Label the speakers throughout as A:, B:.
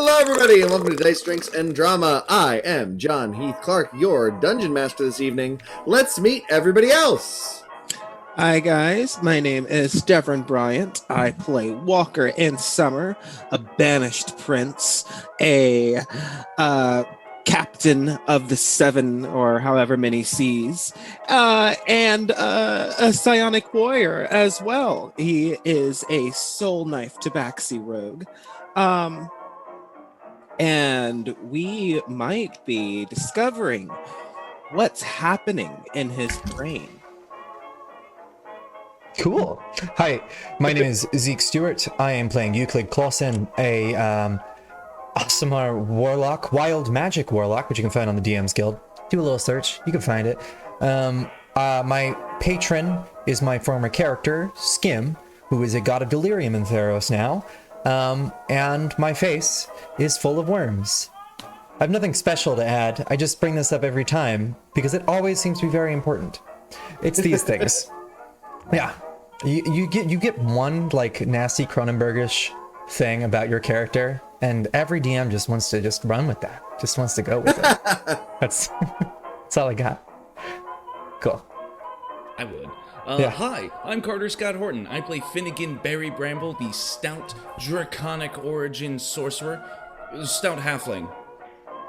A: Hello, everybody, and welcome to Dice, Drinks, and Drama. I am John Heath Clark, your Dungeon Master this evening. Let's meet everybody else.
B: Hi, guys. My name is Devren Bryant. I play Walker in Summer, a banished prince, a captain of the 7 or however many seas, and a psionic warrior as well. He is a soul knife tabaxi rogue. And we might be discovering what's happening in his brain.
C: Cool. Hi, my name is Zëk Stewart. I am playing Euclid Clausen, a Aasimar warlock, wild magic warlock, which you can find on the DM's Guild. Do a little search, you can find it. My patron is my former character, Skim, who is a god of delirium in Theros now. And my face is full of worms. I have nothing special to add. I just bring this up every time because it always seems to be very important. It's these things. Yeah, you get one like nasty Cronenbergish thing about your character, and every DM just wants to just run with that. Just wants to go with it. That's all I got. Cool.
D: I would.
C: Yeah.
D: Hi, I'm Carter Scott Horton. I play Finnegan Barry Bramble, the stout, draconic origin sorcerer. Stout halfling.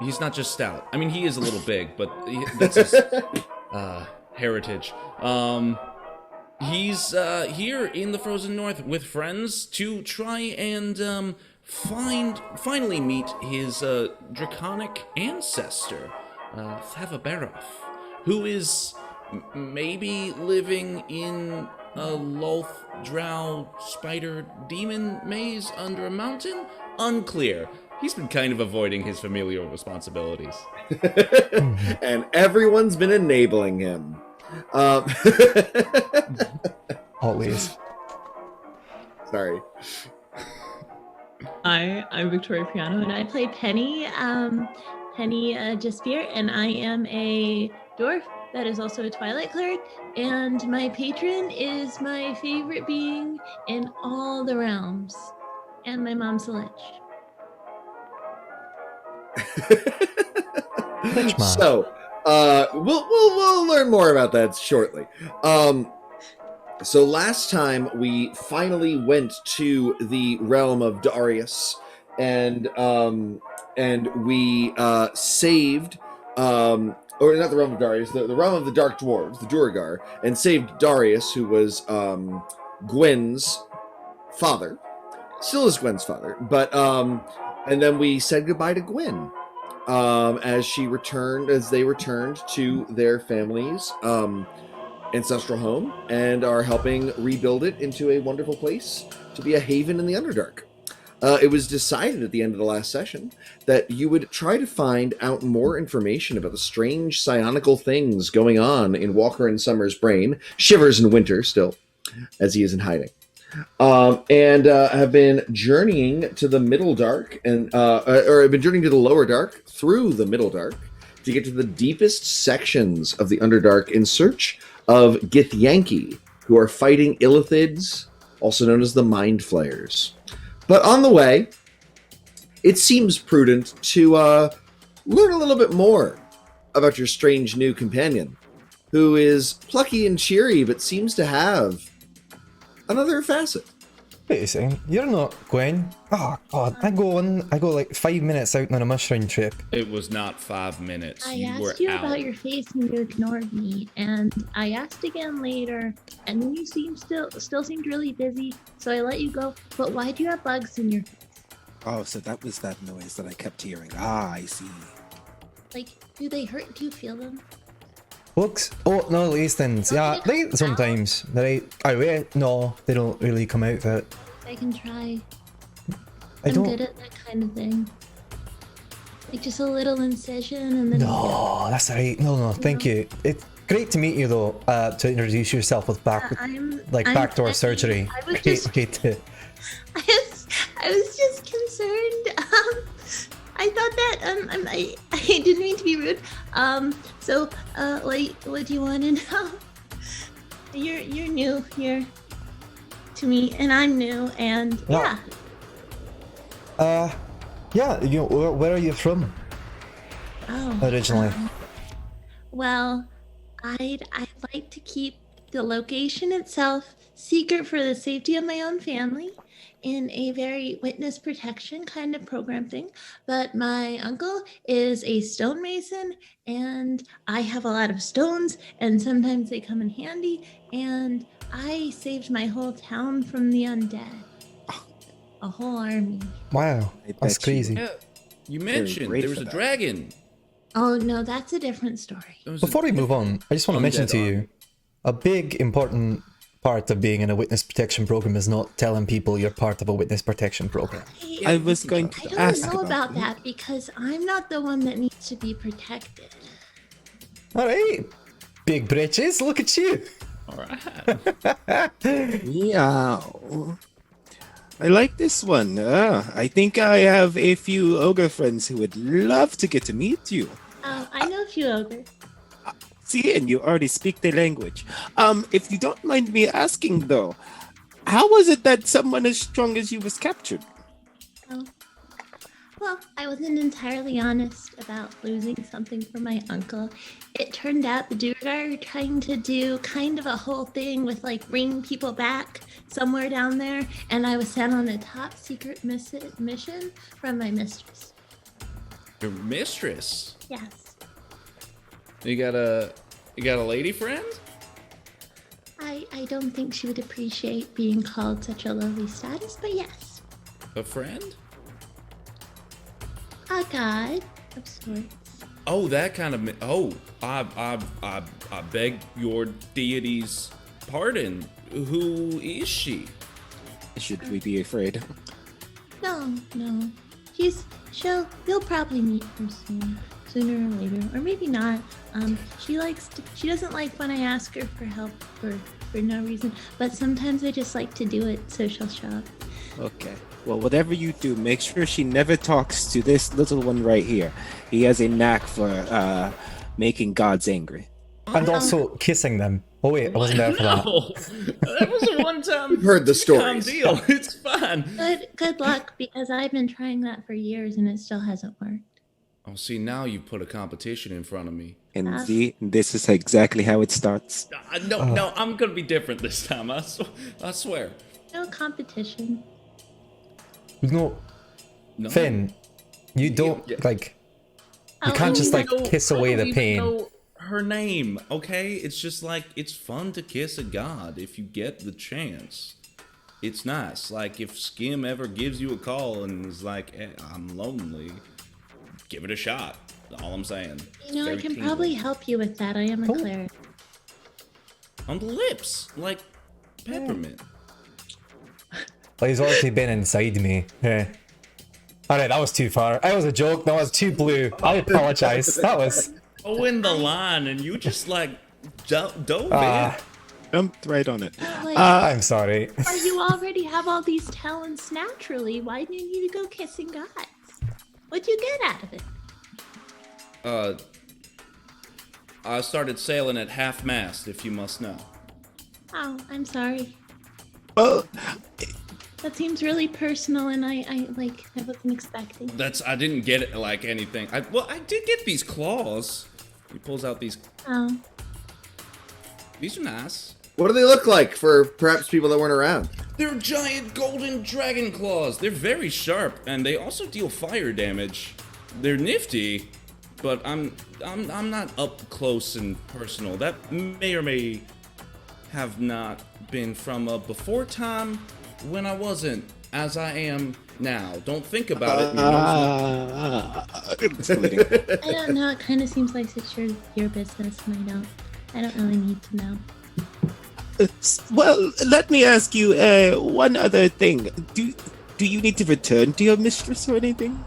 D: He's not just stout. I mean, he is a little big, but that's his heritage. He's here in the Frozen North with friends to try and finally meet his draconic ancestor, Thavabaroth, who is maybe living in a Loth Drow spider demon maze under a mountain? Unclear. He's been kind of avoiding his familial responsibilities.
A: And everyone's been enabling him.
C: Always.
A: Sorry.
E: Hi, I'm Vic Priano, and I play Penny, Penny Jaspier, and I am a dwarf that is also a Twilight cleric, and my patron is my favorite being in all the realms, and my mom's a lich.
C: Lich mom.
A: So, we'll learn more about that shortly. So last time we finally went to the realm of Darius, and we saved or not the realm of Darius, the realm of the Dark Dwarves, the Duergar, and saved Darius, who was Gwen's father. Still is Gwen's father, but and then we said goodbye to Gwen as they returned to their family's ancestral home and are helping rebuild it into a wonderful place to be a haven in the Underdark. It was decided at the end of the last session that you would try to find out more information about the strange psionical things going on in Walker and Summer's brain, Shivers in winter still, as he is in hiding, and have been journeying to the Middle Dark, or have been journeying to the Lower Dark through the Middle Dark to get to the deepest sections of the Underdark in search of Githyanki, who are fighting illithids, also known as the Mind Flayers. But on the way, it seems prudent to learn a little bit more about your strange new companion, who is plucky and cheery, but seems to have another facet.
C: Wait a second, you're not Gwen. Oh god, I go like 5 minutes out on a mushroom trip.
D: It was not 5 minutes.
E: I
D: You were
E: asked you
D: out.
E: about your face and you ignored me, and I asked again later, and then you still seemed really busy, so I let you go. But why do you have bugs in your face?
B: Oh, so that was that noise that I kept hearing. Ah, I see.
E: Like, do they hurt? Do you feel them?
C: Bugs? Oh no, these things. Yeah, they sometimes. No, they don't really come out that.
E: I can try.
C: I
E: I'm
C: don't.
E: good at that kind of thing. Like just a little incision and then.
C: No, that's alright. No, thank you. It's great to meet you though. To introduce yourself with
E: I'm
C: backdoor
E: Penny.
C: surgery.
E: I was just.
C: Great to.
E: I was just concerned. I thought that I didn't mean to be rude. So what do you want to know? You're new here to me, and I'm new, and yeah.
C: Yeah, where are you from
E: Oh.
C: originally?
E: Well, I'd like to keep the location itself secret for the safety of my own family in a very witness protection kind of program thing. But my uncle is a stonemason, and I have a lot of stones, and sometimes they come in handy. And I saved my whole town from the undead. A whole army.
C: Wow,
B: I
C: that's
B: bet you
C: crazy.
D: Yeah, you mentioned
B: great
D: there was
B: for
D: a
B: that.
D: dragon.
E: Oh no, that's a different story.
D: There was a
C: Before we move on, I just want to mention
D: undead
C: to
D: army.
C: you, a big important part of being in a witness protection program is not telling people you're part of a witness protection program.
B: I was going
E: I
B: to
E: don't
B: ask
E: know about
B: that.
E: that because I'm not the one that needs to be protected.
C: All right, big britches, look at you.
D: All right.
B: Meow. I like this one. I think I have a few ogre friends who would love to get to meet you.
E: Oh, I know a few ogres.
B: See, and you already speak the language. If you don't mind me asking, though, how was it that someone as strong as you was captured?
E: Oh. Well, I wasn't entirely honest about losing something for my uncle. It turned out the Duergar were trying to do kind of a whole thing with like bringing people back somewhere down there, and I was sent on a top secret mission from my mistress.
D: Your mistress.
E: Yes.
D: You got a lady friend?
E: I don't think she would appreciate being called such a lowly status, but yes.
D: A friend?
E: A god of sorts.
D: Oh, that kind of. I beg your deity's pardon. Who is she?
B: Should we be afraid?
E: No. You'll probably meet her sooner or later, or maybe not. She doesn't like when I ask her for help for no reason, but sometimes I just like to do it, so she'll show up.
B: Okay. Well, whatever you do, make sure she never talks to this little one right here. He has a knack for making gods angry.
C: And also kissing them. Oh wait, I wasn't there for that.
D: No, that was a one-time.
A: Heard the
D: Calm
A: stories.
D: deal. It's fine.
E: Good luck, because I've been trying that for years and it still hasn't worked.
D: Oh, see, now you put a competition in front of me.
B: And see, this is exactly how it starts.
D: No, I'm gonna be different this time. I swear.
E: No competition.
C: No,
D: No.
C: Finn, you don't
D: Yeah.
C: like.
E: Oh,
C: You can't
E: I
C: just
E: mean,
C: like kiss away the pain.
D: Know her name, okay? It's just like it's fun to kiss a god if you get the chance. It's nice. Like if Skim ever gives you a call and is like, hey, "I'm lonely," give it a shot. All I'm saying.
E: You know, I
D: Very
E: can
D: tingly.
E: probably help you with that. I am a cleric.
D: On the lips, like peppermint.
C: Well, he's already been inside me. Yeah. Alright, that was too far. That was a joke. That was too blue. I apologize. That was.
D: Oh, in the line, and you just like dove
C: Ah,
B: Jumped right on it.
E: Like,
C: I'm sorry.
E: or you already have all these talents naturally. Why do you need to go kissing gods? What'd you get out of it?
D: I started sailing at half mast, if you must know.
E: Oh, I'm sorry.
B: Well,
E: That seems really personal, and I wasn't expecting.
D: I didn't get it like anything. I did get these claws. He pulls out these.
E: Oh,
D: These are nice.
A: What do they look like for perhaps people that weren't around?
D: They're giant golden dragon claws. They're very sharp, and they also deal fire damage. They're nifty, but I'm not up close and personal. That may or may have not been from a before time when I wasn't as I am now. Don't think about it.
E: I don't know. It kind of seems like it's your business, and I don't really need to know.
B: well, let me ask you one other thing. Do you need to return to your mistress or anything?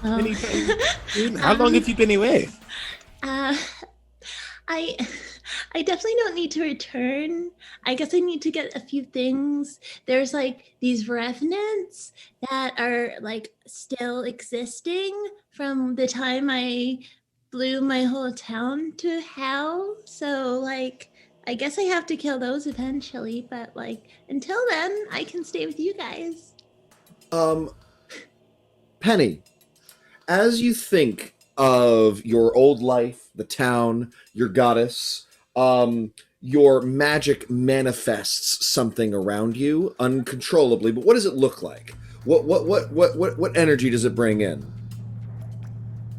E: Oh.
B: Anytime soon? How long have you been away?
E: I definitely don't need to return. I guess I need to get a few things. There's like these revenants that are like still existing from the time I blew my whole town to hell. So like I guess I have to kill those eventually, but like until then I can stay with you guys.
A: Penny, as you think of your old life, the town, your goddess, your magic manifests something around you uncontrollably. But what does it look like? What energy does it bring in?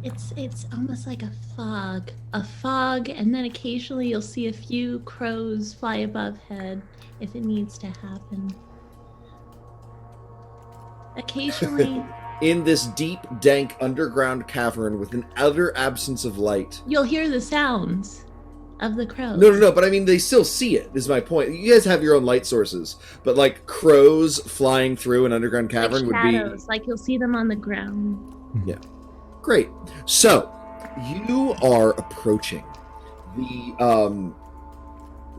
E: It's almost like a fog, and then occasionally you'll see a few crows fly above head if it needs to happen. Occasionally,
A: in this deep, dank underground cavern with an utter absence of light,
E: you'll hear the sounds of the crows.
A: No, but I mean, they still see it, is my point. You guys have your own light sources, but like crows flying through an underground cavern
E: like shadows,
A: would be...
E: like you'll see them on the ground.
A: Yeah. Great. So, you are approaching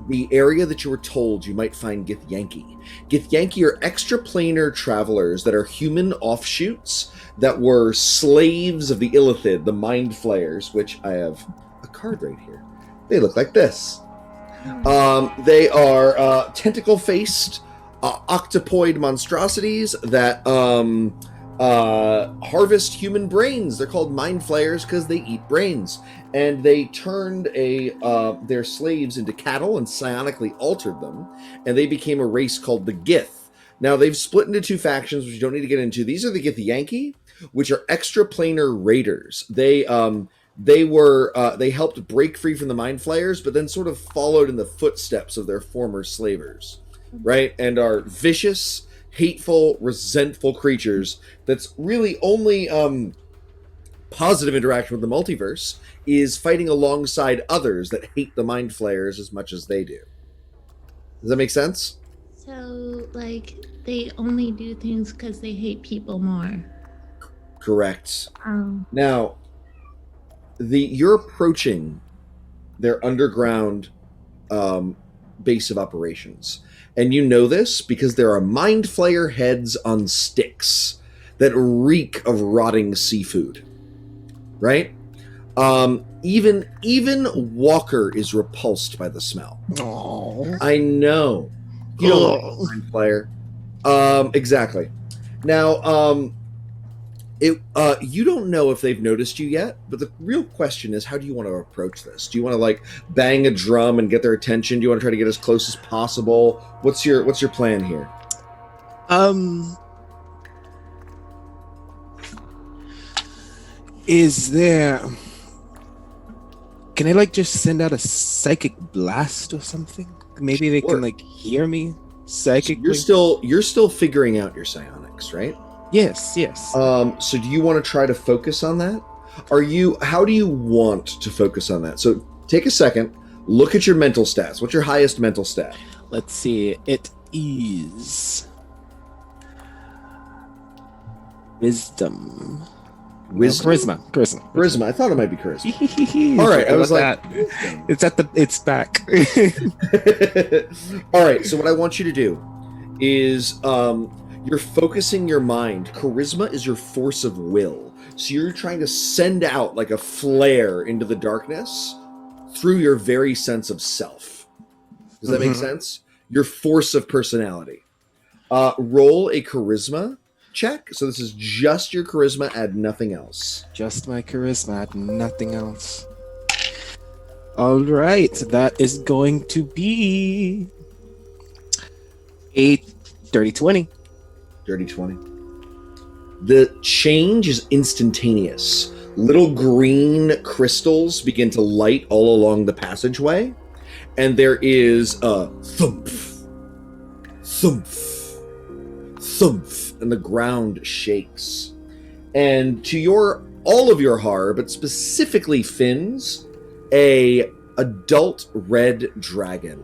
A: the area that you were told you might find Githyanki. Githyanki are extraplanar travelers that are human offshoots that were slaves of the illithid, the mind flayers, which I have a card right here. They look like this. They are tentacle-faced, octopoid monstrosities that harvest human brains. They're called mind flayers because they eat brains. And they turned their slaves into cattle and psionically altered them, and they became a race called the Gith. Now, they've split into two factions, which you don't need to get into. These are the Githyanki, which are extraplanar raiders. They helped break free from the mind flayers, but then sort of followed in the footsteps of their former slavers, right? And are vicious, hateful, resentful creatures that's really only positive interaction with the multiverse is fighting alongside others that hate the mind flayers as much as they do. Does that make sense?
E: So, like, they only do things because they hate people more.
A: Correct.
E: Oh.
A: Now, you're approaching their underground base of operations. And you know this because there are mind flayer heads on sticks that reek of rotting seafood. Right? Even Walker is repulsed by the smell.
B: Oh,
A: I know. You don't like mind flayer. Exactly. Now, you don't know if they've noticed you yet, but the real question is, how do you want to approach this? Do you want to like bang a drum and get their attention? Do you want to try to get as close as possible? What's your plan here?
B: Is there... Can I like just send out a psychic blast or something? Maybe they can like hear me psychically.
A: So you're still figuring out your psionics, right?
B: Yes.
A: So do you want to try to focus on that? How do you want to focus on that? So take a second, look at your mental stats. What's your highest mental stat?
B: Let's see. It is wisdom. Charisma.
A: I thought it might be charisma. All right, I was like,
B: that. It's back.
A: All right, so what I want you to do is you're focusing your mind. Charisma is your force of will. So you're trying to send out like a flare into the darkness through your very sense of self. Does that make sense? Your force of personality. Roll a charisma check. So this is just your charisma, add nothing else.
B: Just my charisma, add nothing else. All right, that is going to be a dirty 20.
A: Dirty 20. The change is instantaneous. Little green crystals begin to light all along the passageway, and there is a thump, thump, thump, and the ground shakes. And to all of your horror, but specifically Finn's, a adult red dragon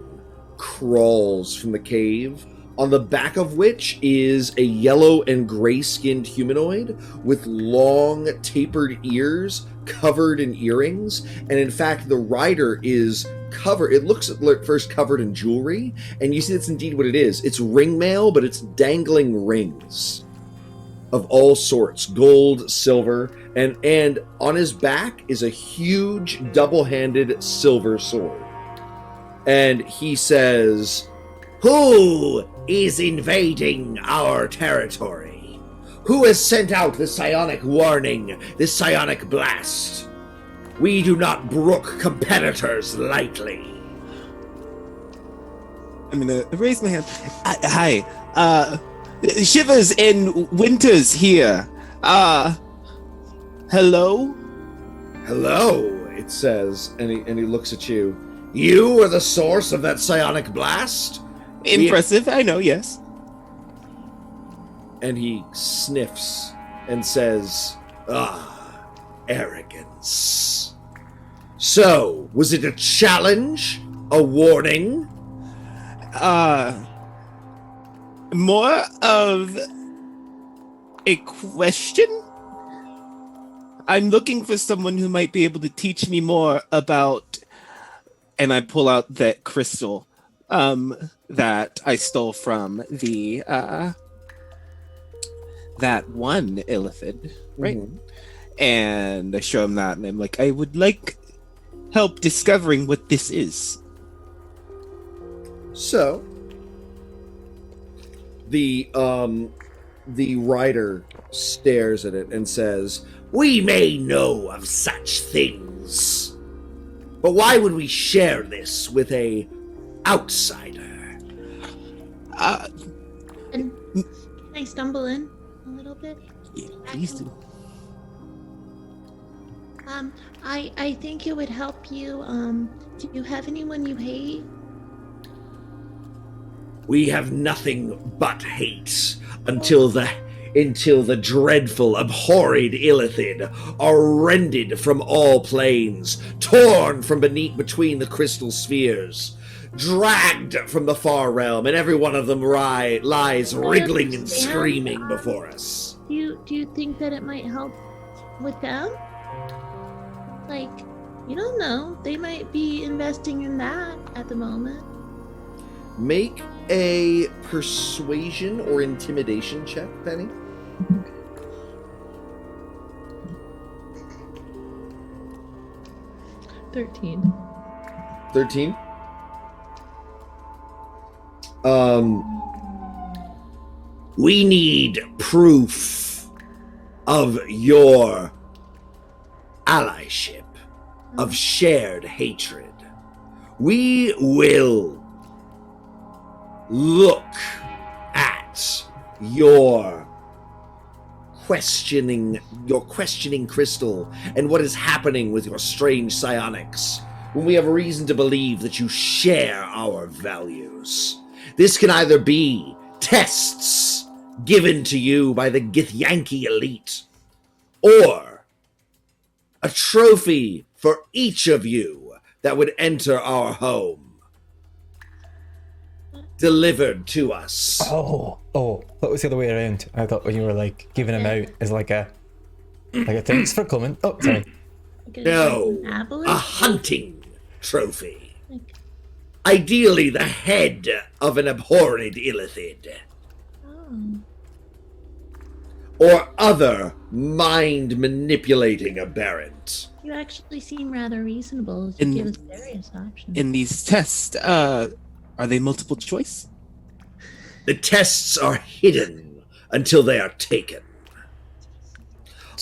A: crawls from the cave, on the back of which is a yellow and gray-skinned humanoid with long, tapered ears covered in earrings. And in fact, the rider is covered. It looks at first covered in jewelry, and you see that's indeed what it is. It's ring mail, but it's dangling rings of all sorts, gold, silver, and on his back is a huge double-handed silver sword. And he says, "Who is invading our territory? Who has sent out the psionic warning, this psionic blast? We do not brook competitors lightly.
B: I'm gonna raise my hand. Hi. Shivers and Winters here. Hello?
A: Hello, it says, and he looks at you. You are the source of that psionic blast?
B: Impressive, I know, yes.
A: And he sniffs and says, arrogance. So, was it a challenge? A warning?
B: More of a question? I'm looking for someone who might be able to teach me more about, and I pull out that crystal that I stole from the that one illithid, right?
A: Mhm.
B: And I show him that, and I'm like, I would like help discovering what this is.
A: So, the rider stares at it and says, "We may know of such things, but why would we share this with a outsider?"
E: And can I stumble in a little bit?
B: Please do.
E: I think it would help you. Do you have anyone you hate?
A: We have nothing but hate until the dreadful, abhorred illithid are rended from all planes, torn from beneath between the crystal spheres, dragged from the far realm, and every one of them lies wriggling and screaming before us.
E: Do you think that it might help with them? Like, you don't know. They might be investing in that at the moment.
A: Make a persuasion or intimidation check, Penny.
E: $13.
A: 13. We need proof of your allyship, of shared hatred. We will look at your questioning crystal and what is happening with your strange psionics when we have reason to believe that you share our values. This can either be tests given to you by the Githyanki elite, or a trophy for each of you that would enter our home, delivered to us.
C: Oh, that was the other way around. I thought when you were like giving him out as like a thanks for coming. Oh, sorry.
A: No, a hunting trophy. Ideally the head of an abhorred illithid.
E: Oh.
A: Or other mind-manipulating aberrant.
E: You actually seem rather reasonable to
B: In-
E: give us various options.
B: In these tests, are they multiple choice?
A: The tests are hidden until they are taken.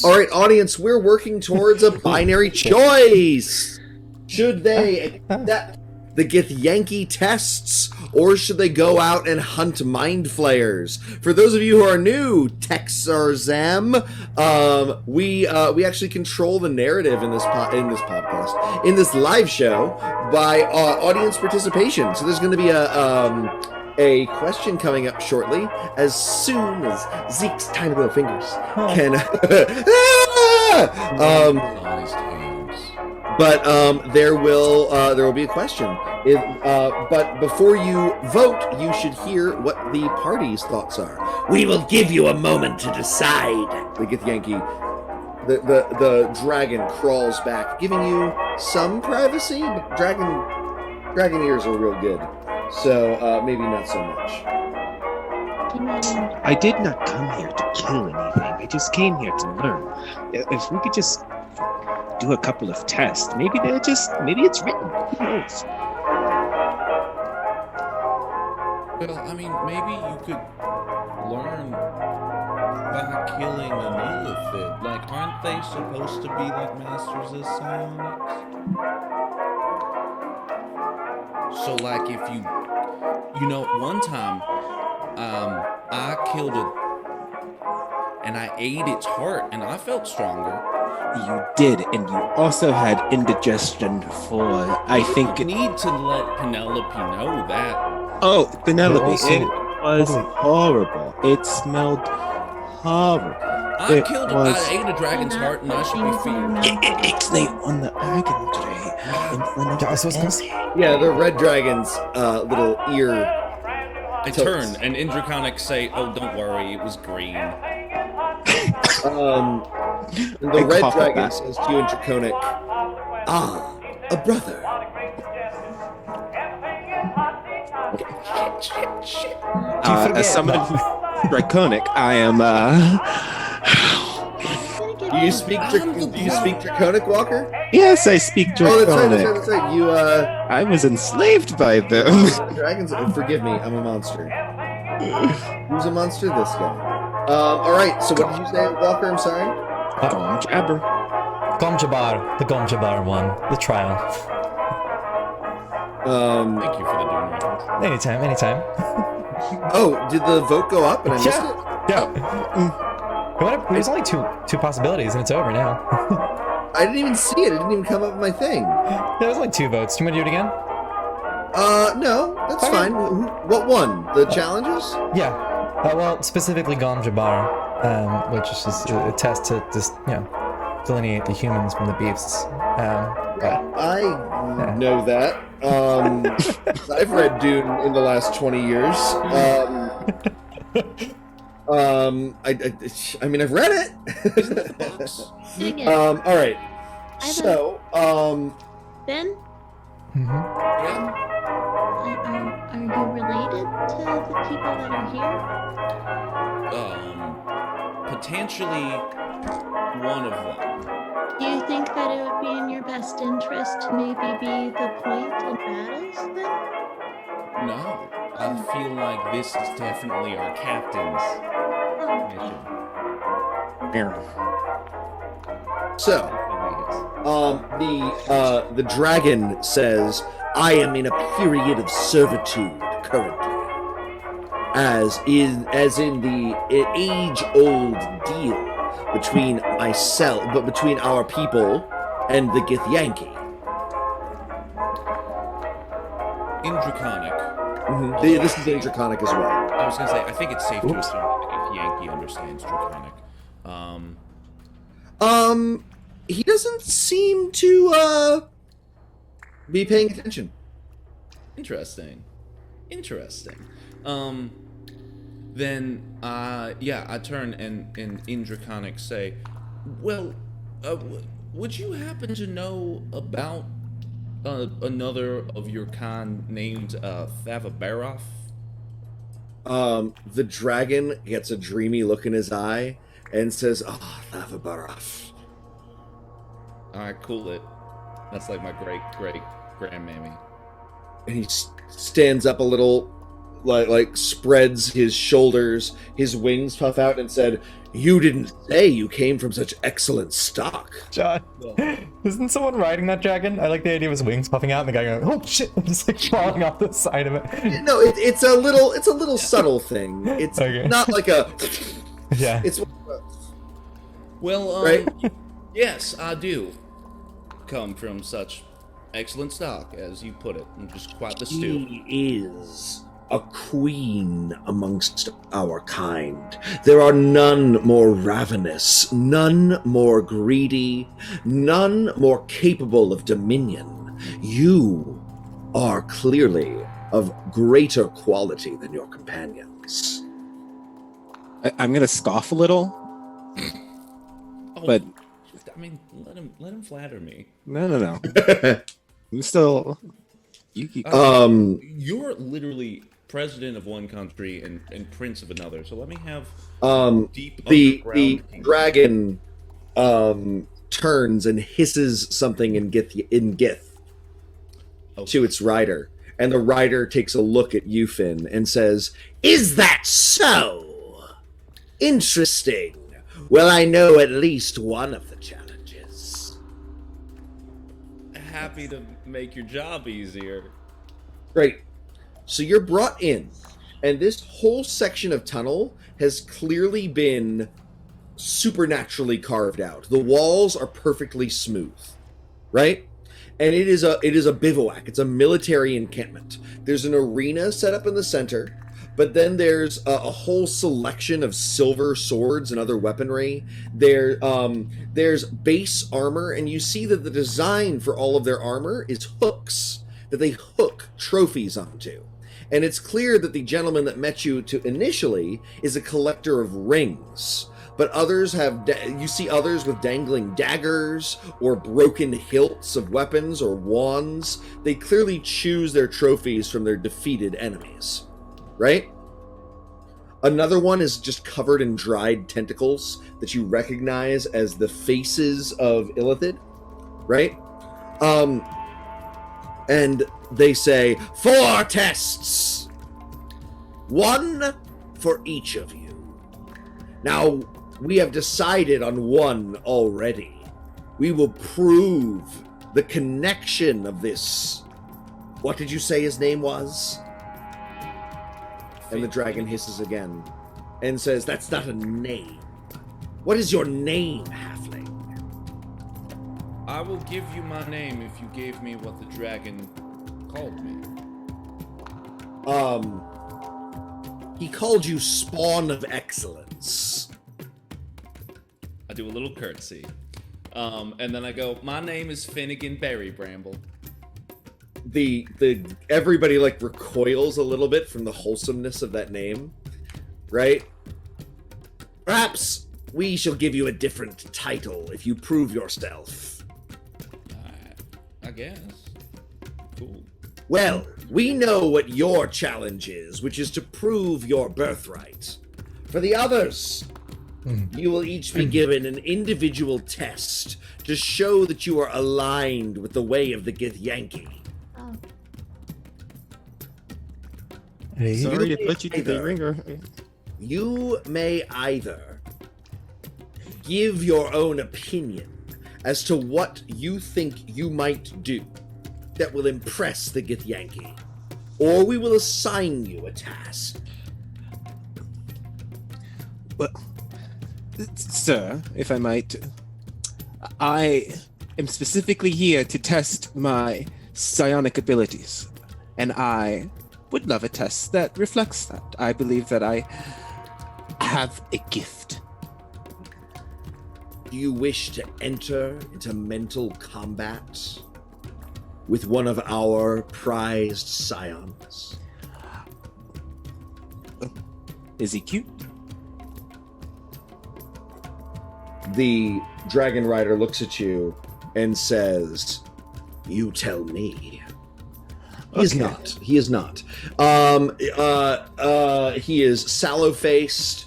A: All right, audience, we're working towards a binary choice. Should they accept the Githyanki tests, or should they go out and hunt mind flayers? For those of you who are new, Texarzam, we actually control the narrative in this podcast, in this live show, by audience participation. So there's going to be a question coming up shortly, as soon as Zeke's tiny little fingers can. But there will be a question. But before you vote, you should hear what the party's thoughts are. We will give you a moment to decide. The Githyanki, the dragon crawls back, giving you some privacy. But dragon ears are real good, so maybe not so much.
B: I did not come here to kill anything. I just came here to learn. If we could just do a couple of tests, maybe it's written. Who knows?
D: Well, I mean, maybe you could learn by killing an illithid? Like, aren't they supposed to be like masters of psionics? So, like, if one time, I killed it, and I ate its heart, and I felt stronger.
B: You did, and you also had indigestion for, I think...
D: You need to let Penelope know that.
B: Oh, Penelope,
C: Also-
B: it was horrible. It smelled horrible.
D: I ate a dragon's heart, and I should be feared.
B: They on the dragon tree in front of
C: I was supposed to
B: us.
A: Yeah, the red dragon's little ear.
D: I turn, and in Draconic say, "Oh, don't worry, it was green."
A: The
B: I
A: red
B: cough at
A: dragon
B: that.
A: says to you in Draconic, "Ah, a brother."
B: As someone draconic, I am.
A: Do you speak Draconic, Walker?
B: Yes, I speak
A: Oh,
B: draconic.
A: that's right. You
B: I was enslaved by them.
A: dragons. Forgive me, I'm a monster. Who's a monster? This guy. All right. So what did you say, Walker? I'm sorry.
B: Jabber.
C: Gomjabar, the Gomjabar one, the trial.
D: Thank you for the Dune reference.
C: Anytime.
A: Oh, did the vote go up and I missed it?
C: Yeah. There's only two possibilities, and it's over now.
A: I didn't even see it. It didn't even come up on my thing.
C: There was only 2 votes. Do you want to do it again?
A: No, that's
C: Okay.
A: fine. What won? The challenges?
C: Yeah. Well, specifically Gomjabar, which is just a test to just, delineate the humans from the beasts.
A: I know that. I've read Dune in the last 20 years. I mean, I've read it.
E: Dig it.
A: All right.
E: I have
A: So,
E: Ben,
C: Mhm.
D: Yeah.
E: are you related to the people that are here?
D: Potentially one of them.
E: Do you think that it would be in your best interest to maybe be the point in battles then?
D: No, I feel like this is definitely our captain's mission.
A: so
D: Definitely is.
A: the dragon says, "I am in a period of servitude currently, as in the age-old deal between between our people and the Githyanki."
D: In Draconic,
A: This is in Draconic as well.
D: I was gonna say, I think it's safe to
C: Oops.
D: assume that if Yankee understands Draconic.
A: He doesn't seem to be paying attention.
D: Interesting. Then, I turn and in Draconic say, well, would you happen to know about another of your kind named Thavabaroff?
A: The dragon gets a dreamy look in his eye and says, "Ah, Thavabaroff."
D: Alright, cool it. That's like my great grandmammy.
A: And he stands up a little, like spreads his shoulders, his wings puff out, and said, "You didn't say you came from such excellent stock."
C: John, isn't someone riding that dragon? I like the idea of his wings puffing out and the guy going, "Oh shit!" and just like falling off the side of it.
A: No, it's a little subtle thing. It's
C: Okay.
A: not like a.
C: Yeah.
A: It's
D: Well,
A: Right?
D: yes, I do come from such excellent stock, as you put it, and just quite the stew.
A: He is a queen amongst our kind. There are none more ravenous, none more greedy, none more capable of dominion. You are clearly of greater quality than your companions.
B: I'm gonna scoff a little,
D: Oh,
B: but
D: I mean, let him flatter me.
B: no. I'm still. You.
D: You're literally president of one country and prince of another. So let me have deep
A: The
D: underground kingdom.
A: dragon turns and hisses something in Gith
D: Oh,
A: to its rider, and the rider takes a look at you, Finn, and says, "Is that so?" Interesting. Well, I know at least one of the challenges.
D: Happy to make your job easier.
A: Great. So you're brought in, and this whole section of tunnel has clearly been supernaturally carved out. The walls are perfectly smooth, right? And it is a bivouac. It's a military encampment. There's an arena set up in the center, but then there's a whole selection of silver swords and other weaponry. There's base armor, and you see that the design for all of their armor is hooks that they hook trophies onto. And it's clear that the gentleman that met you initially is a collector of rings. But others have, you see others with dangling daggers or broken hilts of weapons or wands. They clearly choose their trophies from their defeated enemies, right? Another one is just covered in dried tentacles that you recognize as the faces of illithid, right? And they say, 4 tests! 1 for each of you. Now, we have decided on one already. We will prove the connection of this. What did you say his name was? And the dragon hisses again and says, that's not a name. What is your name, halfling?
D: I will give you my name if you gave me what the dragon called me.
A: He called you Spawn of Excellence.
D: I do a little curtsy. And then I go, my name is Finnegan Berry Bramble.
A: The everybody like recoils a little bit from the wholesomeness of that name, right? Perhaps we shall give you a different title if you prove yourself.
D: I guess. Cool.
A: Well, we know what your challenge is, which is to prove your birthright. For the others, you will each be given an individual test to show that you are aligned with the way of the Githyanki.
E: Oh.
B: Sorry to put you to the
A: either.
B: ringer.
A: You may either give your own opinion as to what you think you might do that will impress the Githyanki, or we will assign you a task.
B: Well, sir, if I might, I am specifically here to test my psionic abilities, and I would love a test that reflects that. I believe that I have a gift.
A: Do you wish to enter into mental combat with one of our prized scions?
B: Is he cute?
A: The dragon rider looks at you and says, you tell me. He is
B: Okay.
A: not. He is not. He is sallow-faced.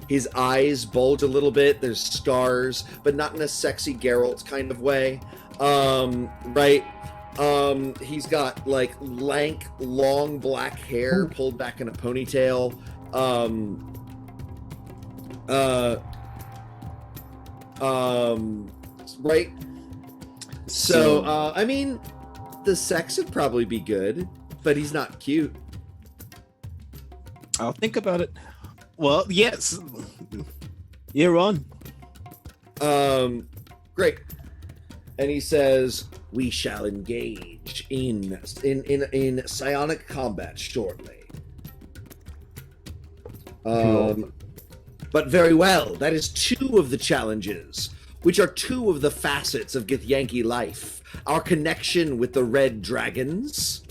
A: His eyes bulge a little bit. There's scars, but not in a sexy Geralt kind of way. Right? He's got like lank, long black hair pulled back in a ponytail. Right? So, I mean, the sex would probably be good, but he's not cute.
B: I'll think about it. Well, yes. You're on.
A: Great. And he says, we shall engage in psionic combat shortly. But very well. That is 2 of the challenges, which are 2 of the facets of Githyanki life. Our connection with the red dragons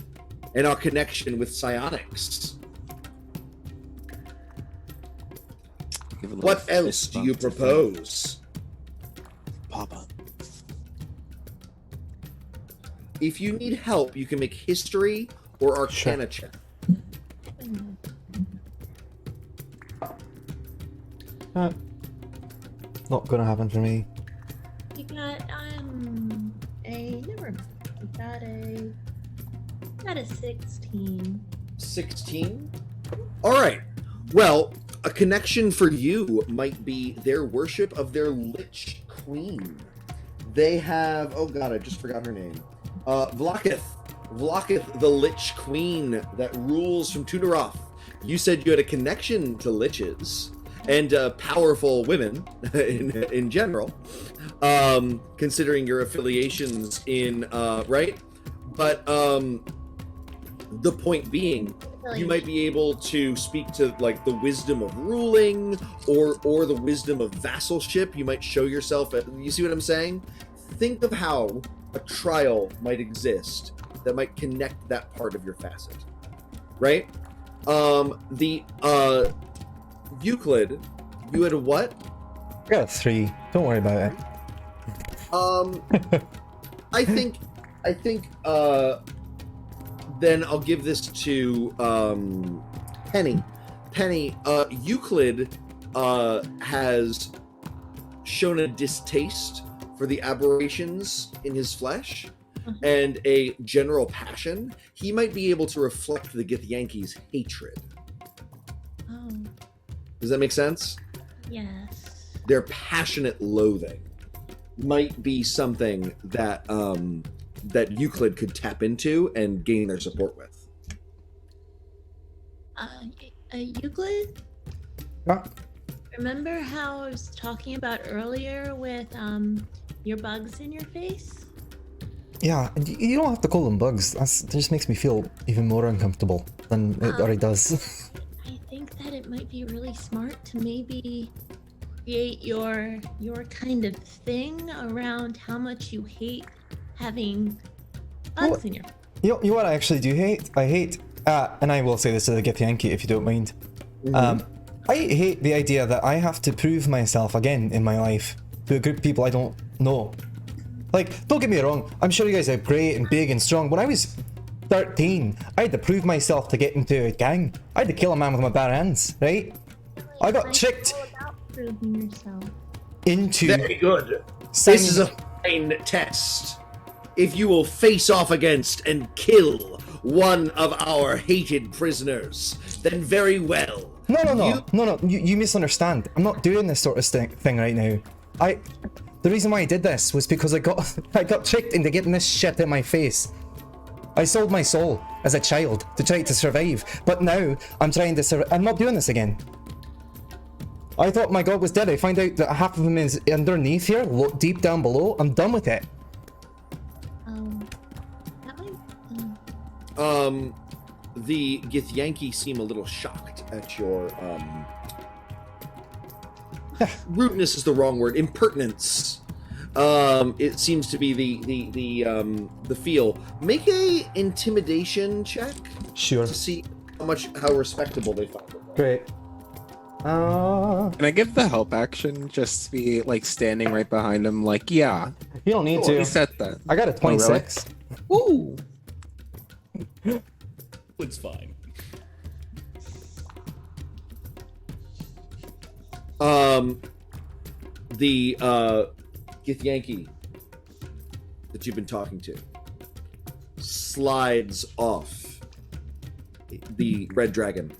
A: and our connection with psionics.
B: Give a little
A: What else
B: fist
A: do you
B: bump to
A: propose?
B: Papa.
A: If you need help, you can make history or arcana check.
C: Not gonna happen for me.
E: You got a never mind. You got a 16.
A: 16? All right. Well, A connection for you might be their worship of their Lich Queen. They have, oh god, I just forgot her name. Vlakith, the Lich Queen that rules from Tunaroth. You said you had a connection to liches and powerful women in general, considering your affiliations in, right? But the point being, you might be able to speak to like the wisdom of ruling or the wisdom of vassalship. You might show yourself you see what I'm saying? Think of how a trial might exist that might connect that part of your facet, right? The Euclid, you had a what?
C: I got a 3. Don't worry about it.
A: I think then I'll give this to Penny. Penny, Euclid has shown a distaste for the aberrations in his flesh and a general passion. He might be able to reflect the Githyanki's hatred.
E: Oh,
A: Does that make sense?
E: yes.
A: Their passionate loathing might be something that that Euclid could tap into and gain their support with.
E: Euclid?
C: Yeah.
E: Remember how I was talking about earlier with your bugs in your face?
C: Yeah, you don't have to call them bugs. That just makes me feel even more uncomfortable than it already does.
E: I think that it might be really smart to maybe create your kind of thing around how much you hate having bugs in your face.
C: You know what I actually do hate? I hate, and I will say this to the Githyanki if you don't mind. I hate the idea that I have to prove myself again in my life to a group of people I don't know. Like, don't get me wrong, I'm sure you guys are great and big and strong. When I was 13, I had to prove myself to get into a gang. I had to kill a man with my bare hands, right? I got tricked
E: All about proving yourself.
C: into...
A: Very good.
C: signing-
A: This is a fine test. If you will face off against and kill one of our hated prisoners, then very well.
C: No, you misunderstand. I'm not doing this sort of thing right now. The reason why I did this was because I got tricked into getting this shit in my face. I sold my soul as a child to try to survive, but now I'm trying to I'm not doing this again. I thought my god was dead. I find out that half of him is underneath here, deep down below. I'm done with it.
E: That might.
A: The Githyanki seem a little shocked at your rudeness is the wrong word. Impertinence. It seems to be the feel. Make a intimidation check.
C: Sure.
A: To see how respectable they find it.
C: Great.
B: Can I give the help action? Just be like standing right behind him, like, yeah.
C: You don't need
B: He
C: to.
B: said that.
C: I got a 26.
B: Ooh.
D: It's fine.
A: The Githyanki that you've been talking to slides off the red dragon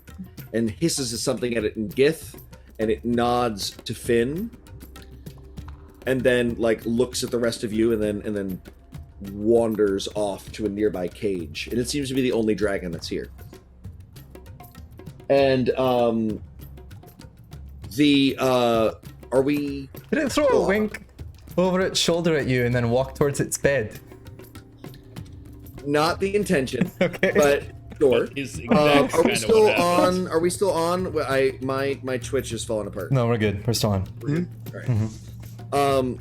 A: and hisses something at it in Gith, and it nods to Finn, and then like looks at the rest of you, and then wanders off to a nearby cage. And it seems to be the only dragon that's here. And are we...
C: Did it throw a wink over its shoulder at you and then walk towards its bed?
A: Not the intention.
C: Okay.
A: But sure.
D: Is
A: Are
D: exactly
A: we
D: kinda
A: still
D: what happens.
A: on? Are we still on? My Twitch is falling apart.
C: No, we're good. We're still on.
A: All right.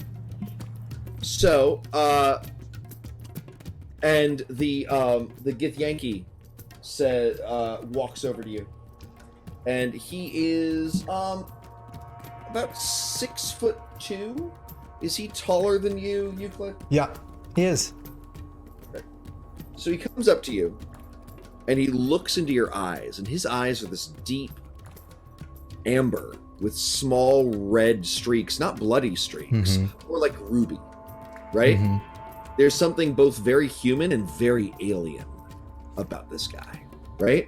A: So and the Githyanki said walks over to you, and he is about 6'2". Is he taller than you, Euclid?
C: Yeah, he is.
A: So he comes up to you, and he looks into your eyes, and his eyes are this deep amber with small red streaks, not bloody streaks, more like ruby, right? There's something both very human and very alien about this guy, right?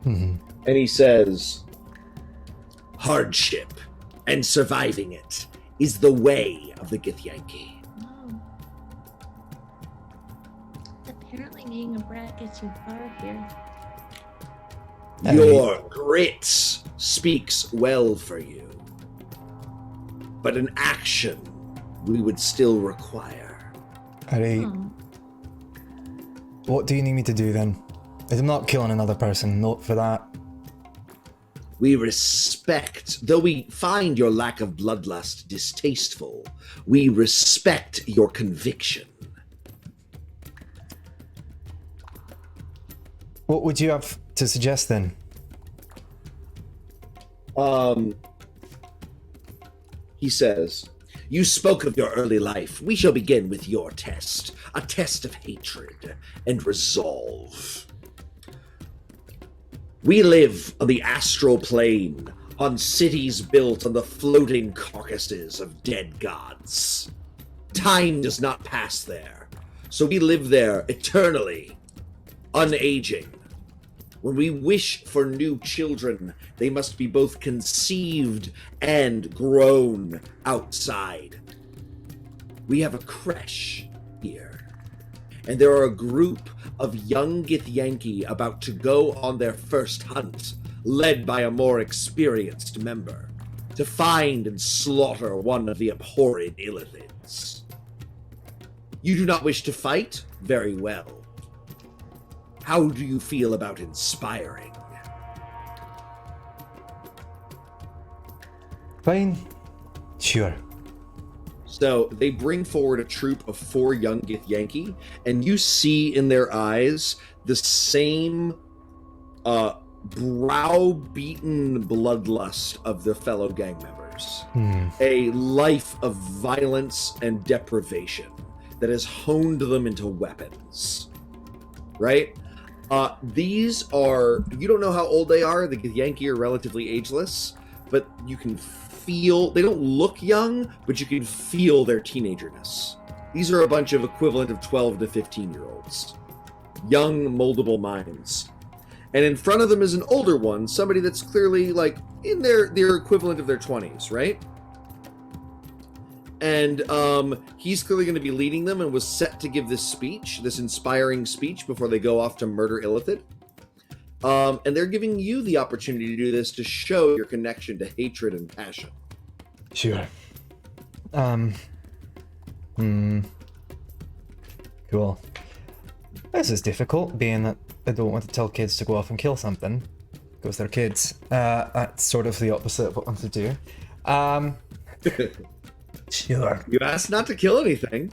A: And he says, hardship and surviving it is the way of the Githyanki.
E: Oh. Apparently being a brat gets you far here.
A: Your grit speaks well for you, but an action we would still require.
C: Alright.
E: Oh.
C: What do you need me to do then? I'm not killing another person, note for that.
A: We respect, though we find your lack of bloodlust distasteful, we respect your conviction.
C: What would you have to suggest then?
A: He says, you spoke of your early life. We shall begin with your test, a test of hatred and resolve. We live on the astral plane, on cities built on the floating carcasses of dead gods. Time does not pass there, so we live there eternally, unaging. When we wish for new children, they must be both conceived and grown outside. We have a creche here, and there are a group of young Githyanki about to go on their first hunt, led by a more experienced member, to find and slaughter one of the abhorred illithids. You do not wish to fight? Very well. How do you feel about inspiring?
C: Fine. Sure.
A: So they bring forward a troop of 4 young Githyanki, and you see in their eyes the same brow-beaten bloodlust of their fellow gang members. A life of violence and deprivation that has honed them into weapons. Right? These are, you don't know how old they are. The Githyanki are relatively ageless, but you can feel, they don't look young, but you can feel their teenagerness. These are a bunch of equivalent of 12 to 15-year-olds. Young, moldable minds. And in front of them is an older one, somebody that's clearly, like, in their equivalent of their 20s, right? And he's clearly going to be leading them and was set to give this speech, this inspiring speech, before they go off to murder Illithid. And they're giving you the opportunity to do this to show your connection to hatred and passion.
C: Sure. Cool. This is difficult, being that I don't want to tell kids to go off and kill something, because they're kids. That's sort of the opposite of what I want to do. Sure.
A: You asked not to kill anything.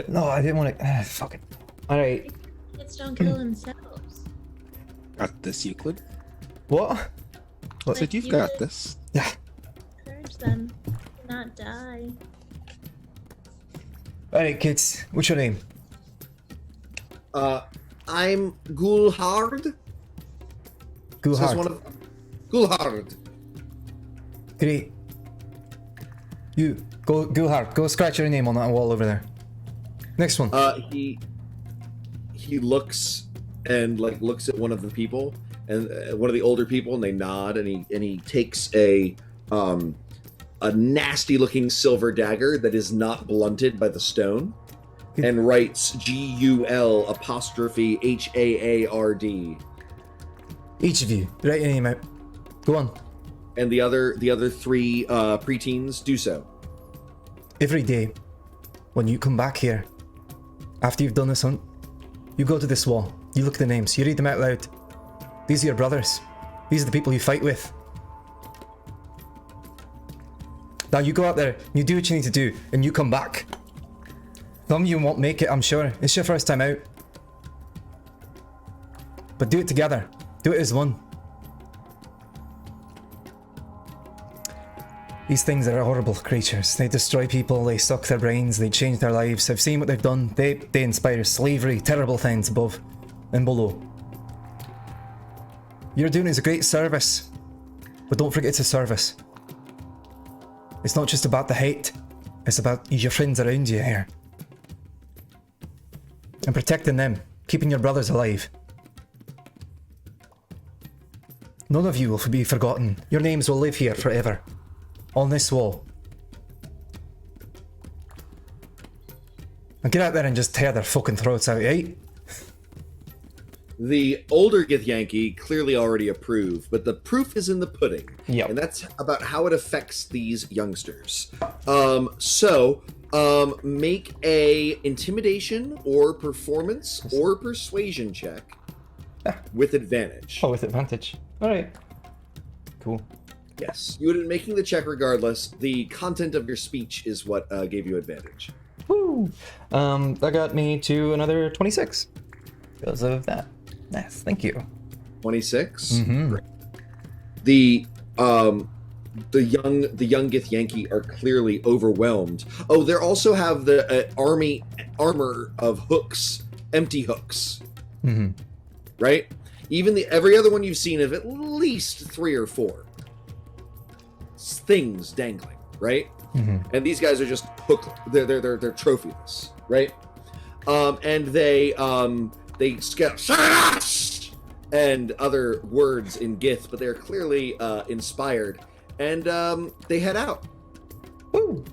C: No, I didn't want to. Fuck it. Alright.
E: Kids don't kill themselves.
B: Got this, Euclid.
C: What?
B: I said you've got this.
C: Yeah.
E: Encourage them to not die.
C: Alright, kids. What's your name?
A: I'm Gulhard.
C: Gulhard.
A: Gulhard.
C: Great. You, go Gulhard. Go scratch your name on that wall over there. Next one.
A: He looks and looks at one of the people, and one of the older people, and they nod, and he takes a nasty looking silver dagger that is not blunted by the stone, and writes GUL''HAARD.
C: Each of you, write your name out. Go on.
A: And the other 3 preteens do so.
C: Every day, when you come back here, after you've done this hunt, you go to this wall, you look at the names, you read them out loud. These are your brothers. These are the people you fight with. Now you go out there, you do what you need to do, and you come back. Some of you won't make it, I'm sure. It's your first time out. But do it together. Do it as one. These things are horrible creatures. They destroy people, they suck their brains, they change their lives. I've seen what they've done. They inspire slavery, terrible things above and below. You're doing is a great service, but don't forget it's a service. It's not just about the hate, it's about your friends around you here. And protecting them, keeping your brothers alive. None of you will be forgotten. Your names will live here forever. On this wall. And get out there and just tear their fucking throats out, eh?
A: The older Githyanki clearly already approve, but the proof is in the pudding.
C: Yep.
A: And that's about how it affects these youngsters. Make a intimidation or performance or persuasion check with advantage.
C: Oh, with advantage. Alright. Cool.
A: Yes. You would have been making the check regardless. The content of your speech is what gave you advantage.
C: Woo! That got me to another 26. Because of that. Nice, thank you.
A: 26.
C: Mm-hmm.
A: Great. The young Githyanki are clearly overwhelmed. Oh, they also have the armor of hooks, empty hooks.
C: Mm-hmm.
A: Right? Even every other one you've seen of at least 3 or 4 things dangling, right?
C: Mm-hmm.
A: And these guys are just hook. They're trophyless, right? And they scout and other words in Gith, but they're clearly inspired, and they head out.
C: Woo!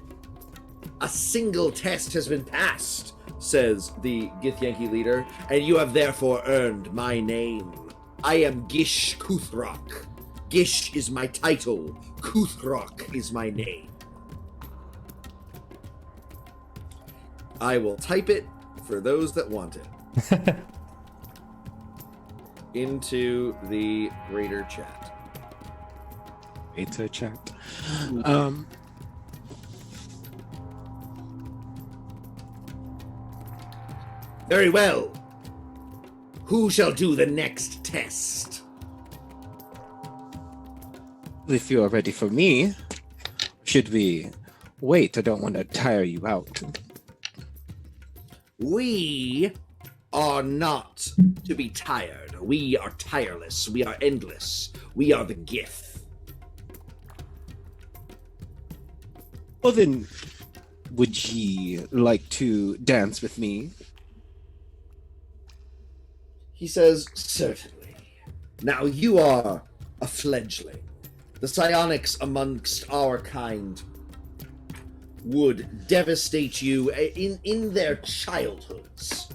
A: A single test has been passed, says the Githyanki leader, and you have therefore earned my name. I am Gish Kuthrok. Gish is my title. Kuthrok is my name. I will type it for those that want it into the greater chat.
B: Beta chat.
A: Very well. Who shall do the next test?
B: If you are ready for me, should we wait? I don't want to tire you out.
A: We are not to be tired. We are tireless. We are endless. We are the Gith.
B: Well then, would ye like to dance with me?
A: He says, certainly. Now you are a fledgling. The psionics amongst our kind would devastate you in their childhoods.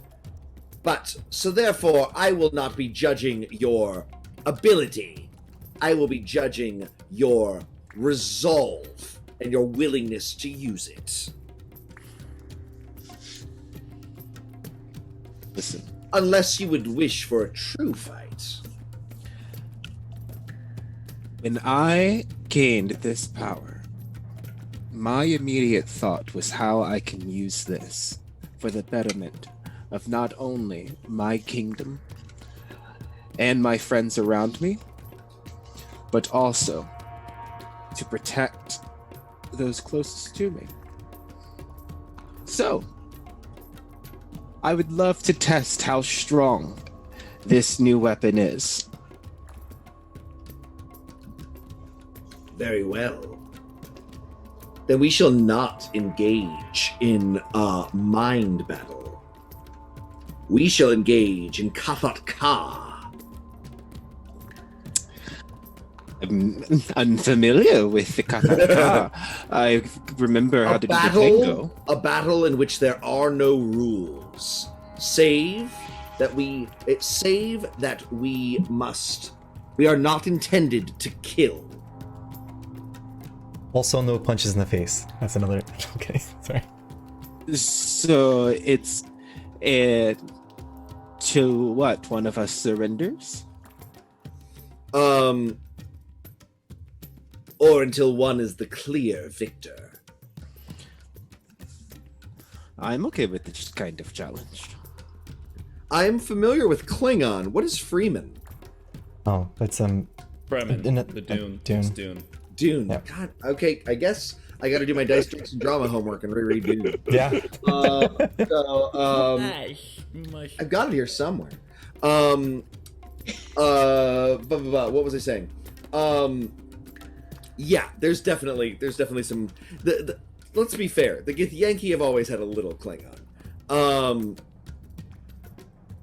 A: But, so therefore, I will not be judging your ability. I will be judging your resolve and your willingness to use it.
B: Listen,
A: Unless you would wish for a true fight.
B: when I gained this power, my immediate thought was how I can use this for the betterment of not only my kingdom and my friends around me, but also to protect those closest to me. So, I would love to test how strong this new weapon is.
A: Very well. Then we shall not engage in a mind battle. We shall engage in Kathat Ka.
B: I'm unfamiliar with the Kataka. I remember how to do the tango.
A: A battle in which there are no rules, save that we are not intended to kill.
C: Also, no punches in the face. That's another. Okay, sorry.
B: So it's till what? One of us surrenders?
A: Or until one is the clear victor.
B: I'm okay with this kind of challenge.
A: I am familiar with Klingon. What is Freeman?
C: Oh, that's
D: Bremen,
C: In
D: the
C: a-
D: Dune.
C: Dune.
D: It's Dune.
A: Dune.
C: Yeah.
A: God. Okay. I guess I got to do my Dice Tricks and drama homework and reread Dune.
C: yeah.
A: I've got it here somewhere. What was I saying? Yeah, there's definitely some. Let's be fair. The Githyanki have always had a little Klingon.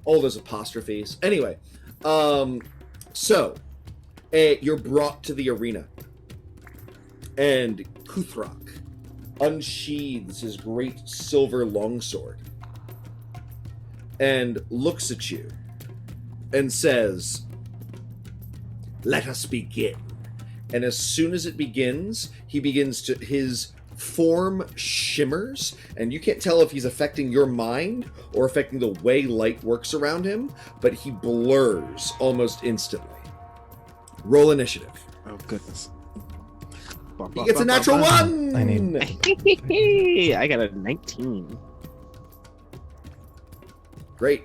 A: All those apostrophes. Anyway, so You're brought to the arena, and Kuthrak unsheathes his great silver longsword and looks at you and says, "Let us begin." And as soon as it begins, his form shimmers, and you can't tell if he's affecting your mind or affecting the way light works around him, but he blurs almost instantly. Roll initiative.
B: Oh, goodness.
A: He gets a natural 1!
C: I need-
B: I got a 19.
A: Great.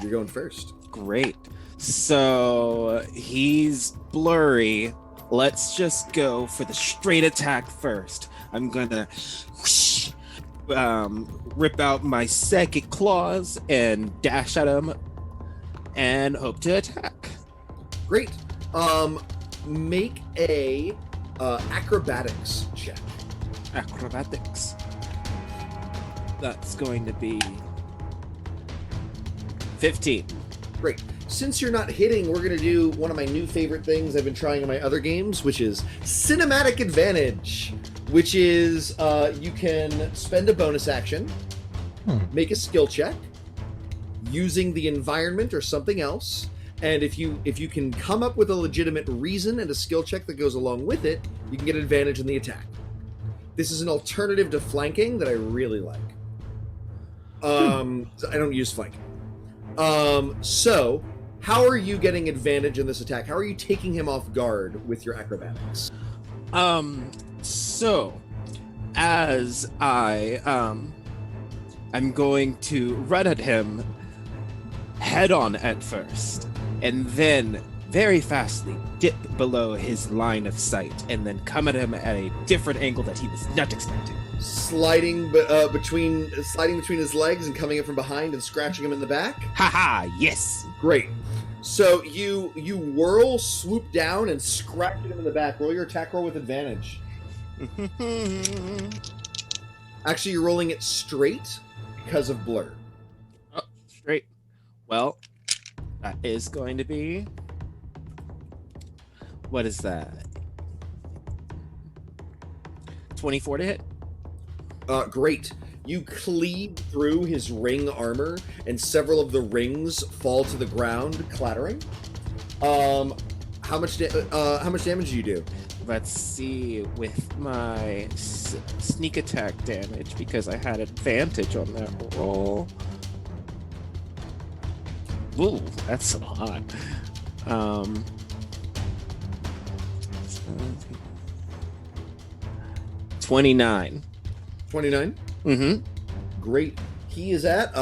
A: You're going first.
B: Great. So he's blurry. Let's just go for the straight attack first. I'm gonna whoosh, rip out my psychic claws and dash at him and hope to attack.
A: Great. Make a acrobatics check.
B: Acrobatics. That's going to be 15.
A: Great. Since you're not hitting, we're going to do one of my new favorite things I've been trying in my other games, which is cinematic advantage, which is you can spend a bonus action, make a skill check using the environment or something else, and if you can come up with a legitimate reason and a skill check that goes along with it, you can get advantage in the attack. This is an alternative to flanking that I really like. I don't use flanking. So how are you getting advantage in this attack? How are you taking him off guard with your acrobatics?
B: So as I'm going to run at him head on at first, and then very fastly dip below his line of sight, and then come at him at a different angle that he was not expecting.
A: Sliding between his legs and coming up from behind and scratching him in the back.
B: Haha, yes.
A: Great. So you whirl, swoop down, and scratch him in the back. Roll your attack roll with advantage. Actually, you're rolling it straight because of blur.
B: Oh, straight. Well, that is going to be... What is that? 24 to hit?
A: Great. You cleave through his ring armor, and several of the rings fall to the ground, clattering. How much damage do you do?
B: Let's see, with my sneak attack damage, because I had advantage on that roll. Ooh, that's a lot. 29.
A: 29?
B: Mm-hmm.
A: Great. He is at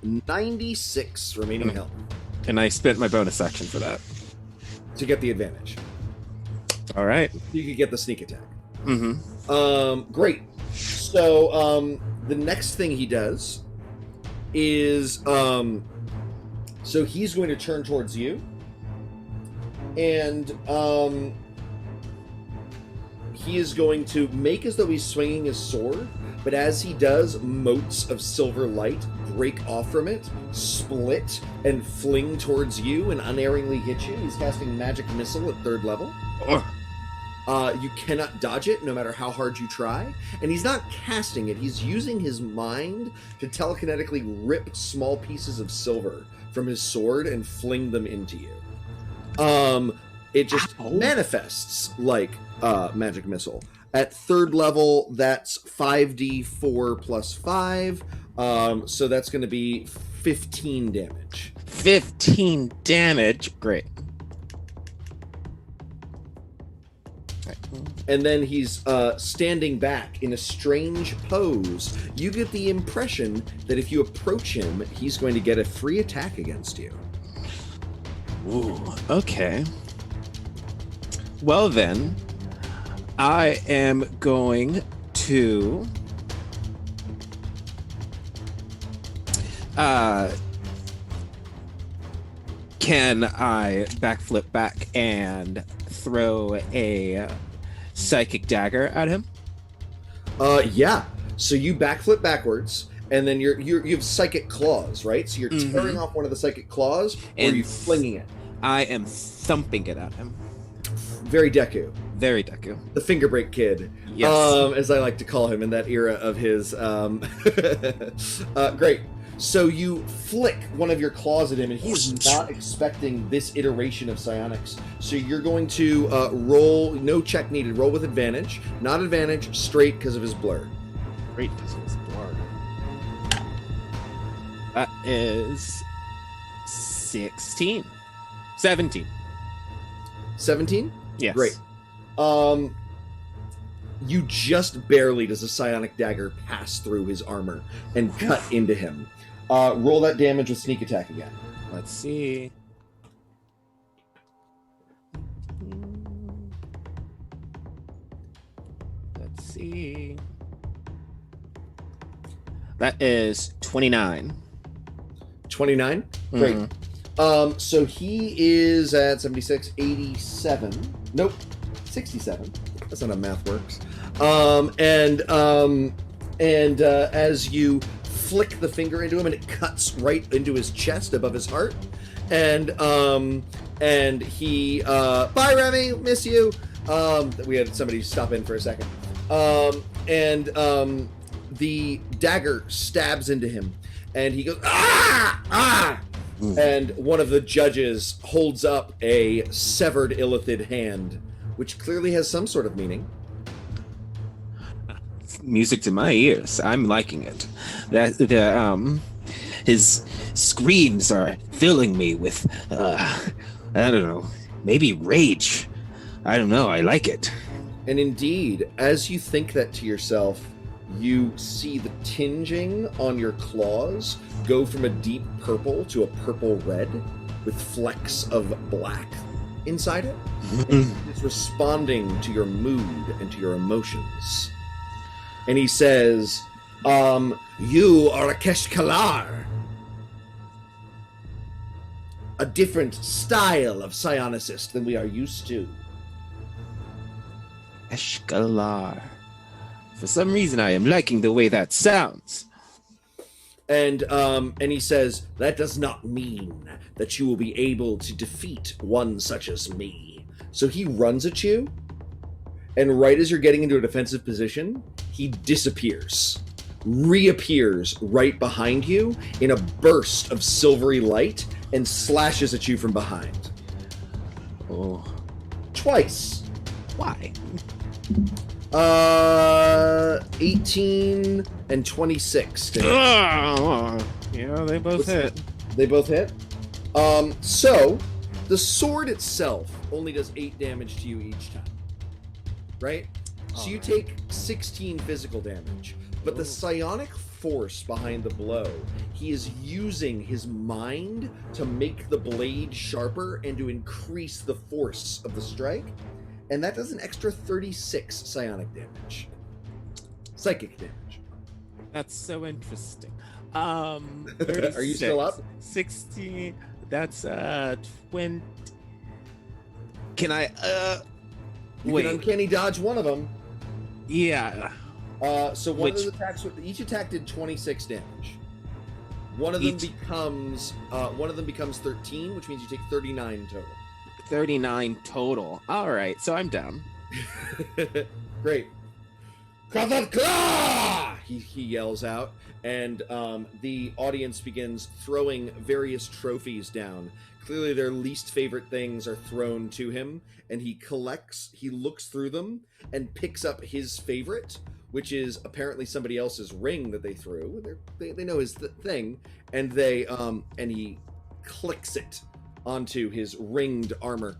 A: 96 remaining health
B: And I spent my bonus action for that.
A: to get the advantage.
B: All right.
A: You could get the sneak attack.
B: Mm-hmm.
A: Great. So the next thing he does is so he's going to turn towards you, and he is going to make as though he's swinging his sword, but as he does, motes of silver light break off from it, split, and fling towards you and unerringly hit you. He's casting Magic Missile at 3rd level. You cannot dodge it no matter how hard you try. And he's not casting it, he's using his mind to telekinetically rip small pieces of silver from his sword and fling them into you. It just manifests like Magic Missile. At 3rd level, that's 5d4 plus 5. So that's going to be 15 damage.
B: 15 damage. Great.
A: And then he's standing back in a strange pose. You get the impression that if you approach him, he's going to get a free attack against you.
B: Ooh, okay. Well then, I am going to can I backflip back and throw a psychic dagger at him?
A: Yeah. So you backflip backwards, and then you have psychic claws, right? So you're tearing off one of the psychic claws, or
B: And
A: are you flinging it?
B: I am thumping it at him.
A: very Deku.
B: Very Deku.
A: The finger break kid,
B: Yes.
A: as I like to call him in that era of his. Great. So you flick one of your claws at him, and he's not expecting this iteration of psionics. So you're going to roll, no check needed, roll with advantage. Not advantage, straight because of his blur.
B: Great business. That is 16. 17.
A: 17?
B: Yes.
A: Great. You just barely does a psionic dagger pass through his armor and cut into him. Roll that damage with sneak attack again.
B: Let's see. Let's see. That is 29.
A: 29? Great. So he is at 76, 87. Nope, 67. That's not how math works. As you flick the finger into him, and it cuts right into his chest above his heart, and he bye Remy, miss you. We had somebody stop in for a second. The dagger stabs into him, and he goes ah. And one of the judges holds up a severed illithid hand, which clearly has some sort of meaning.
B: Music to my ears. I'm liking it. His screams are filling me with I don't know, maybe rage. I don't know, I like it.
A: And indeed, as you think that to yourself, you see the tinging on your claws go from a deep purple to a purple red with flecks of black inside it. It's responding to your mood and to your emotions. And he says, you are a Keshkalar. A different style of psionicist than we are used to.
B: Eshkalar. For some reason, I am liking the way that sounds.
A: And he says, that does not mean that you will be able to defeat one such as me. So he runs at you, and right as you're getting into a defensive position, he disappears, reappears right behind you in a burst of silvery light, and slashes at you from behind.
B: Oh.
A: Twice.
B: Why?
A: 18 and 26.
B: Yeah, they both hit.
A: They both hit. So the sword itself only does 8 damage to you each time. Right? So you take 16 physical damage. But the psionic force behind the blow, he is using his mind to make the blade sharper and to increase the force of the strike. And that does an extra 36 psionic damage. Psychic damage.
B: That's so interesting.
A: Are you still up?
B: 16. That's 20. Can I
A: You can uncanny dodge one of them.
B: Yeah.
A: So one of those attacks, each attack did 26 damage. One of them becomes 13, which means you take 39 total.
B: 39 total. All right, so I'm down.
A: Great. Claw! He yells out, and the audience begins throwing various trophies down. Clearly their least favorite things are thrown to him, and he looks through them and picks up his favorite, which is apparently somebody else's ring that they threw. They know his thing, and he clicks it onto his ringed armor.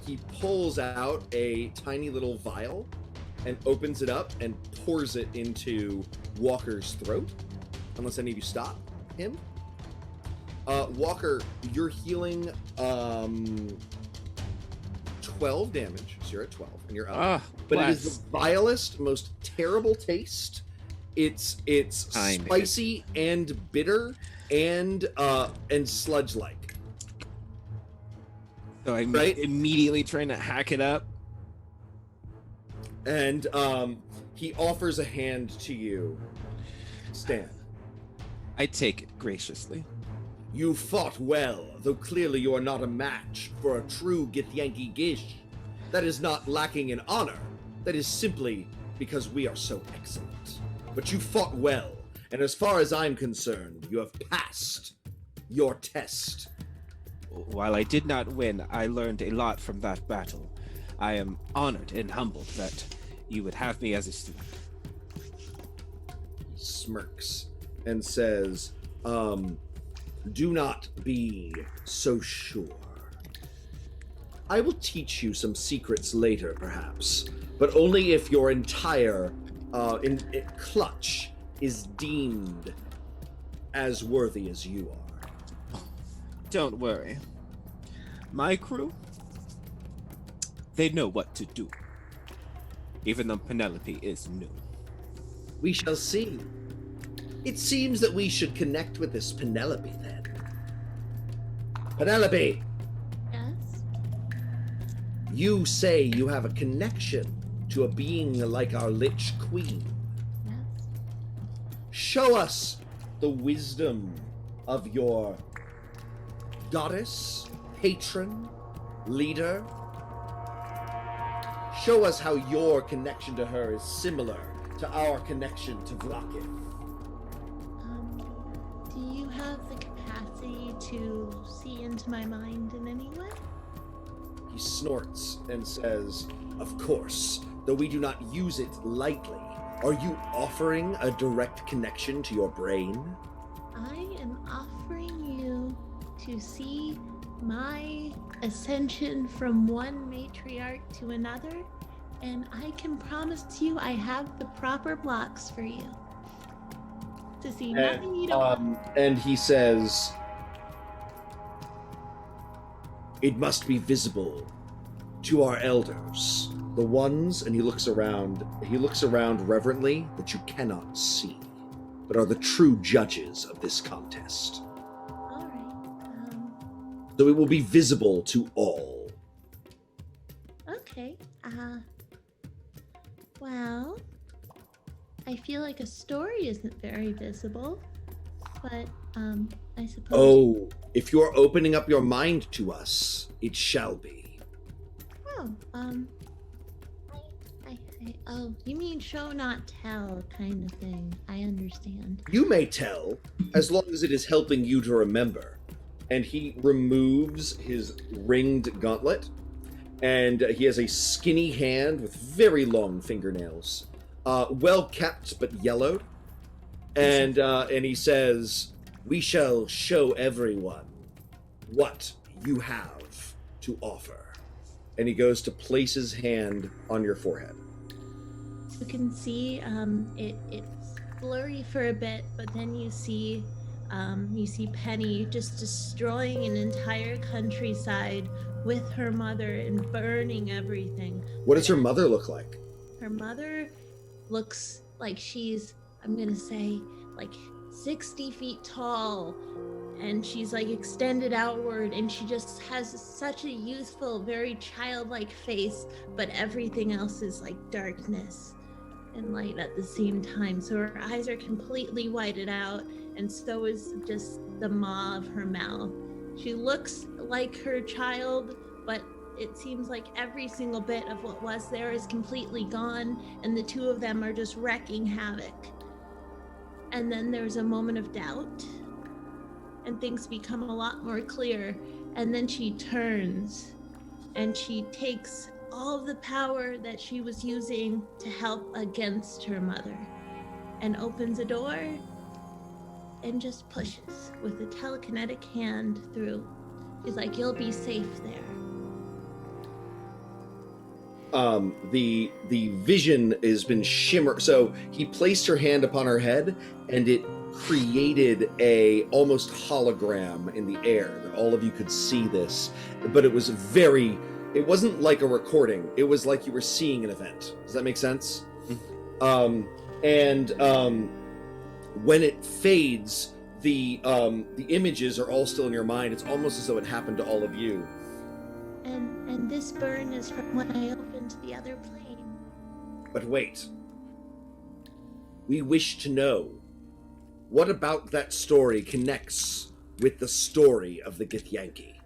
A: He pulls out a tiny little vial and opens it up and pours it into Walker's throat, unless any of you stop him. Walker, you're healing 12 damage, so you're at 12 and you're up. But it is the vilest, most terrible taste. It's spicy and bitter and sludge-like.
B: So I'm immediately trying to hack it up.
A: And he offers a hand to you. Stan.
B: I take it graciously.
A: You fought well, though clearly you are not a match for a true Githyanki Gish. That is not lacking in honor. That is simply because we are so excellent. But you fought well, and as far as I'm concerned, you have passed your test.
B: While I did not win, I learned a lot from that battle. I am honored and humbled that you would have me as a student.
A: He smirks and says, do not be so sure. I will teach you some secrets later, perhaps, but only if your entire clutch is deemed as worthy as you are.
B: Don't worry. My crew, they know what to do. Even though Penelope is new.
A: We shall see. It seems that we should connect with this Penelope, then. Penelope!
E: Yes?
A: You say you have a connection to a being like our Lich Queen.
E: Yes?
A: Show us the wisdom of your goddess, patron, leader. Show us how your connection to her is similar to our connection to Vlakith.
E: Do you have the capacity to see into my mind in any way?
A: He snorts and says, of course, though we do not use it lightly. Are you offering a direct connection to your brain?
E: I am offering you to see my ascension from one matriarch to another, and I can promise you I have the proper blocks for you to see nothing you don't want.
A: And he says, it must be visible to our elders, the ones, and he looks around reverently, that you cannot see, but are the true judges of this contest.
E: All right.
A: So it will be visible to all.
E: Okay. Well, I feel like a story isn't very visible, but I suppose.
A: Oh, if you're opening up your mind to us, it shall be.
E: Oh, oh, you mean show not tell kind of thing. I understand.
A: You may tell, as long as it is helping you to remember. And he removes his ringed gauntlet, and he has a skinny hand with very long fingernails, well kept but yellowed. And he says, "We shall show everyone what you have to offer." And he goes to place his hand on your forehead.
E: You can see it's blurry for a bit, but then you see Penny just destroying an entire countryside with her mother and burning everything.
A: What does her mother look like?
E: Her mother looks like she's, I'm gonna say, like 60 feet tall, and she's like extended outward, and she just has such a youthful, very childlike face, but everything else is like darkness and light at the same time. So her eyes are completely whited out, and so is just the maw of her mouth. She looks like her child, but it seems like every single bit of what was there is completely gone, and the two of them are just wreaking havoc. And then there's a moment of doubt, and things become a lot more clear, and then she turns, and she takes all of the power that she was using to help against her mother, and opens a door, and just pushes with a telekinetic hand through. She's like, "You'll be safe there."
A: The vision has been shimmer. So he placed her hand upon her head, and it created a almost hologram in the air that all of you could see this. But it was it wasn't like a recording. It was like you were seeing an event. Does that make sense? When it fades, the images are all still in your mind. It's almost as though it happened to all of you.
E: And this burn is from when I opened the other plane.
A: But wait. We wish to know What about that story connects with the story of the Githyanki?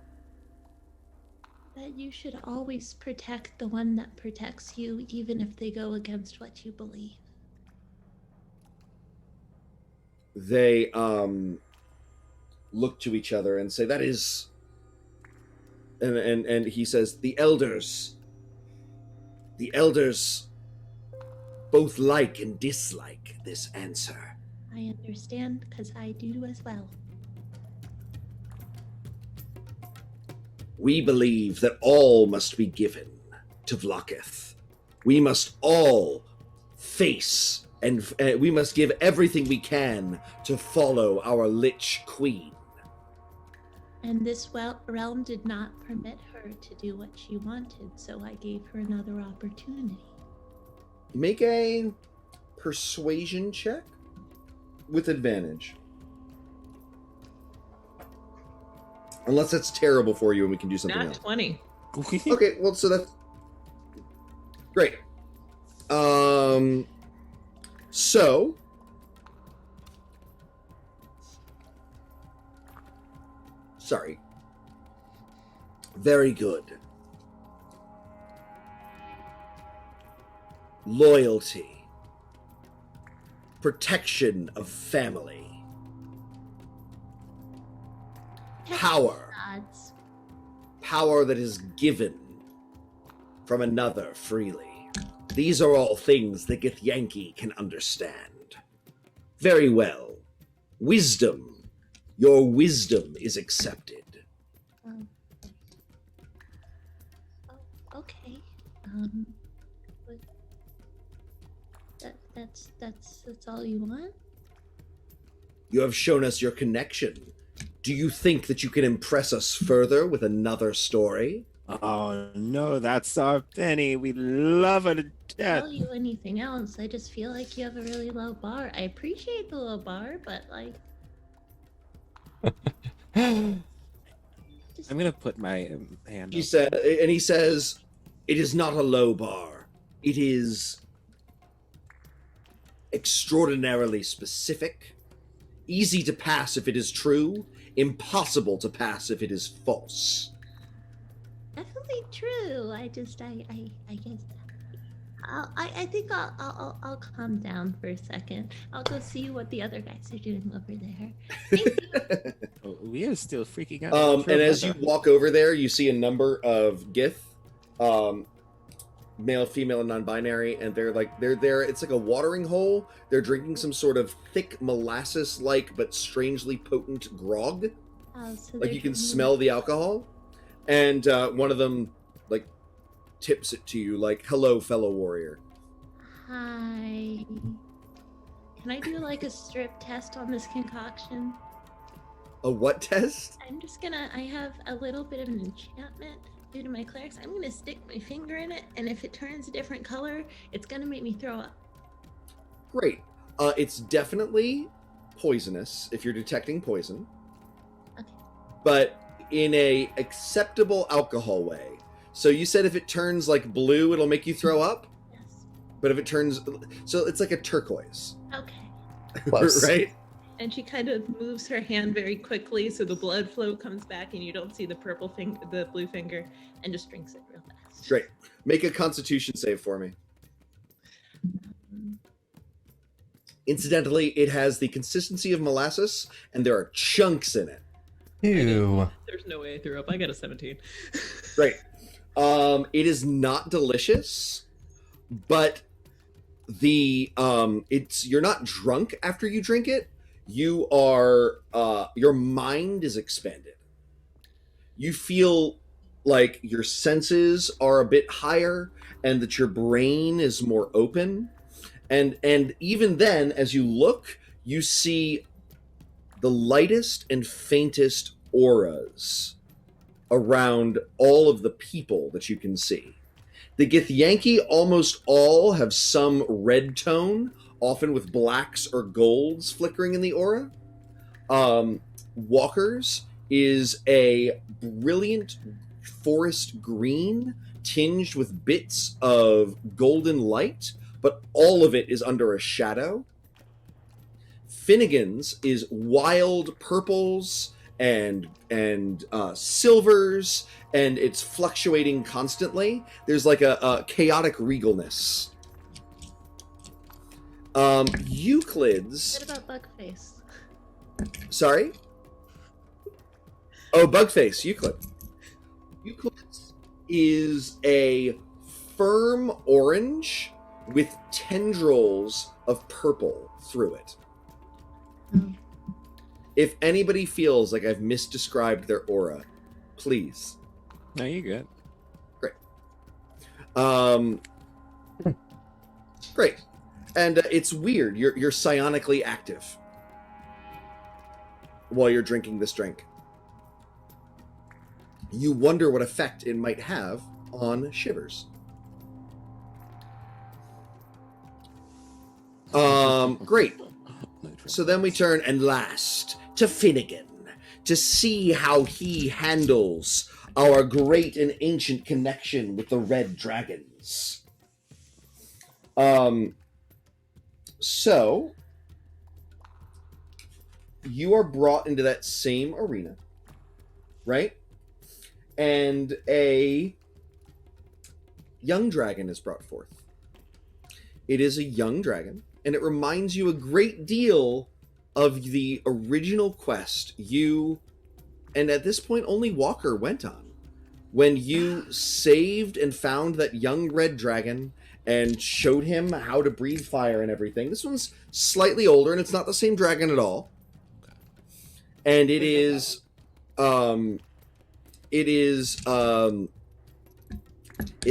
E: That you should always protect the one that protects you, even if they go against what you believe.
A: They look to each other and say, that is... And he says, the elders both like and dislike this answer.
E: I understand, because I do as well.
A: We believe that all must be given to Vlakith. We must all face, and we must give everything we can to follow our Lich Queen.
E: And this realm did not permit her to do what she wanted, so I gave her another opportunity.
A: Make a persuasion check with advantage. Unless that's terrible for you and we can do something
F: Nat
A: else.
F: 20.
A: Okay, well, so that's great. So sorry. Very good. Loyalty. Protection of family. Power.
E: Gods.
A: Power that is given from another freely. These are all things the Githyanki can understand. Very well. Wisdom. Your wisdom is accepted.
E: Okay. That's all you want?
A: You have shown us your connection. Do you think that you can impress us further with another story?
B: Oh no, that's our Penny. We love her to death.
E: Tell you anything else? I just feel like you have a really low bar. I appreciate the low bar, but like,
B: I'm gonna put my hand
A: He
B: up.
A: said, and he says, it is not a low bar. It is extraordinarily specific, easy to pass if it is true, impossible to pass if it is false.
E: definitely true. I guess I think I'll calm down for a second. I'll go see what the other guys are doing over there. Thank you.
B: Oh, we are still freaking out.
A: And as you walk over there, you see a number of Gith, male, female, and non-binary, and they're there. It's like a watering hole. They're drinking some sort of thick molasses-like but strangely potent grog.
E: Oh, so
A: Like
E: they're
A: you can
E: doing-
A: smell the alcohol. And one of them like tips it to you, like, "Hello, fellow warrior."
E: Hi. Can I do like a strip test on this concoction?
A: A what test?
E: I have a little bit of an enchantment due to my clerics. I'm gonna stick my finger in it, and if it turns a different color, it's gonna make me throw up.
A: Great. It's definitely poisonous if you're detecting poison.
E: Okay.
A: But in a acceptable alcohol way. So you said if it turns like blue, it'll make you throw up?
E: Yes.
A: But if it turns... So it's like a turquoise.
E: Okay.
C: Close.
A: Right?
F: And she kind of moves her hand very quickly so the blood flow comes back and you don't see the the blue finger, and just drinks it real fast.
A: Great. Make a constitution save for me. Incidentally, it has the consistency of molasses, and there are chunks in it.
C: Ew.
F: There's no way I threw up. I got a 17.
A: Great. It is not delicious, but you're not drunk after you drink it. You are your mind is expanded. You feel like your senses are a bit higher and that your brain is more open. And even then, as you look, you see the lightest and faintest auras around all of the people that you can see. The Githyanki almost all have some red tone, often with blacks or golds flickering in the aura. Walker's is a brilliant forest green tinged with bits of golden light, but all of it is under a shadow. Finnegan's is wild purples and silvers, and it's fluctuating constantly. There's like a chaotic regalness. Euclid's.
E: What about Bugface?
A: Sorry? Oh, Bugface, Euclid. Euclid's is a firm orange with tendrils of purple through it.
E: Mm.
A: If anybody feels like I've misdescribed their aura, please.
B: No, you're good.
A: Great. Great. And it's weird. You're psionically active while you're drinking this drink. You wonder what effect it might have on Shivers. Great. So then we turn, and last, to Finnegan, to see how he handles our great and ancient connection with the Red Dragons. So, you are brought into that same arena, right? And a young dragon is brought forth. It is a young dragon, and it reminds you a great deal of the original quest you, and at this point only Walker, went on. When you saved and found that young red dragon and showed him how to breathe fire and everything. This one's slightly older, and it's not the same dragon at all. And it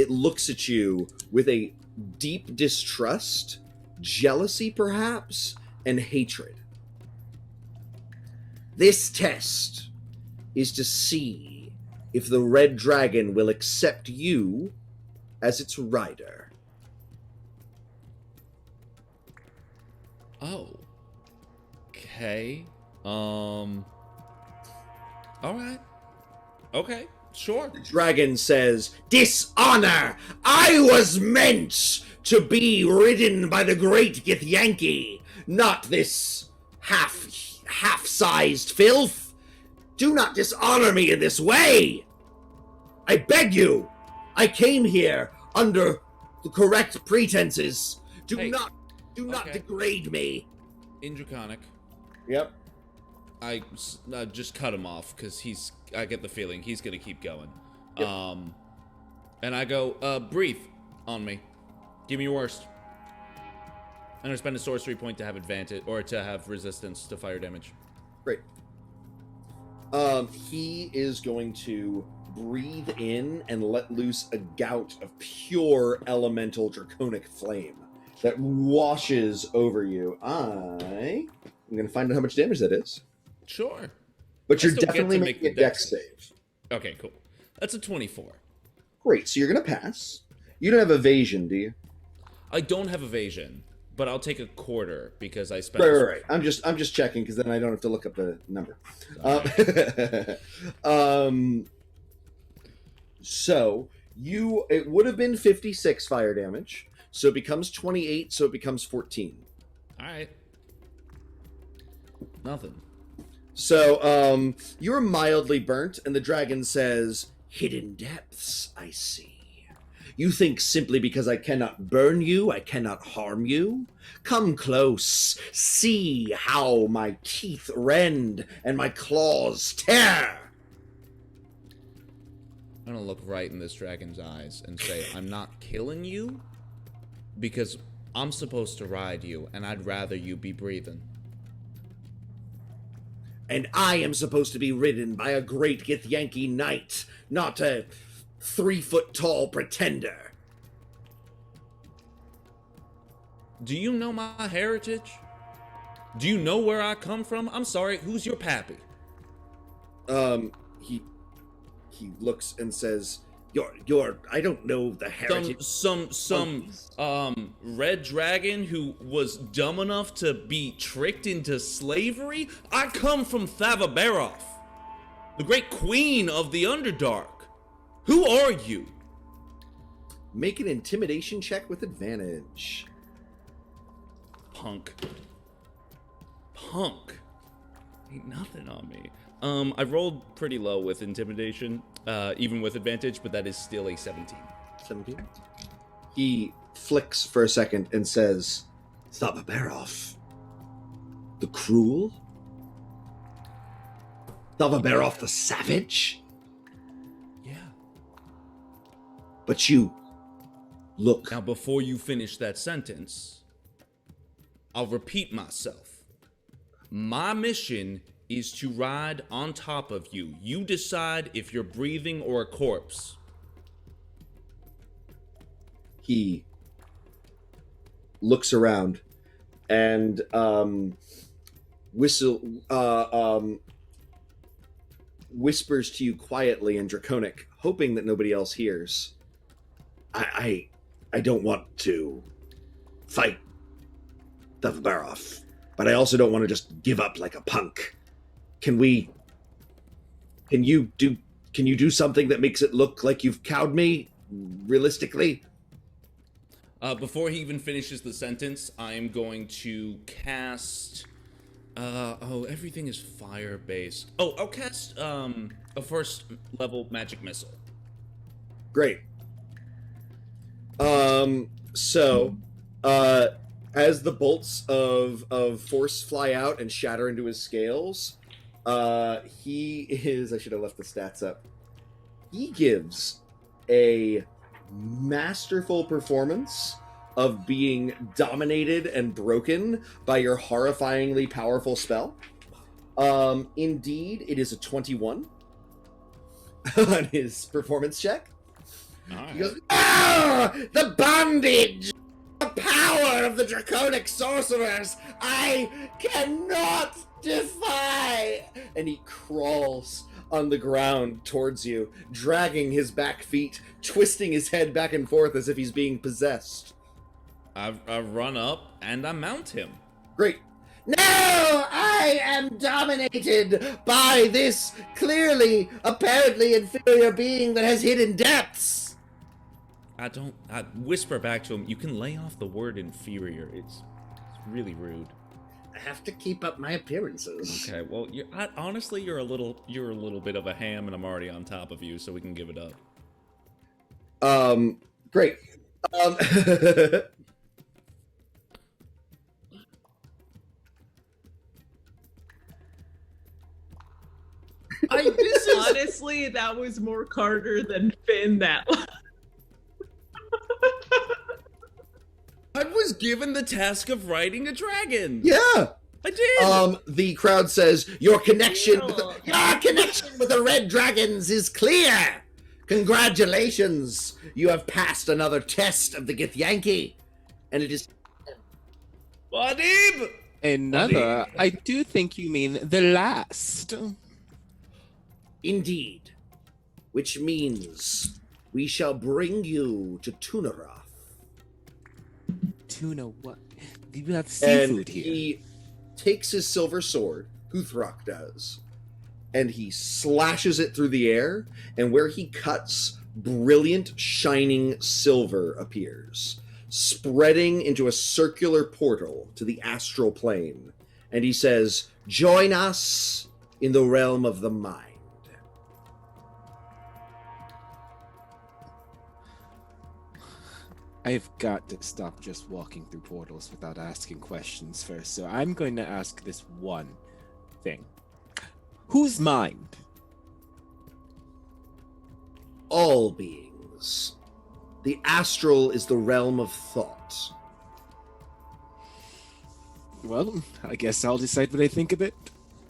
A: looks at you with a deep distrust, jealousy perhaps, and hatred. This test is to see if the red dragon will accept you as its rider.
D: Oh. Okay. All right. Okay. Sure.
A: The dragon says, "Dishonor! I was meant to be ridden by the great Githyanki, not this half-sized filth. Do not dishonor me in this way. I beg you. I came here under the correct pretenses. Do not
D: okay.
A: degrade me."
D: In Draconic,
A: Yep.
D: I just cut him off because I get the feeling he's gonna keep going.
A: Yep.
D: And I go, breathe on me. Give me your worst. And I spend a sorcery point to have advantage or to have resistance to fire damage.
A: Great. He is going to breathe in and let loose a gout of pure elemental draconic flame that washes over you. I'm going to find out how much damage that is.
D: Sure.
A: But you're
D: still get
A: definitely
D: to make
A: making a
D: the
A: dex
D: dex
A: save.
D: Okay, cool. That's a 24.
A: Great, so you're going to pass. You don't have evasion, do you?
D: I don't have evasion, but I'll take a quarter because I spent.
A: Right. I'm just checking because then I don't have to look up the number. So it would have been 56 fire damage, so it becomes 28, so it becomes 14.
D: All right. Nothing.
A: So you're mildly burnt, and the dragon says, "Hidden depths, I see. You think simply because I cannot burn you, I cannot harm you? Come close. See how my teeth rend and my claws tear."
D: I'm gonna look right in this dragon's eyes and say, I'm not killing you because I'm supposed to ride you, and I'd rather you be breathing.
A: "And I am supposed to be ridden by a great Githyanki knight, not a 3-foot-tall pretender."
D: Do you know my heritage? Do you know where I come from? I'm sorry, who's your pappy?
A: He looks and says, You're I don't know the heritage.
D: Some red dragon who was dumb enough to be tricked into slavery? I come from Thavabaroth, the great queen of the Underdark. Who are you?
A: Make an intimidation check with advantage.
D: Punk. Punk. Ain't nothing on me. I rolled pretty low with intimidation, even with advantage, but that is still a 17.
A: 17. He flicks for a second and says, Thavaberoff. The cruel? Thavaberoff the savage?
D: Yeah.
A: But you look.
D: Now, before you finish that sentence, I'll repeat myself. My mission is to ride on top of you. You decide if you're breathing or a corpse.
A: He looks around and whispers to you quietly in Draconic, hoping that nobody else hears. I don't want to fight Thavaberoff, but I also don't want to just give up like a punk. Can you do something that makes it look like you've cowed me realistically?
D: Before he even finishes the sentence, I'm going to cast... everything is fire-based. Oh, I'll cast a first-level magic missile.
A: Great. As the bolts of force fly out and shatter into his scales, he is... I should have left the stats up. He gives a masterful performance of being dominated and broken by your horrifyingly powerful spell. Indeed, it is a 21 on his performance check.
D: Right.
A: He goes, the bondage! The power of the draconic sorcerers! I cannot defy! And he crawls on the ground towards you, dragging his back feet, twisting his head back and forth as if he's being possessed.
D: I run up and I mount him.
A: Great. No! I am dominated by this clearly, apparently inferior being that has hidden depths!
D: I whisper back to him, you can lay off the word inferior. It's really rude.
A: I have to keep up my appearances.
D: Okay, well, honestly, you're a little bit of a ham, and I'm already on top of you, so we can give it up.
A: Great.
F: Honestly, that was more Carter than Finn. That
D: I was given the task of riding a dragon.
A: Yeah.
D: I did.
A: The crowd says your connection with the red dragons is clear. Congratulations, you have passed another test of the Githyanki, and it is.
D: Badib!
B: Another? I do think you mean the last.
A: Indeed, which means we shall bring you to Tunaroth.
B: Tuna what? You have seafood
A: And
B: here.
A: he takes his silver sword, Huthrock does, and he slashes it through the air, and where he cuts, brilliant, shining silver appears, spreading into a circular portal to the astral plane. And he says, join us in the realm of the mind.
B: I've got to stop just walking through portals without asking questions first, so I'm going to ask this one thing. Whose mind?
A: All beings. The astral is the realm of thought.
B: Well, I guess I'll decide what I think of it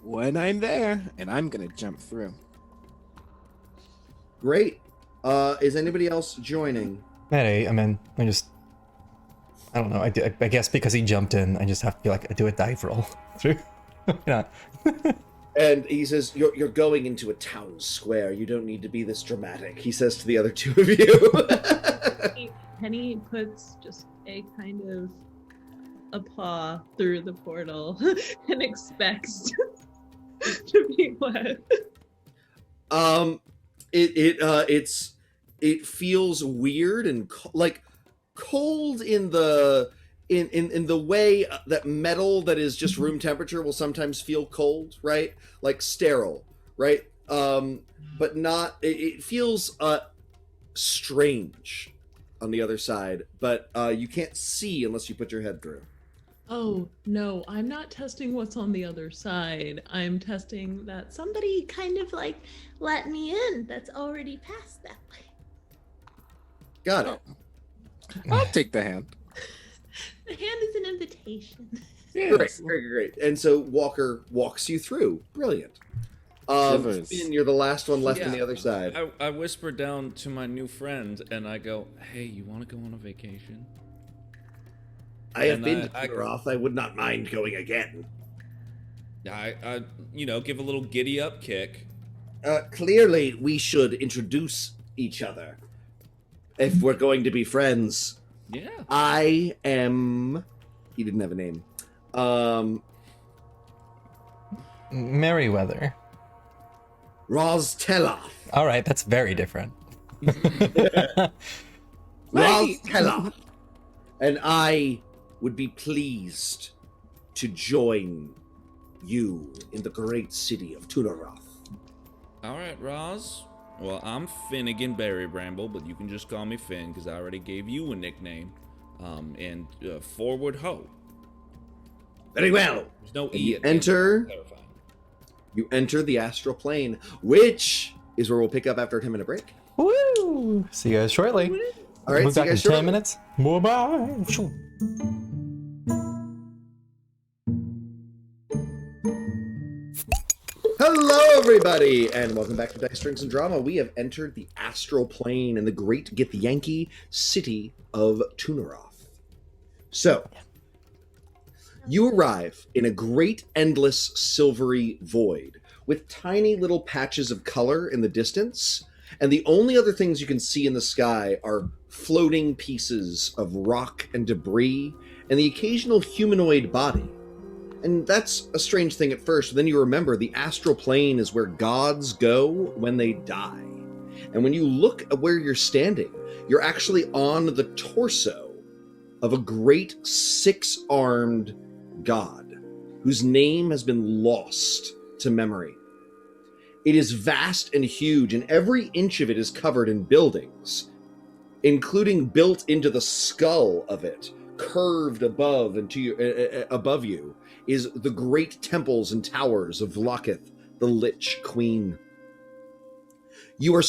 B: when I'm there, and I'm gonna jump through.
A: Great. Is anybody else joining?
C: At 8, I mean, I don't know. I guess because he jumped in, I just have to do a dive roll through. Yeah.
A: And he says, you're going into a town square. You don't need to be this dramatic, he says to the other two of you.
F: Penny puts just a kind of a paw through the portal and expects to be wet.
A: It feels weird and cold in the in the way that metal that is just room temperature will sometimes feel cold, right? Like sterile, right? But not. It feels strange on the other side, but you can't see unless you put your head through.
F: Oh, no, I'm not testing what's on the other side. I'm testing that
E: Somebody kind of like let me in that's already passed that way.
A: Got it.
B: I'll take the hand.
E: The hand is an invitation.
B: Yes.
A: Great. And so Walker walks you through. Brilliant.
B: Shivers.
A: Finn, you're the last one left on the
D: Yeah.
A: other side.
D: I whisper down to my new friend and I go, "Hey, you want to go on a vacation?"
A: I have
D: And
A: been to
D: I-
A: Roth. I would not mind going again.
D: I give a little giddy up kick.
A: Clearly, we should introduce each other if we're going to be friends.
D: Yeah.
A: I am. He didn't have a name.
C: Merryweather.
A: Roz Teloth.
C: All right, that's very different.
A: Roz Teloth. And I would be pleased to join you in the great city of Tunaroth.
D: All right, Roz. Well, I'm Finnegan Berry Bramble, but you can just call me Finn because I already gave you a nickname. And Forward Ho.
A: Very well.
D: There's no
A: And
D: E.
A: you
D: at the end.
A: enter.
D: Clarifying.
A: You enter the astral plane, which is where we'll pick up after a 10-minute break.
C: Woo! See you guys shortly.
A: All right,
C: We'll be
A: see you
C: back in
A: guys
C: 10
A: shortly.
C: minutes. Bye-bye.
A: Hello, everybody, and welcome back to Dice, Drinks, and Drama. We have entered the astral plane in the great Githyanki city of Tunaroth. So, you arrive in a great, endless, silvery void with tiny little patches of color in the distance, and the only other things you can see in the sky are floating pieces of rock and debris and the occasional humanoid body. And that's a strange thing at first, but then you remember the astral plane is where gods go when they die. And when you look at where you're standing, you're actually on the torso of a great six-armed god whose name has been lost to memory. It is vast and huge, and every inch of it is covered in buildings, including built into the skull of it, curved above and to you, above you, is the great temples and towers of Vlokith, the Lich Queen. You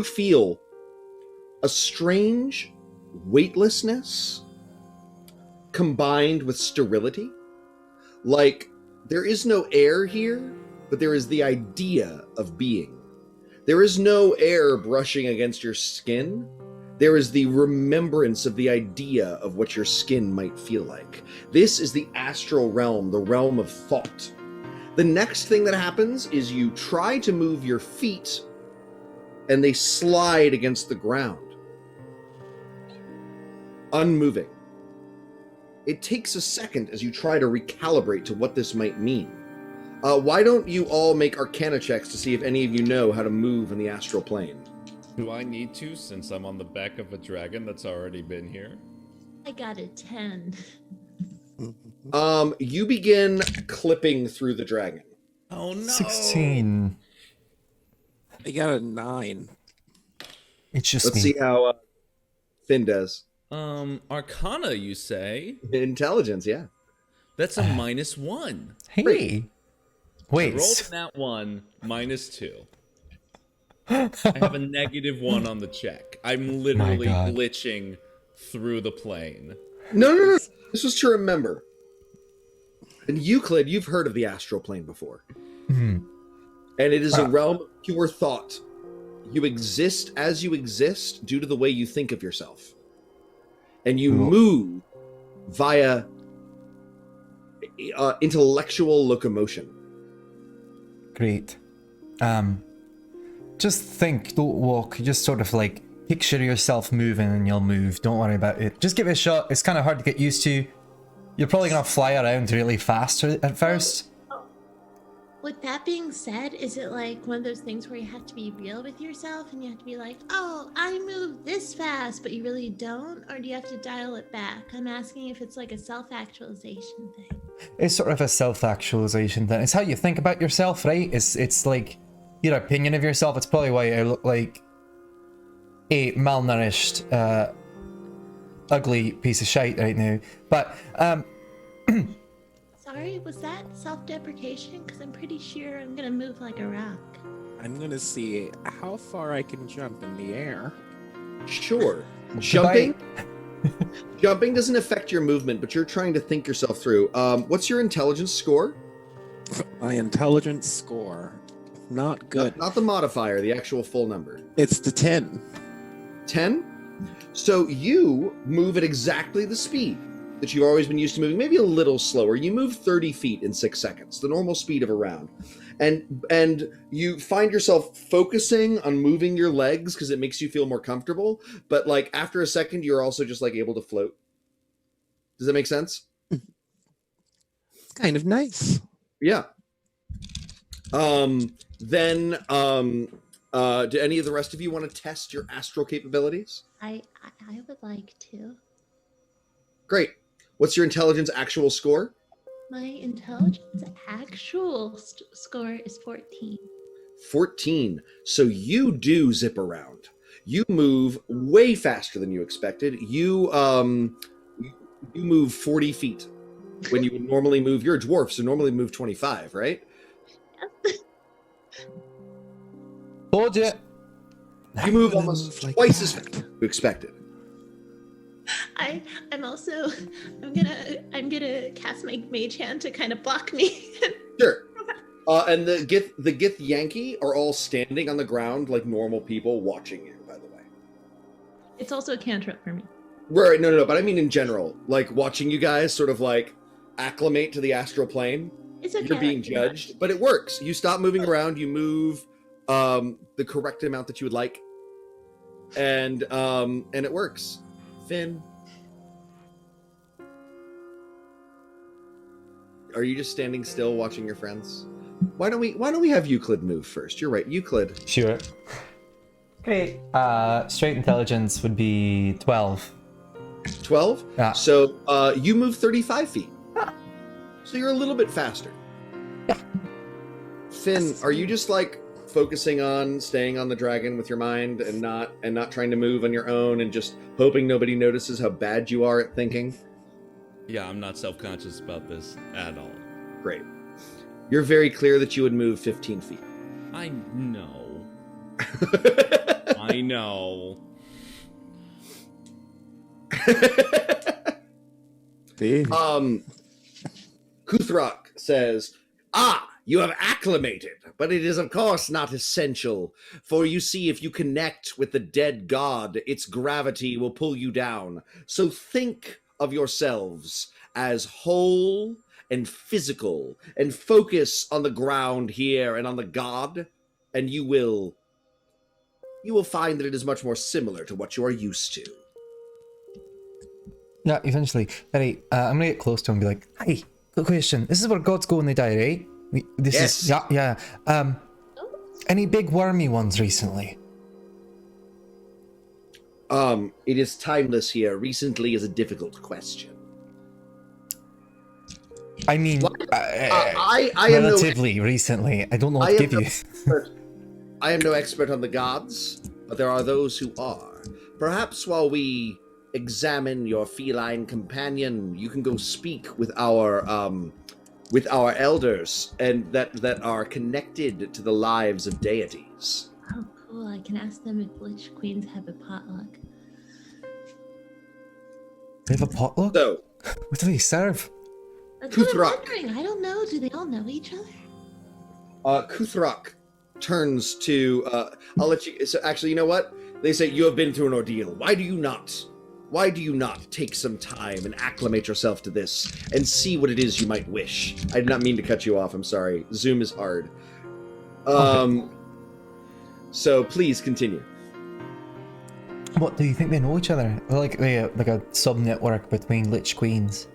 A: feel a strange weightlessness combined with sterility. Like, there is no air here, but there is the idea of being. There is no air brushing against your skin. There is the remembrance of the idea of what your skin might feel like. This is the astral realm, the realm of thought. The next thing that happens is you try to move your feet, and they slide against the ground, unmoving. It takes a second as you try to recalibrate to what this might mean. Why don't you all make Arcana checks to see if any of you know how to move in the astral plane?
D: Do I need to, since I'm on the back of a dragon that's already been here?
E: I got a 10.
A: You begin clipping through the dragon.
D: Oh no!
C: 16.
B: I got a 9.
C: It's just
A: Let's
C: me.
A: see how Finn does.
D: Arcana, you say?
A: Intelligence, yeah.
D: That's a -1.
C: Hey.
A: Great.
C: Wait.
D: Rolled that one, -2. I have a -1 on the check. I'm literally
C: God.
D: glitching through the plane.
A: No. This was to remember. In Euclid, you've heard of the astral plane before.
C: Mhm.
A: And it is a
C: Ah.
A: realm of pure thought. You exist as you exist due to the way you think of yourself. And you
C: Cool.
A: move via intellectual locomotion.
C: Great. Just think, don't walk. Just sort of like picture yourself moving and you'll move. Don't worry about it. Just give it a shot. It's kind of hard to get used to. You're probably gonna fly around really fast at first.
E: With that being said, is it like one of those things where you have to be real with yourself and you have to be like, oh, I move this fast, but you really don't? Or do you have to dial it back? I'm asking if it's like a self-actualization thing.
C: It's sort of a self-actualization thing. It's how you think about yourself, right? It's like your opinion of yourself. It's probably why I look like a malnourished, ugly piece of shite right now. But,
E: Sorry, was that self-deprecation? Because I'm pretty sure I'm gonna move like a rock.
B: I'm gonna see how far I can jump in the air.
A: Sure. Jumping doesn't affect your movement, but you're trying to think yourself through. What's your intelligence score?
B: My intelligence score. Not good.
A: Not the modifier, the actual full number.
B: It's the 10.
A: 10? So you move at exactly the speed that you've always been used to moving, maybe a little slower. You move 30 feet in 6 seconds, the normal speed of a round. And you find yourself focusing on moving your legs because it makes you feel more comfortable. But like after a second, you're also just like able to float. Does that make sense?
B: It's kind of nice.
A: Yeah. Do any of the rest of you want to test your astral capabilities?
E: I would like to.
A: Great. What's your intelligence actual score?
E: My intelligence actual score is 14.
A: 14. So you do zip around. You move way faster than you expected. You move 40 feet when you would normally move. You're a dwarf, so normally move 25, right?
C: told you.
A: You move almost twice as fast as you expected.
E: I'm gonna cast my mage hand to kind of block me.
A: Sure. And the Githyanki are all standing on the ground like normal people watching you, by the way.
F: It's also a cantrip for me.
A: Right, no, but I mean in general, like watching you guys sort of like acclimate to the astral plane.
E: It's okay.
A: You're being judged, but it works. You stop moving around, you move the correct amount that you would like. And it works. Finn. Are you just standing still watching your friends? Why don't we have Euclid move first? You're right, Euclid.
C: Sure. Great. Straight intelligence would be 12.
A: 12?
C: Yeah.
A: So you move 35 feet. So you're a little bit faster.
C: Yeah.
A: Finn, are you just like focusing on staying on the dragon with your mind and not trying to move on your own and just hoping nobody notices how bad you are at thinking?
D: Yeah, I'm not self-conscious about this at all.
A: Great. You're very clear that you would move 15 feet.
D: I know. I know.
A: Kuthrak says, you have acclimated, but it is of course not essential. For you see, if you connect with the dead god, its gravity will pull you down. So think of yourselves as whole and physical, and focus on the ground here and on the god, and you will find that it is much more similar to what you are used to.
C: Yeah, eventually. Alright, I'm gonna get close to him and be like, hey, good question. This is where gods go when they die, right?
A: Yes.
C: Yeah. Any big wormy ones recently?
A: It is timeless here. Recently is a difficult question.
C: I mean,
A: I
C: relatively recently. I don't know what to give you.
A: I am no expert on the gods, but there are those who are. Perhaps while we examine your feline companion, you can go speak with our elders and that are connected to the lives of deities.
E: Oh, cool. I can ask them if Lich Queens have a potluck.
C: They have a potluck?
A: So,
C: what do they serve?
E: That's what I'm
A: Kuthrak.
E: wondering. I don't know. Do they all know each other?
A: Kuthrak turns to, I'll let you, so actually, you know what? They say you have been through an ordeal. Why do you not take some time and acclimate yourself to this and see what it is you might wish? I did not mean to cut you off. I'm sorry. Zoom is hard. So please continue.
C: What, do you think they know each other? Like a sub-network between Lich Queens?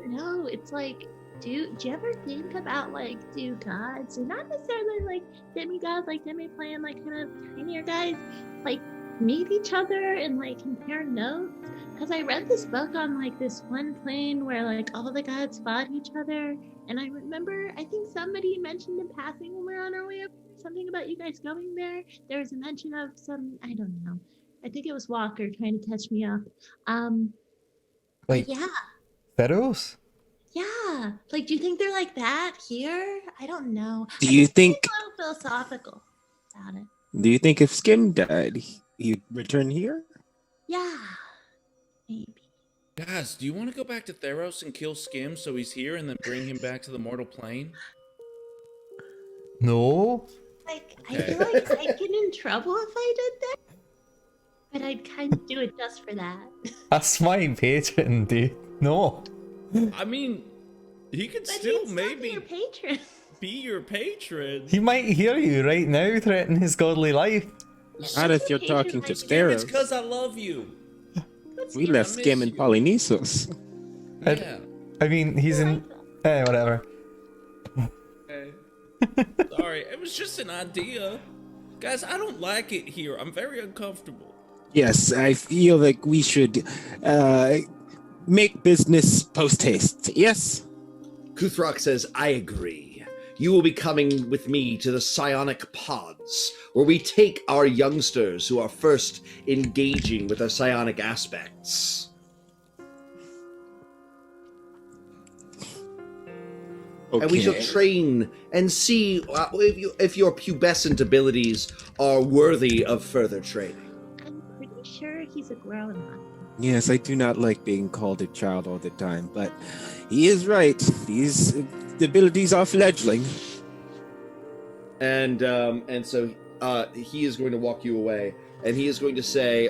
E: No, it's like do you ever think about like, do gods, and not necessarily like demigods, like demi-plane, like kind of tinier guys, like meet each other and like compare notes? Because I read this book on like this one plane where like all the gods fought each other, and I remember I think somebody mentioned in passing when we were on our way up something about you guys going there. There was a mention of some, I don't know. I think it was Walker trying to catch me up.
C: Like
E: Yeah.
C: Pharaohs?
E: Yeah. Like, do you think they're like that here? I don't know.
B: Do you think?
E: I'm a little philosophical about it.
B: Do you think if Skim died, he'd return here?
E: Yeah. Maybe.
D: Guys, do you want to go back to Theros and kill Skim so he's here and then bring him back to the mortal plane?
C: No.
E: Like, I feel like I'd get in trouble if I did that. But I'd kind of do it just for that.
C: That's my patron, dude. No.
D: I mean, he could
E: But
D: still
E: he'd
D: maybe
E: be your patron.
D: be your patron.
C: He might hear you right now, threaten his godly life.
B: Not if you're talking to
D: Skim, it's
B: Theros.
D: because I love you.
B: We left
D: I
B: Skim
D: miss
B: in
D: you.
B: Polynesos.
D: Yeah.
C: I mean, he's in. Whatever.
D: Okay. Sorry, it was just an idea. Guys, I don't like it here. I'm very uncomfortable.
B: Yes, I feel like we should make business post haste. Yes?
A: Kuthrak says, I agree. You will be coming with me to the psionic pods, where we take our youngsters who are first engaging with our psionic aspects.
B: Okay.
A: And we shall train and see if your pubescent abilities are worthy of further training.
E: I'm pretty sure he's a grown-up.
B: Yes, I do not like being called a child all the time, but he is right. These abilities are fledgling.
A: And so he is going to walk you away, and he is going to say,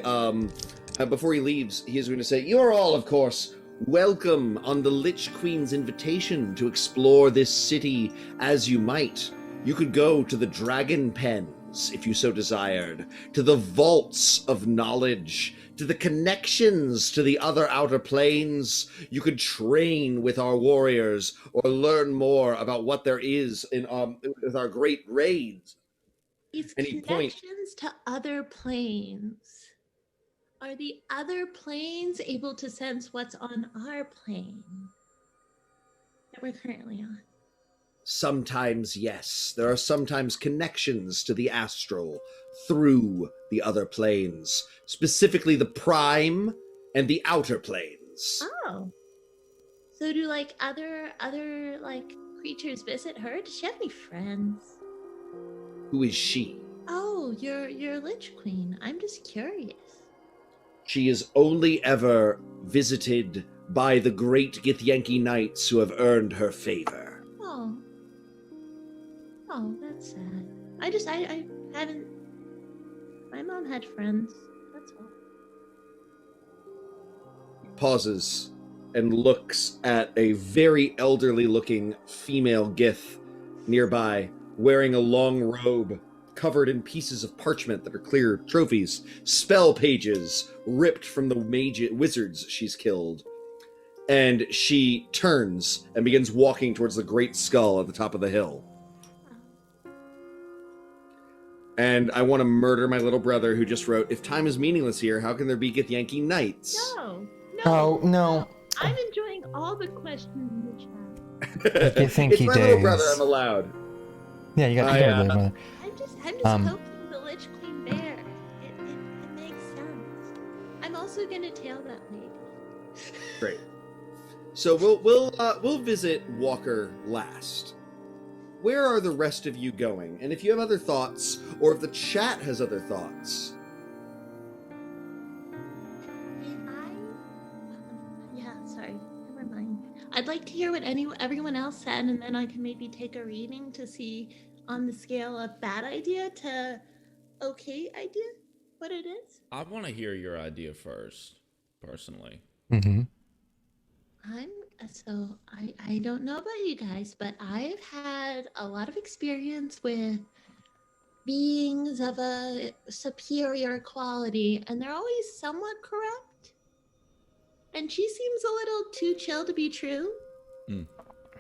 A: before he leaves, he is going to say, you are all, of course, welcome on the Lich Queen's invitation to explore this city as you might. You could go to the Dragon Pens, if you so desired, to the vaults of knowledge, to the connections to the other outer planes. You could train with our warriors or learn more about what there is in with our great raids.
E: These
A: And he
E: connections to other planes. Are the other planes able to sense what's on our plane that we're currently on?
A: Sometimes, yes. There are sometimes connections to the astral through the other planes, specifically the prime and the outer planes.
E: Oh. So do like other like creatures visit her? Does she have any friends?
A: Who is she?
E: Oh, you're Lich Queen. I'm just curious.
A: She is only ever visited by the great Githyanki knights who have earned her favor.
E: Oh. Oh, that's sad. I haven't. My mom had friends. That's all.
A: Pauses and looks at a very elderly looking female Gith nearby, wearing a long robe covered in pieces of parchment that are clear trophies, spell pages ripped from the wizards she's killed. And she turns and begins walking towards the great skull at the top of the hill. And I want to murder my little brother who just wrote, if time is meaningless here, how can there be Githyanki knights?
E: No.
C: Oh, no.
E: I'm enjoying all the questions in the chat.
C: Githyanki
A: It's my little
C: days.
A: brother, I'm allowed.
C: Yeah, you got
A: I,
C: to go there,
E: I'm just
C: Um,
E: poking the Lich Queen bear. It makes sense. I'm also gonna tail that lady.
A: Great. So we'll visit Walker last. Where are the rest of you going? And if you have other thoughts, or if the chat has other thoughts,
E: Sorry, never mind. I'd like to hear what everyone else said, and then I can maybe take a reading to see on the scale of bad idea to okay idea what it is.
D: I want to hear your idea first, personally.
C: Mm-hmm.
E: I don't know about you guys, but I've had a lot of experience with beings of a superior quality, and they're always somewhat corrupt. And she seems a little too chill to be true.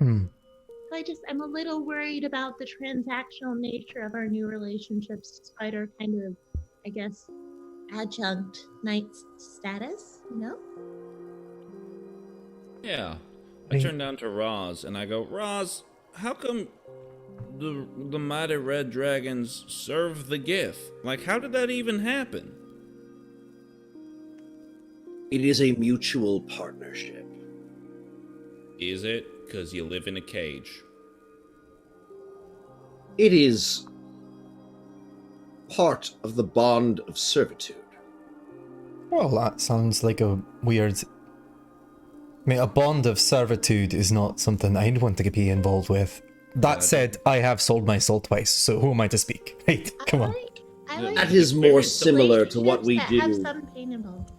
E: I'm a little worried about the transactional nature of our new relationships, despite our kind of, I guess, adjunct knight status, you know?
D: Yeah. I turn down to Roz and I go, Roz, how come the mighty red dragons serve the Gith? Like, how did that even happen?
A: It is a mutual partnership.
D: Is it? Because you live in a cage.
A: It is part of the bond of servitude.
C: Well, that sounds like a weird... I mean, a bond of servitude is not something I'd want to be involved with. That said, I have sold my soul twice, so who am I to speak? Right, come on.
A: That is more similar to what we do.
E: Have some pain involved.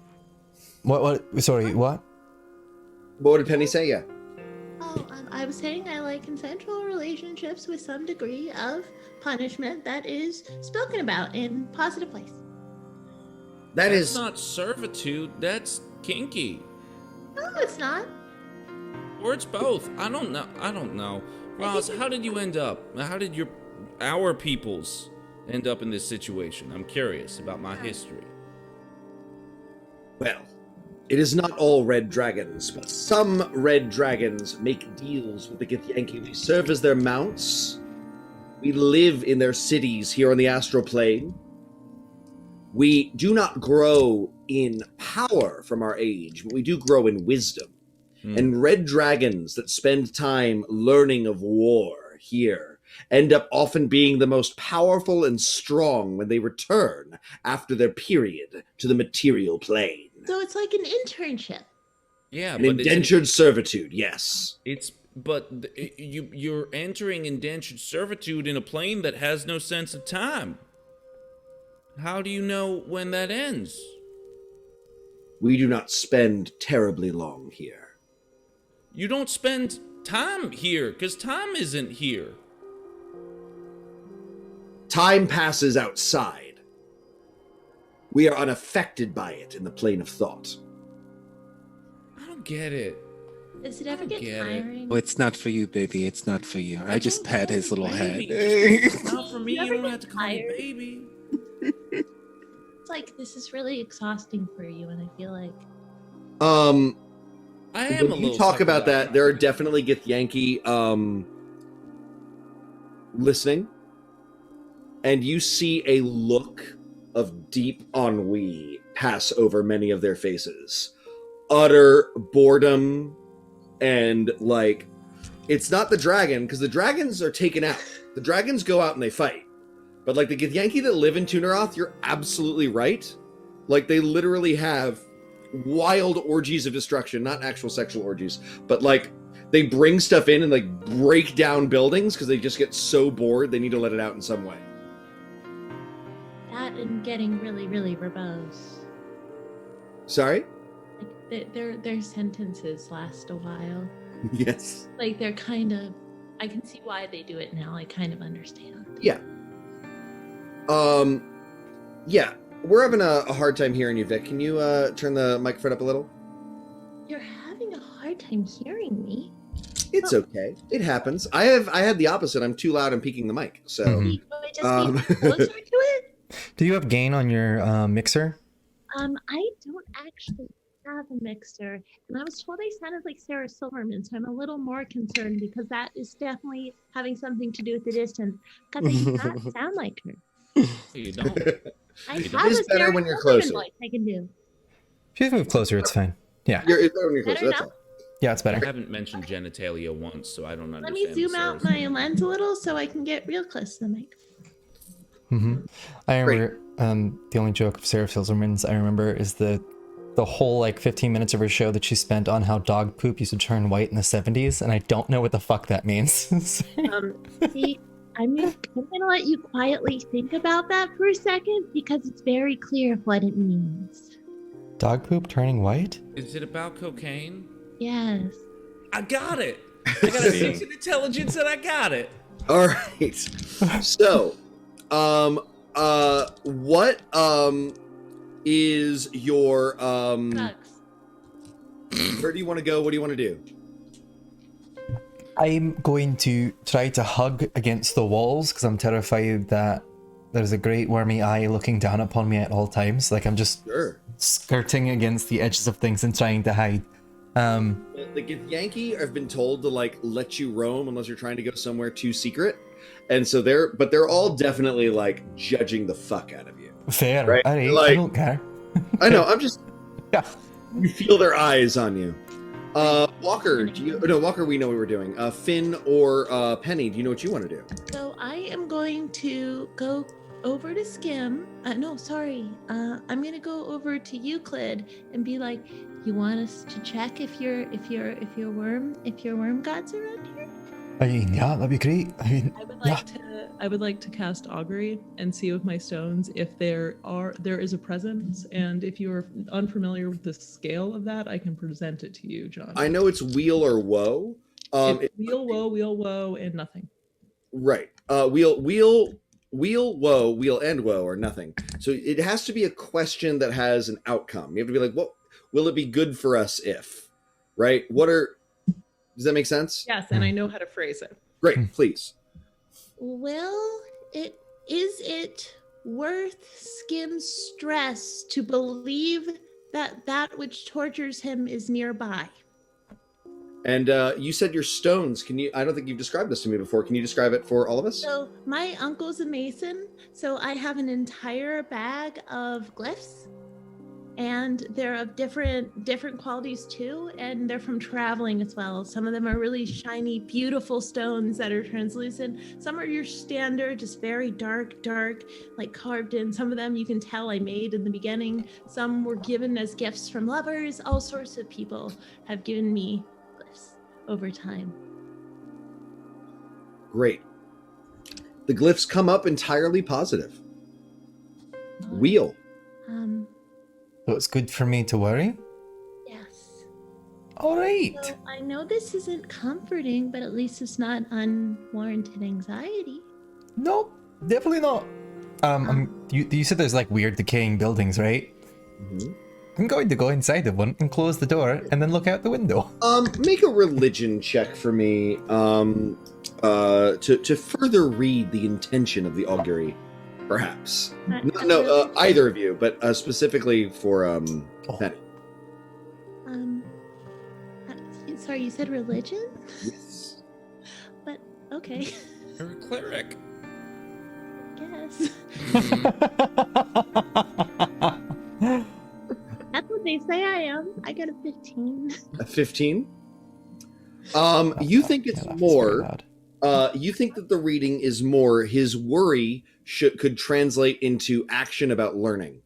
C: What? Sorry, what?
A: What did Penny say? Yeah.
E: Oh, I was saying I like consensual relationships with some degree of punishment that is spoken about in positive ways.
D: That's not servitude, that's kinky.
E: No, it's not.
D: Or it's both. I don't know. Roz, how did you end up? How did our peoples end up in this situation? I'm curious about my history.
A: Well, it is not all red dragons, but some red dragons make deals with the Githyanki. We serve as their mounts. We live in their cities here on the astral plane. We do not grow in power from our age, but we do grow in wisdom. And red dragons that spend time learning of war here end up often being the most powerful and strong when they return after their period to the material plane.
E: So it's like an internship.
D: Yeah,
A: an indentured servitude, yes.
D: You're entering indentured servitude in a plane that has no sense of time. How do you know when that ends?
A: We do not spend terribly long here.
D: You don't spend time here, because time isn't here.
A: Time passes outside. We are unaffected by it in the plane of thought.
D: I don't get it.
E: Does it ever get tiring?
B: Oh, it's not for you, baby. It's not for you. I just pat his little head.
D: It's not for me. You don't have to call me baby.
E: It's like, this is really exhausting for you, and I feel like...
D: I am
A: when you talk about that, there are definitely Githyanki listening, and you see a look of deep ennui pass over many of their faces. Utter boredom, and like, it's not the dragon, because the dragons are taken out. The dragons go out and they fight. But like the Githyanki that live in Tuneroth, you're absolutely right. Like, they literally have wild orgies of destruction, not actual sexual orgies, but like they bring stuff in and like break down buildings because they just get so bored they need to let it out in some way.
E: That and getting really, really verbose.
A: Sorry?
E: Like their sentences last a while.
A: Yes.
E: Like they're kind of, I can see why they do it now. I kind of understand.
A: Yeah. Yeah. We're having a hard time hearing you, Vic. Can you turn the microphone up a little?
E: You're having a hard time hearing me.
A: It's okay. It happens. I had the opposite. I'm too loud and peaking the mic. So
E: Would I just be closer to it?
C: Do you have gain on your mixer?
E: I don't actually have a mixer, and I was told I sounded like Sarah Silverman, so I'm a little more concerned because that is definitely having something to do with the distance. Because I do not sound like her.
D: You don't.
E: I
A: It
E: have
A: is
E: a
A: better
E: Sarah
A: when you're
E: Silverman
A: closer.
E: voice I can do.
C: If you move closer, it's fine. Yeah.
A: it's better when you're closer.
E: Better
A: That's
E: now?
A: all.
C: Yeah, it's
D: I
C: better.
D: haven't mentioned genitalia once, so I don't understand.
E: Let me zoom out my lens a little so I can get real close to the mic.
C: I remember the only joke of Sarah Silverman's I remember is the whole like 15 minutes of her show that she spent on how dog poop used to turn white in the 70s, and I don't know what the fuck that means.
E: See, I'm gonna let you quietly think about that for a second because it's very clear of what it means.
C: Dog poop turning white?
D: Is it about cocaine?
E: Yes.
D: I got it. I got a 6 in intelligence and I got it.
A: All right. So, what is your
E: Drugs.
A: where do you want to go? What do you want to do?
C: I'm going to try to hug against the walls because I'm terrified that there's a great wormy eye looking down upon me at all times. Like I'm just
A: Sure.
C: skirting against the edges of things and trying to hide.
A: The Githyanki have been told to like let you roam unless you're trying to go somewhere too secret, and so they're all definitely like judging the fuck out of you.
C: Fair,
A: Right,
C: alright,
A: like-
C: I don't care.
A: I know. I'm just
C: Yeah.
A: you feel their eyes on you. Walker, Walker, we know what we're doing. Finn or Penny, do you know what you want to do?
E: So I am going to go over to Skim. No, sorry. I'm gonna go over to Euclid and be like, "You want us to check if your worm gods are around here?"
C: I mean, yeah, that'd be great. I mean,
F: I would like to cast augury and see with my stones if there is a presence, and if you are unfamiliar with the scale of that, I can present it to you, John.
A: I know it's wheel or woe.
F: It's wheel, woe, and nothing.
A: Right. Wheel, woe, wheel, and woe are nothing. So it has to be a question that has an outcome. You have to be like, what will it be good for us if? Right? Does that make sense?
F: Yes, and I know how to phrase it.
A: Great, please.
E: Well, is it worth Skim's stress to believe that which tortures him is nearby?
A: And you said your stones. I don't think you've described this to me before. Can you describe it for all of us?
E: So my uncle's a mason, so I have an entire bag of glyphs, and they're of different qualities too, and they're from traveling as well. Some of them are really shiny, beautiful stones that are translucent. Some are your standard, just very dark, like carved in. Some of them you can tell I made in the beginning. Some were given as gifts from lovers. All sorts of people have given me glyphs over time.
A: Great. The glyphs come up entirely positive. Wheel.
C: so it's good for me to worry?
E: Yes.
C: Alright.
E: So I know this isn't comforting, but at least it's not unwarranted anxiety.
C: Nope, definitely not. You said there's like weird decaying buildings, right?
A: Mm-hmm.
C: I'm going to go inside of one and close the door and then look out the window.
A: Make a religion check for me to further read the intention of the augury, perhaps. No, either of you, but specifically for Penny.
E: Sorry, you said religion?
A: Yes.
E: But okay,
D: You're a cleric.
E: guess. That's what they say I am. I got a 15.
A: A 15. You think it's more. You think that the reading is more. His worry could translate into action about learning,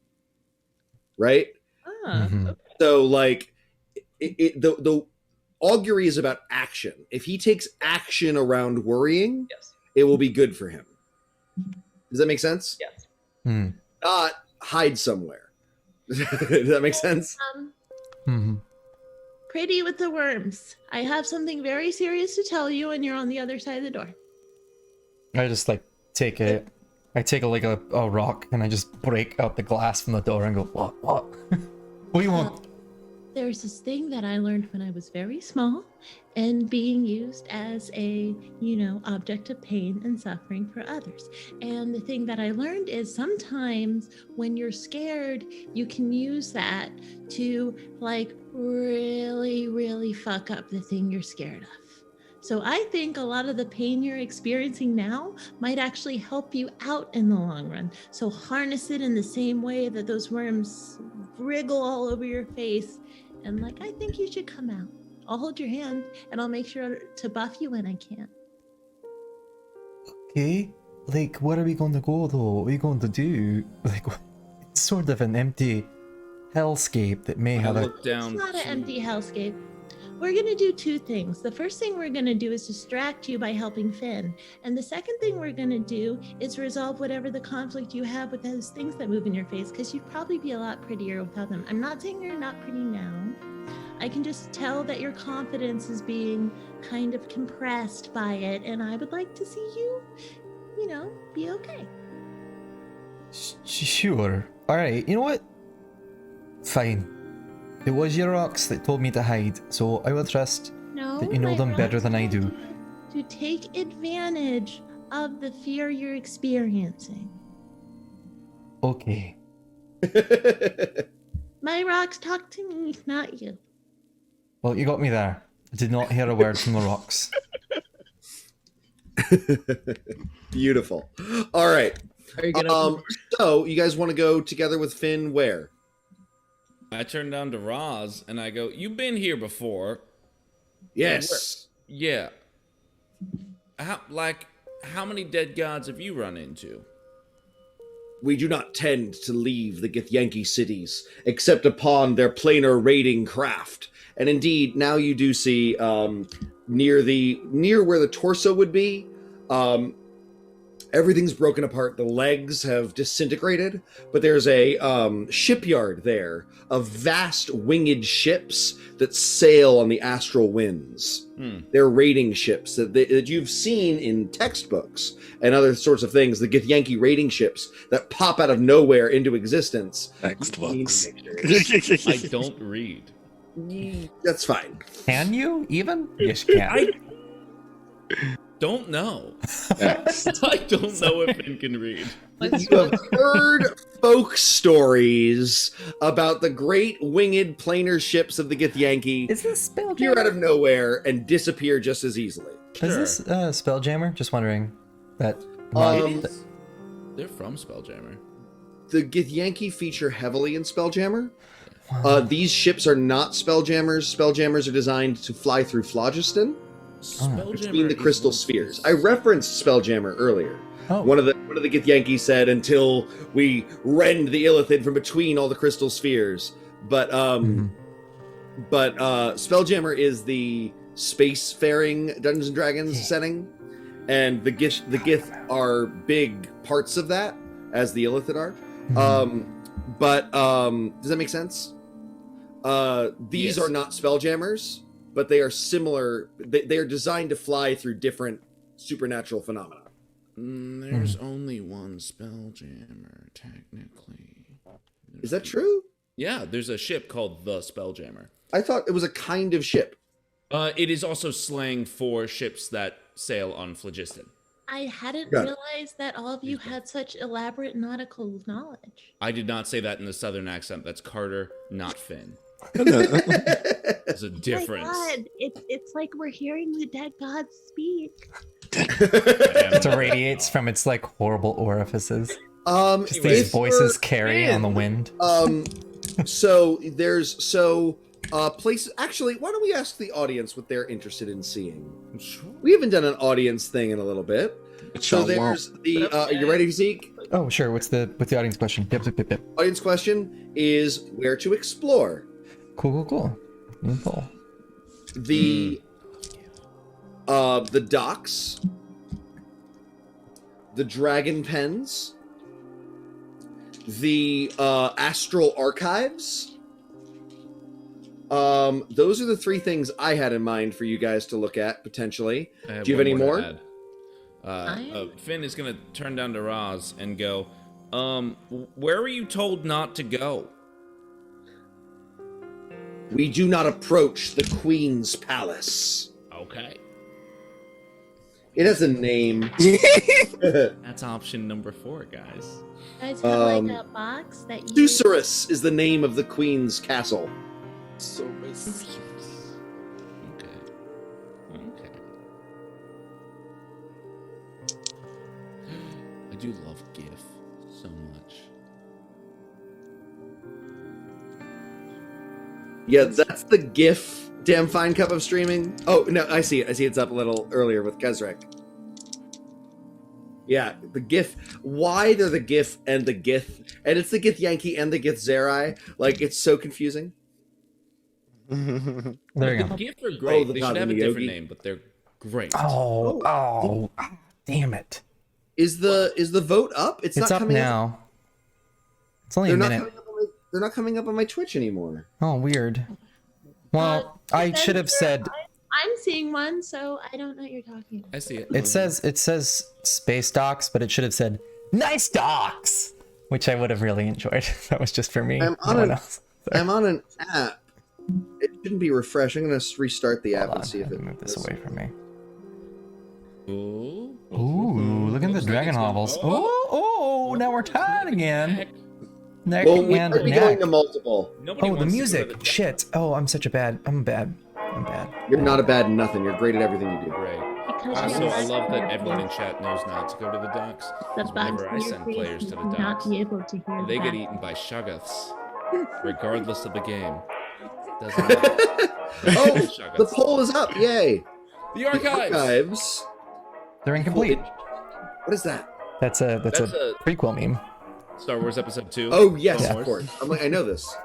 A: right?
F: Okay.
A: So, like, the augury is about action. If he takes action around worrying,
F: Yes.
A: it will be good for him. Does that make sense?
F: Yes.
A: Not hide somewhere. Does that make sense?
E: Pretty with the worms. I have something very serious to tell you, and you're on the other side of the door.
C: I just like take a rock and I just break out the glass from the door and go, what? What do you want?
E: There's this thing that I learned when I was very small and being used as a, object of pain and suffering for others. And the thing that I learned is sometimes when you're scared, you can use that to like really, really fuck up the thing you're scared of. So I think a lot of the pain you're experiencing now might actually help you out in the long run. So harness it in the same way that those worms wriggle all over your face. And I think you should come out. I'll hold your hand and I'll make sure to buff you when I can.
C: Okay, where are we going to go though? What are we going to do? It's sort of an empty hellscape that may have a...
D: Look down.
E: It's not an empty hellscape. We're going to do two things. The first thing we're going to do is distract you by helping Finn. And the second thing we're going to do is resolve whatever the conflict you have with those things that move in your face, because you'd probably be a lot prettier without them. I'm not saying you're not pretty now. I can just tell that your confidence is being kind of compressed by it, and I would like to see you, be okay.
C: Sure. Alright, you know what? Fine. It was your rocks that told me to hide, so I will trust that you know them better than I do.
E: to take advantage of the fear you're experiencing.
C: Okay.
E: My rocks talk to me, not you.
C: Well, you got me there. I did not hear a word from the rocks.
A: Beautiful. All right.
F: Are you gonna?
A: So you guys want to go together with Finn where?
D: I turn down to Roz and I go, "You've been here before."
A: Yes.
D: Yeah. How many dead gods have you run into?
A: We do not tend to leave the Githyanki cities, except upon their planar raiding craft. And indeed, now you do see near where the torso would be, everything's broken apart. The legs have disintegrated, but there's a shipyard there of vast winged ships that sail on the astral winds. They're raiding ships that you've seen in textbooks and other sorts of things. The Githyanki raiding ships that pop out of nowhere into existence.
B: Textbooks.
D: I don't read.
A: That's fine.
C: Can you even? Yes, you can.
D: I don't know. I don't know if Finn can read.
A: You have heard folk stories about the great winged planar ships of the Githyanki
C: Is this Spelljammer?
A: appear out of nowhere and disappear just as easily.
C: Is this Spelljammer? Just wondering. That.
D: They're from Spelljammer.
A: The Githyanki feature heavily in Spelljammer. These ships are not Spelljammers. Spelljammers are designed to fly through phlogiston between the crystal spheres. I referenced Spelljammer earlier.
C: Oh.
A: One of the Githyanki said, "Until we rend the illithid from between all the crystal spheres." But Spelljammer is the spacefaring Dungeons and Dragons setting, and the Gith are big parts of that, as the illithid are. Does that make sense? These
D: Yes.
A: are not Spelljammers, but they are similar. They are designed to fly through different supernatural phenomena.
D: There's only one Spelljammer, technically.
A: Is that true?
D: Yeah, there's a ship called the Spelljammer.
A: I thought it was a kind of ship.
D: It is also slang for ships that sail on phlogiston.
E: I hadn't
A: Got it.
E: realized that all of you had such elaborate nautical knowledge.
D: I did not say that in the southern accent. That's Carter, not Finn. There's a difference.
E: Oh my God, it's like we're hearing the dead gods speak.
C: It radiates from its like horrible orifices. Just
A: If
C: these voices
A: we're-
C: carry on the wind.
A: So there's places. Actually, why don't we ask the audience what they're interested in seeing? We haven't done an audience thing in a little bit. So there's the. Are you ready, Zeke?
C: Oh, sure. What's the audience question? Yep.
A: Audience question is where to explore.
C: Cool.
A: The docks, the dragon pens, the astral archives. Those are the three things I had in mind for you guys to look at potentially.
D: I
A: Do you have any
D: one
A: more?
D: to add. Finn is gonna turn down to Roz and go, where were you told not to go?
A: We do not approach the Queen's palace.
D: Okay.
A: It has a name.
D: That's option number 4, guys.
E: You guys have like a box that you.
A: Susurrus is the name of the Queen's castle.
D: Okay. I do love GIF so much.
A: Yeah, that's the GIF. Damn fine cup of streaming. Oh no, I see it. It's up a little earlier with Kezrek. Yeah, the GIF. Why they're the GIF and the Gith, and it's the Githyanki and the Githzerai. Like it's so confusing.
C: There you
D: The
C: go.
D: GIF are great.
A: the
D: They should have a
A: Yogi.
D: different name, but they're great.
C: Oh, damn it.
A: Is the vote up?
C: It's
A: not
C: up
A: coming
C: now. It's only
A: They're
C: a
A: not
C: minute.
A: coming up on my, they're not coming up on my Twitch anymore.
C: Oh, weird. Well, I should have said
E: I'm seeing one, so I don't know what you're talking about.
D: I see it.
C: it says space docks, but it should have said nice docks, which I would have really enjoyed. That was just for me.
A: I'm on
C: No one
A: an-
C: else.
A: I'm on an app. It shouldn't be refreshed. I'm gonna restart the app
C: Hold
A: and
C: on,
A: see
C: I
A: if
C: have
A: it.
C: to move this away from me.
D: Ooh.
C: Ooh, look at the dragon hovels. Oh, now we're tied again. Neck
A: Well, we
C: and
A: might be
C: neck.
A: going to multiple.
D: Nobody
C: Oh, the
D: wants to go to
C: music.
D: the
C: Shit. Oh, I'm bad. I'm bad.
A: You're not a bad nothing. You're great at everything you do.
D: Right.
E: Because
D: Also,
E: you
D: I
E: have
D: love that
E: bugs
D: everyone
E: in
D: in chat knows not to go to the docks.
E: the
D: 'Cause
E: bugs
D: whenever I
E: in your
D: send
E: face,
D: players
E: you
D: to the
E: will not
D: docks,
E: be able to hear
D: they get
E: that.
D: eaten by shoggoths, regardless of the game. Doesn't matter.
A: Oh, the
D: Shoggoths.
A: poll is up. Yay.
D: The
A: The
D: archives.
A: archives.
C: They're incomplete.
A: What is that?
C: That's a
D: That's a
C: prequel meme.
D: Star Wars Episode 2.
A: Oh, yes,
D: Clone
A: of
D: Wars.
A: course. I'm like, I know this.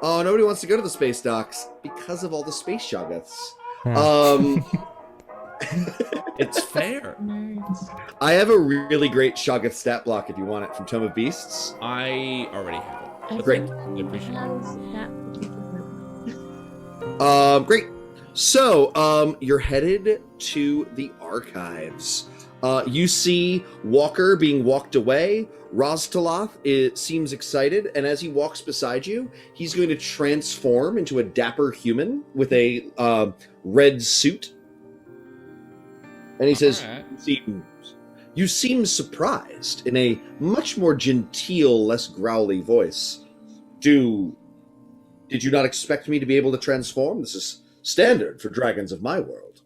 A: Oh, nobody wants to go to the space docks because of all the space shoggoths.
D: It's fair.
E: Nerds.
A: I have a really great shoggoth stat block if you want it from Tome of Beasts.
D: I already have it.
E: I
A: Great.
E: think
D: I appreciate it.
E: how's that particular
A: Great. So, you're headed to the archives. You see Walker being walked away. Rostaloth seems excited, and as he walks beside you, he's going to transform into a dapper human with a red suit. And he says,
D: Alright.
A: You seem surprised in a much more genteel, less growly voice. Did you not expect me to be able to transform? This is standard for dragons of my world.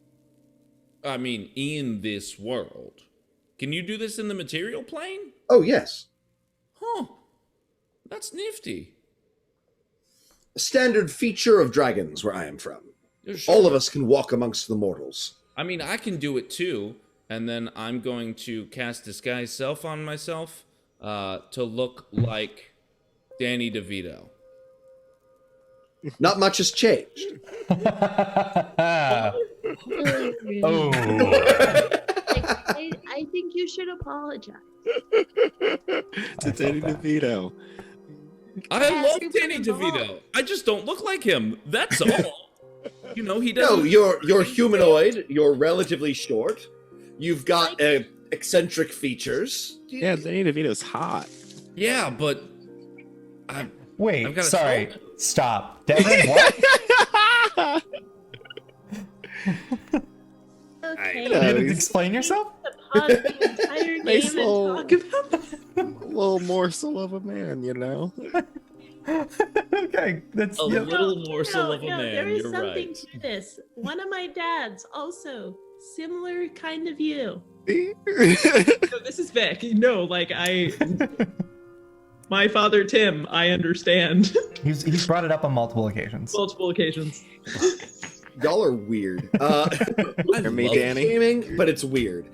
D: I mean, in this world. Can you do this in the material plane?
A: Oh, yes.
D: Huh. That's nifty.
A: A standard feature of dragons where I am from.
D: Sure.
A: All of us can walk amongst the mortals.
D: I mean, I can do it too, and then I'm going to cast Disguise Self on myself to look like Danny DeVito.
A: Not much has changed.
C: Oh.
E: I think you should apologize.
B: To Danny DeVito.
D: I love
E: you're
D: Danny
E: putting them
D: DeVito. I just don't look like him. That's all. You know, he doesn't.
A: No, you're humanoid. You're relatively short. You've got eccentric features.
B: Yeah, Danny DeVito's hot.
D: Yeah, but
C: Wait,
D: I've got a
C: sorry.
D: stroke.
C: Stop. Devin, what?
E: Okay.
C: You
B: No,
C: didn't
B: he's-
C: explain yourself?
E: Pause the entire game
B: Nice
E: and
B: little-
E: talk about this.
B: Little morsel of a man, you know?
C: Okay, that's
D: A
C: yep.
D: little morsel of a
E: no,
D: man.
E: there is
D: You're
E: something
D: right.
E: to this. One of my dads also similar kind of you.
F: No, this is Vic. No, like my father Tim, I understand.
C: He's brought it up on multiple occasions.
F: Multiple occasions.
A: Y'all are weird.
B: Hear me,
A: love
B: Danny?
A: gaming, but it's weird.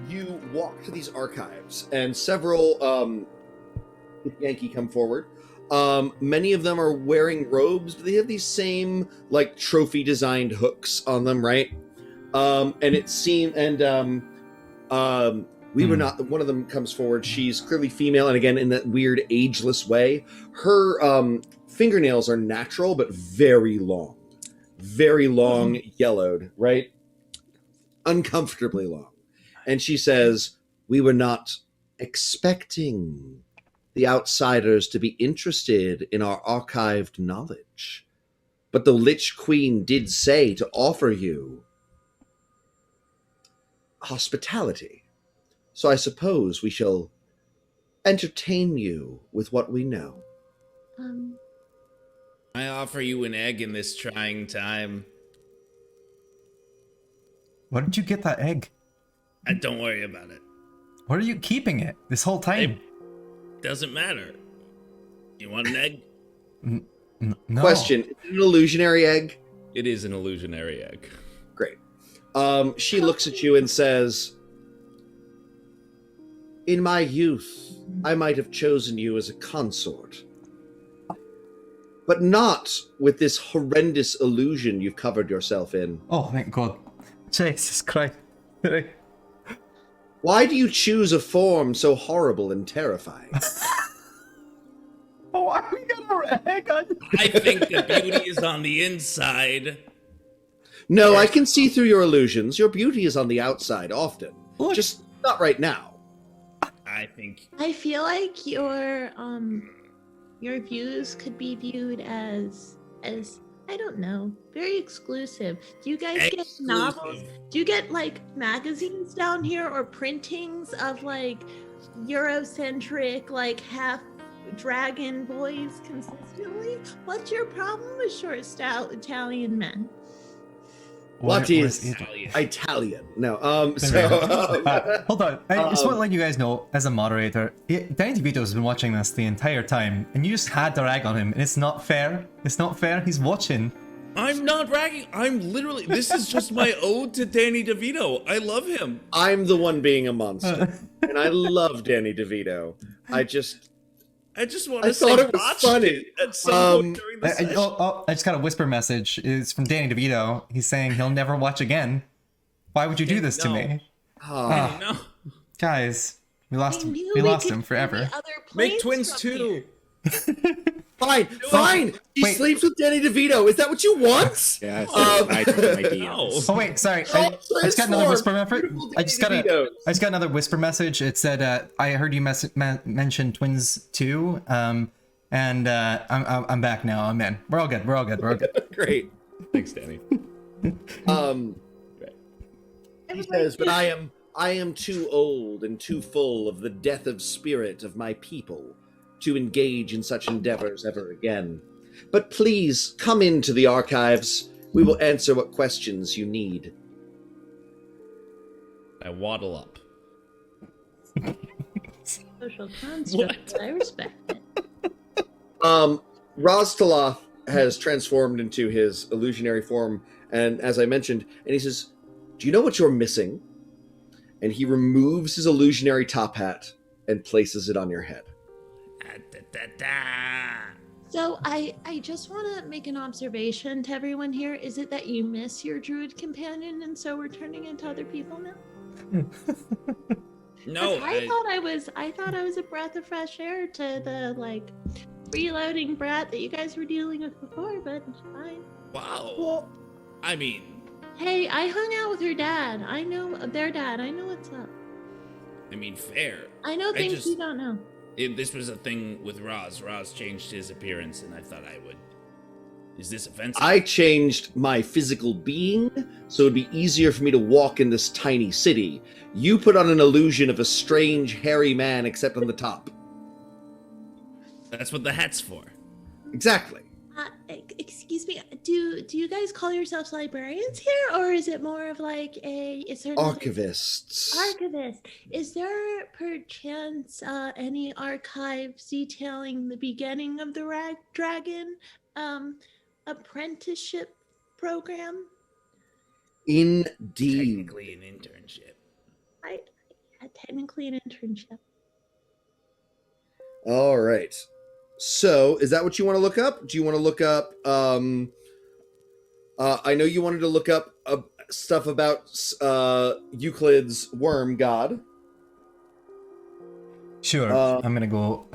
A: You walk to these archives, and several Yankee come forward. Many of them are wearing robes, but they have these same like trophy designed hooks on them, right? And it seemed, we were not. One of them comes forward. She's clearly female, and again in that weird ageless way. Her fingernails are natural, but very long, yellowed, right? Uncomfortably long. And she says, "We were not expecting the outsiders to be interested in our archived knowledge, but the Lich Queen did say to offer you hospitality. So I suppose we shall entertain you with what we know."
D: I offer you an egg in this trying time.
C: Where did you get that egg?
D: Don't worry about it.
C: Where are you keeping it this whole time?
D: Doesn't matter. You want an egg?
C: No.
A: Question, is it an illusionary egg?
D: It is an illusionary egg.
A: Great. She looks at you and says, "In my youth, I might have chosen you as a consort, but not with this horrendous illusion you've covered yourself in.
C: Oh, thank God. Jesus Christ.
A: Why do you choose a form so horrible and terrifying?"
C: Oh, why we got our egg on?
D: I think the beauty is on the inside.
A: "No, I can see through your illusions. Your beauty is on the outside often.
C: Look.
A: Just not right now."
D: I think
E: I feel like you're your views could be viewed as I don't know, very exclusive. Do you guys get novels? Do you get like magazines down here or printings of like Eurocentric, like half dragon boys consistently? What's your problem with short style Italian men?
A: What is Italian? No,
C: hold on. I just want to let you guys know, as a moderator, Danny DeVito has been watching this the entire time, and you just had to rag on him, and it's not fair. It's not fair. He's watching.
D: I'm not ragging. I'm literally. This is just my ode to Danny DeVito. I love him.
A: I'm the one being a monster, and I love Danny DeVito. I
D: want to say
A: thought it was funny.
D: At some point during the session.
C: I just got a whisper message. It's from Danny DeVito. He's saying he'll never watch again. Why would you do this to me?
D: No.
C: Guys, we lost him forever.
D: Make twins too.
A: Fine. He sleeps with Danny DeVito. Is that what you want?
G: Yeah, I took my DMs.
C: Oh wait, sorry. I just got another whisper message. I just got another whisper message. It said, "I heard you mention twins too." And I'm back now. I'm in. We're all good.
A: Great.
G: Thanks, Danny.
A: He says, "But I am too old and too full of the death of spirit of my people to engage in such endeavors ever again. But please come into the archives. We will answer what questions you need."
D: I waddle up.
E: Social construct, but I respect it.
A: Rostaloth has transformed into his illusionary form, and as I mentioned, and he says, "Do you know what you're missing?" And he removes his illusionary top hat and places it on your head.
E: So I just want to make an observation to everyone here. Is it that you miss your druid companion and so we're turning into other people now?
D: No,
E: I thought I was a breath of fresh air to the like freeloading brat that you guys were dealing with before, but it's fine.
D: Wow.
A: Well,
D: I mean,
E: hey, I hung out with her dad. I know their dad. I know what's up.
D: fair.
E: I know things you don't know.
D: This was a thing with Roz. Roz changed his appearance, and I thought I would. Is this offensive?
A: I changed my physical being, so it'd be easier for me to walk in this tiny city. You put on an illusion of a strange, hairy man, except on the top.
D: That's what the hat's for.
A: Exactly.
E: Excuse me. Do you guys call yourselves librarians here, or is it more of like
A: archivists?
E: Archivist. Is there perchance any archives detailing the beginning of the Dragon apprenticeship program?
A: Indeed.
D: Technically an internship.
E: Technically an internship.
A: All right. So, is that what you want to look up? Do you want to look up, I know you wanted to look up stuff about Euclid's worm god.
C: Sure. I'm gonna go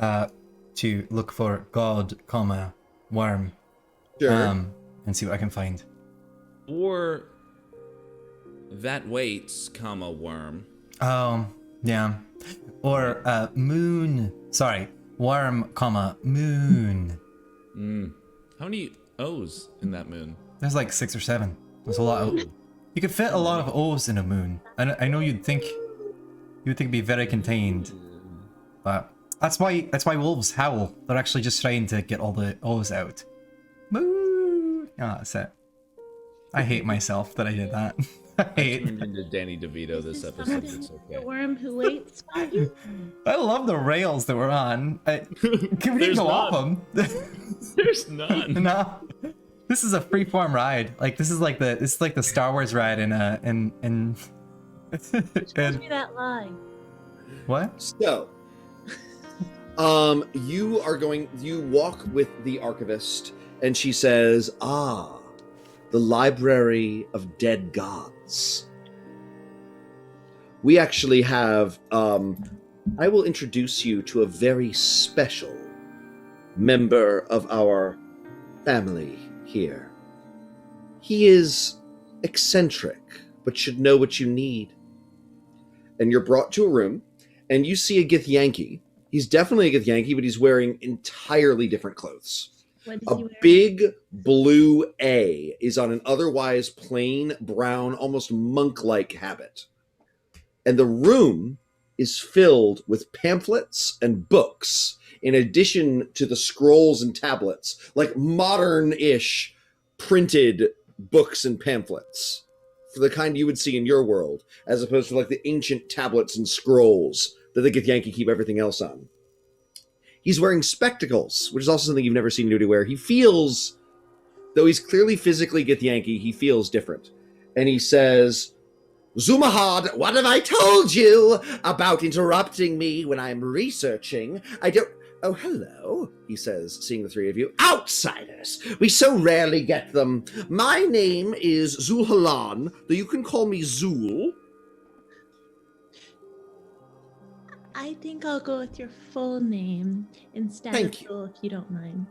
C: to look for god, worm.
A: Sure.
C: And see what I can find.
D: Or that waits, worm.
C: Yeah. Or moon. Sorry. Worm, moon.
D: How many O's in that moon?
C: There's like 6 or 7. There's a lot of. You could fit a lot of O's in a moon. I know you'd think it'd be very contained, but that's why wolves howl. They're actually just trying to get all the O's out. Moo! Ah, that's it. I hate myself that I did that. I
D: turned into Danny DeVito this episode. It's okay.
E: The worm who waits by you.
C: I love the rails that we're on. Can we go off them?
D: There's none.
C: No. This is a freeform ride. Like this is like the Star Wars ride in
E: Tell me that lie.
C: What?
A: So, you walk with the archivist, and she says, the Library of Dead Gods. We actually have, I will introduce you to a very special member of our family here. He is eccentric, but should know what you need. And you're brought to a room, and you see a Githyanki He's definitely a Githyanki, but he's wearing entirely different clothes.
E: What is
A: A
E: he wearing?
A: big blue A is on an otherwise plain brown, almost monk-like habit. And the room is filled with pamphlets and books, in addition to the scrolls and tablets, like modern-ish printed books and pamphlets, for the kind you would see in your world, as opposed to like the ancient tablets and scrolls that the Githyanki keep everything else on. He's wearing spectacles, which is also something you've never seen anybody wear. He feels, though he's clearly physically Githyanki, he feels different. And he says, Zumahad, what have I told you about interrupting me when I'm researching? I don't... Oh, hello, he says, seeing the three of you. Outsiders! We so rarely get them. My name is Zulhalan, though you can call me Zul.
E: I think I'll go with your full name instead
A: Thank
E: of
A: you.
E: Zul, if you don't mind.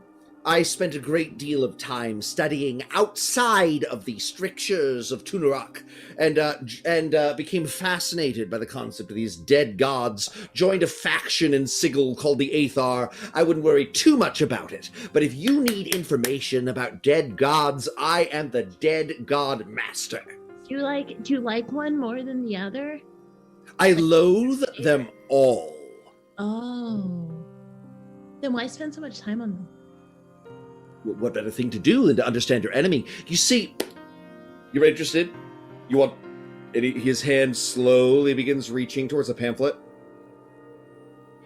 A: I spent a great deal of time studying outside of the strictures of Tunarak, and became fascinated by the concept of these dead gods, joined a faction in Sigil called the Aethar. I wouldn't worry too much about it, but if you need information about dead gods, I am the dead god master.
E: Do you like one more than the other?
A: I loathe them all.
E: Oh. Then why spend so much time on them?
A: What better thing to do than to understand your enemy? You see, you're interested? You want... And his hand slowly begins reaching towards a pamphlet.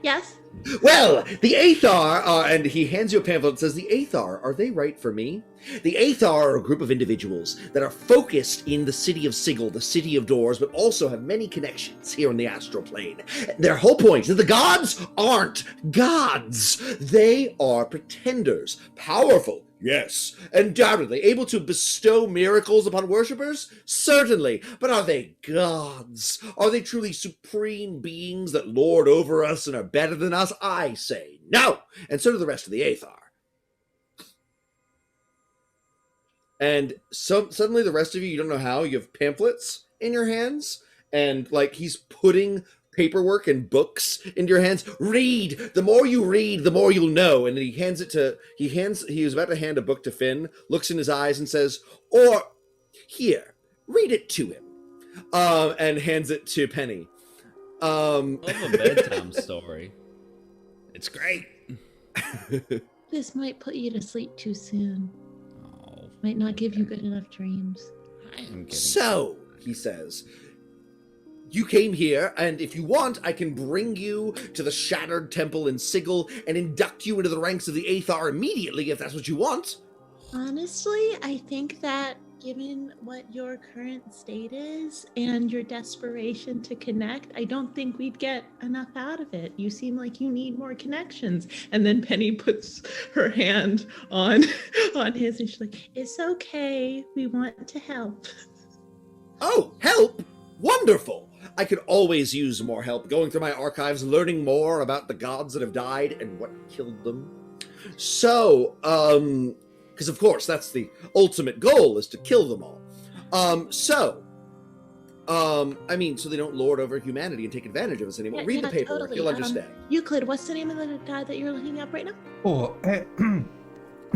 E: Yes?
A: Well, the Aethar are... And he hands you a pamphlet and says, the Aethar, are they right for me? The Aethar are a group of individuals that are focused in the city of Sigil, the city of doors, but also have many connections here on the astral plane. Their whole point is that the gods aren't gods. They are pretenders. Powerful, yes. Undoubtedly. Able to bestow miracles upon worshippers? Certainly. But are they gods? Are they truly supreme beings that lord over us and are better than us? I say no. And so do the rest of the Aethar. And so suddenly the rest of you don't know how, you have pamphlets in your hands, and like he's putting paperwork and books into your hands. Read! The more you read, the more you'll know. And then he hands it to, he was about to hand a book to Finn, looks in his eyes and says, or, here, read it to him. And hands it to Penny.
D: Love a bedtime story. It's great.
E: This might put you to sleep too soon.
D: Oh,
E: Might not give you good enough dreams.
D: I am kidding.
A: So, he says, you came here, and if you want, I can bring you to the Shattered Temple in Sigil and induct you into the ranks of the Aethar immediately, if that's what you want.
E: Honestly, I think that given what your current state is and your desperation to connect, I don't think we'd get enough out of it. You seem like you need more connections.
F: And then Penny puts her hand on
E: His and she's like, it's okay. We want to help.
A: Oh, help! Wonderful! I could always use more help going through my archives, learning more about the gods that have died and what killed them. So, because of course that's the ultimate goal, is to kill them all. So they don't lord over humanity and take advantage of us anymore.
E: Yeah,
A: Read the
E: yeah,
A: paperwork,
E: totally.
A: you'll understand.
E: Euclid, what's the name of the guy that you're looking up right now?
C: Oh, do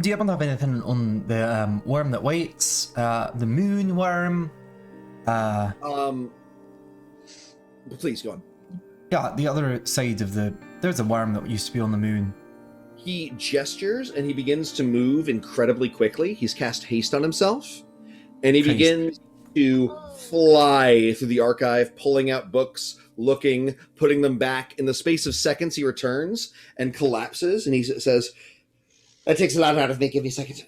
C: you happen to have anything on the worm that waits? The moon worm?
A: Please go on.
C: Yeah, the other side of there's a worm that used to be on the moon.
A: He gestures and he begins to move incredibly quickly. He's cast haste on himself, and he
C: Haste.
A: begins to fly through the archive, pulling out books, looking, putting them back. In the space of seconds, he returns and collapses, and he says, that takes a lot out of me. Give me a second.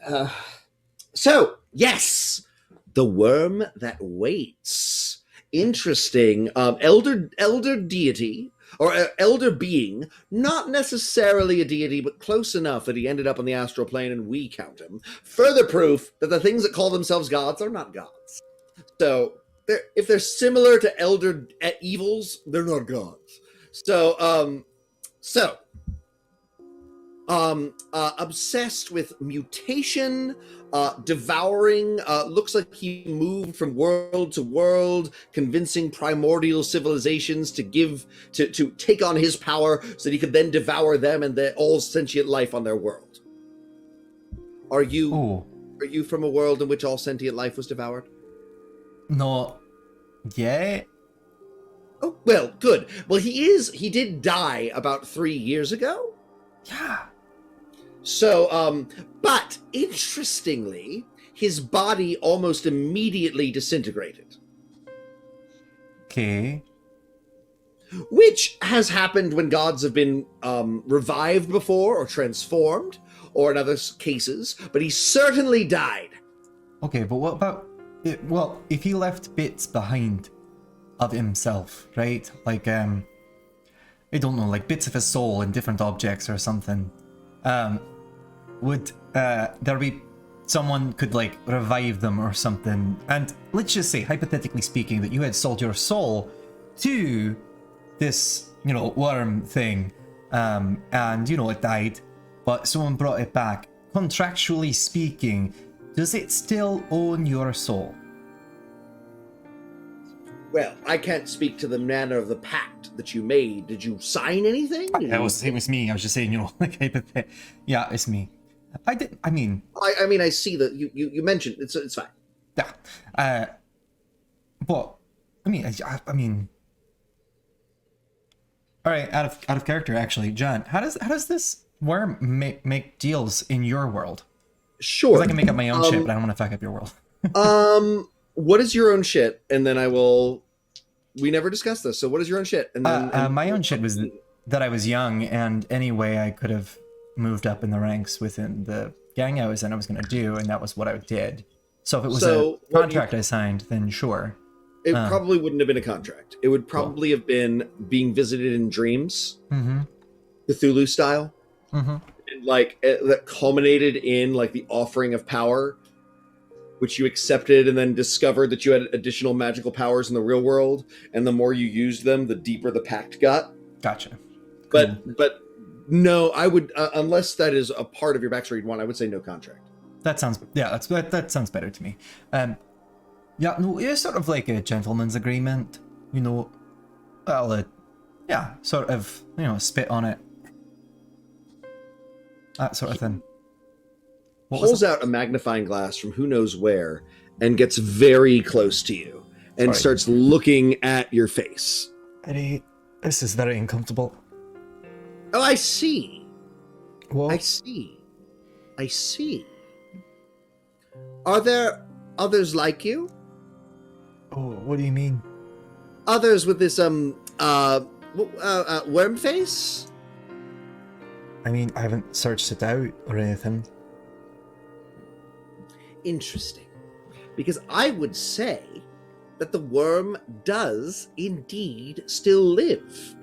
A: So, yes, the worm that waits. Interesting. Elder deity, or elder being, not necessarily a deity, but close enough that he ended up on the astral plane and we count him. Further proof that the things that call themselves gods are not gods. So, if they're similar to elder evils, they're not gods. So, obsessed with mutation, devouring. Looks like he moved from world to world, convincing primordial civilizations to take on his power, so that he could then devour them and all sentient life on their world. Are you from a world in which all sentient life was devoured?
C: Not yet.
A: Oh, well, good. Well, he did die about 3 years ago.
C: Yeah.
A: So, but interestingly, his body almost immediately disintegrated.
C: Okay.
A: Which has happened when gods have been revived before or transformed, or in other cases, but he certainly died.
C: Okay, but what about it? Well, if he left bits behind of himself, right? Like, I don't know, like bits of his soul in different objects or something. Would there be someone could like revive them or something? And let's just say, hypothetically speaking, that you had sold your soul to this, worm thing, and it died, but someone brought it back. Contractually speaking, does it still own your soul?
A: Well, I can't speak to the manner of the pact that you made. Did you sign anything?
C: It was me. I was just saying, like, yeah, it's me. I mean,
A: I see that you mentioned it's fine.
C: Yeah. But I mean, all right. Out of character, actually, John. How does this worm make deals in your world?
A: Sure.
C: 'Cause I can make up my own shit, but I don't want to fuck up your world.
A: What is your own shit? And then I will. We never discussed this. So what is your own shit? And then
C: my own shit was that I was young, and anyway, I could have moved up in the ranks within the gang I was in. I was going to do, and that was what I did. So if it was a contract I signed, then sure.
A: It probably wouldn't have been a contract. It would probably have been being visited in dreams, Cthulhu style, and like that culminated in like the offering of power, which you accepted and then discovered that you had additional magical powers in the real world, and the more you used them, the deeper the pact got.
C: Gotcha.
A: But no, I would unless that is a part of your backstory one, I would say no contract.
C: That sounds that sounds better to me. Yeah, no, it's sort of like a gentleman's agreement, well, yeah, sort of, spit on it, that sort of thing.
A: Pulls out a magnifying glass from who knows where and gets very close to you and starts looking at your face.
C: Eddie, this is very uncomfortable.
A: Oh, I see.
C: What?
A: I see. Are there others like you?
C: Oh, what do you mean?
A: Others with this worm face?
C: I mean, I haven't searched it out or anything.
A: Interesting. Because I would say that the worm does indeed still live.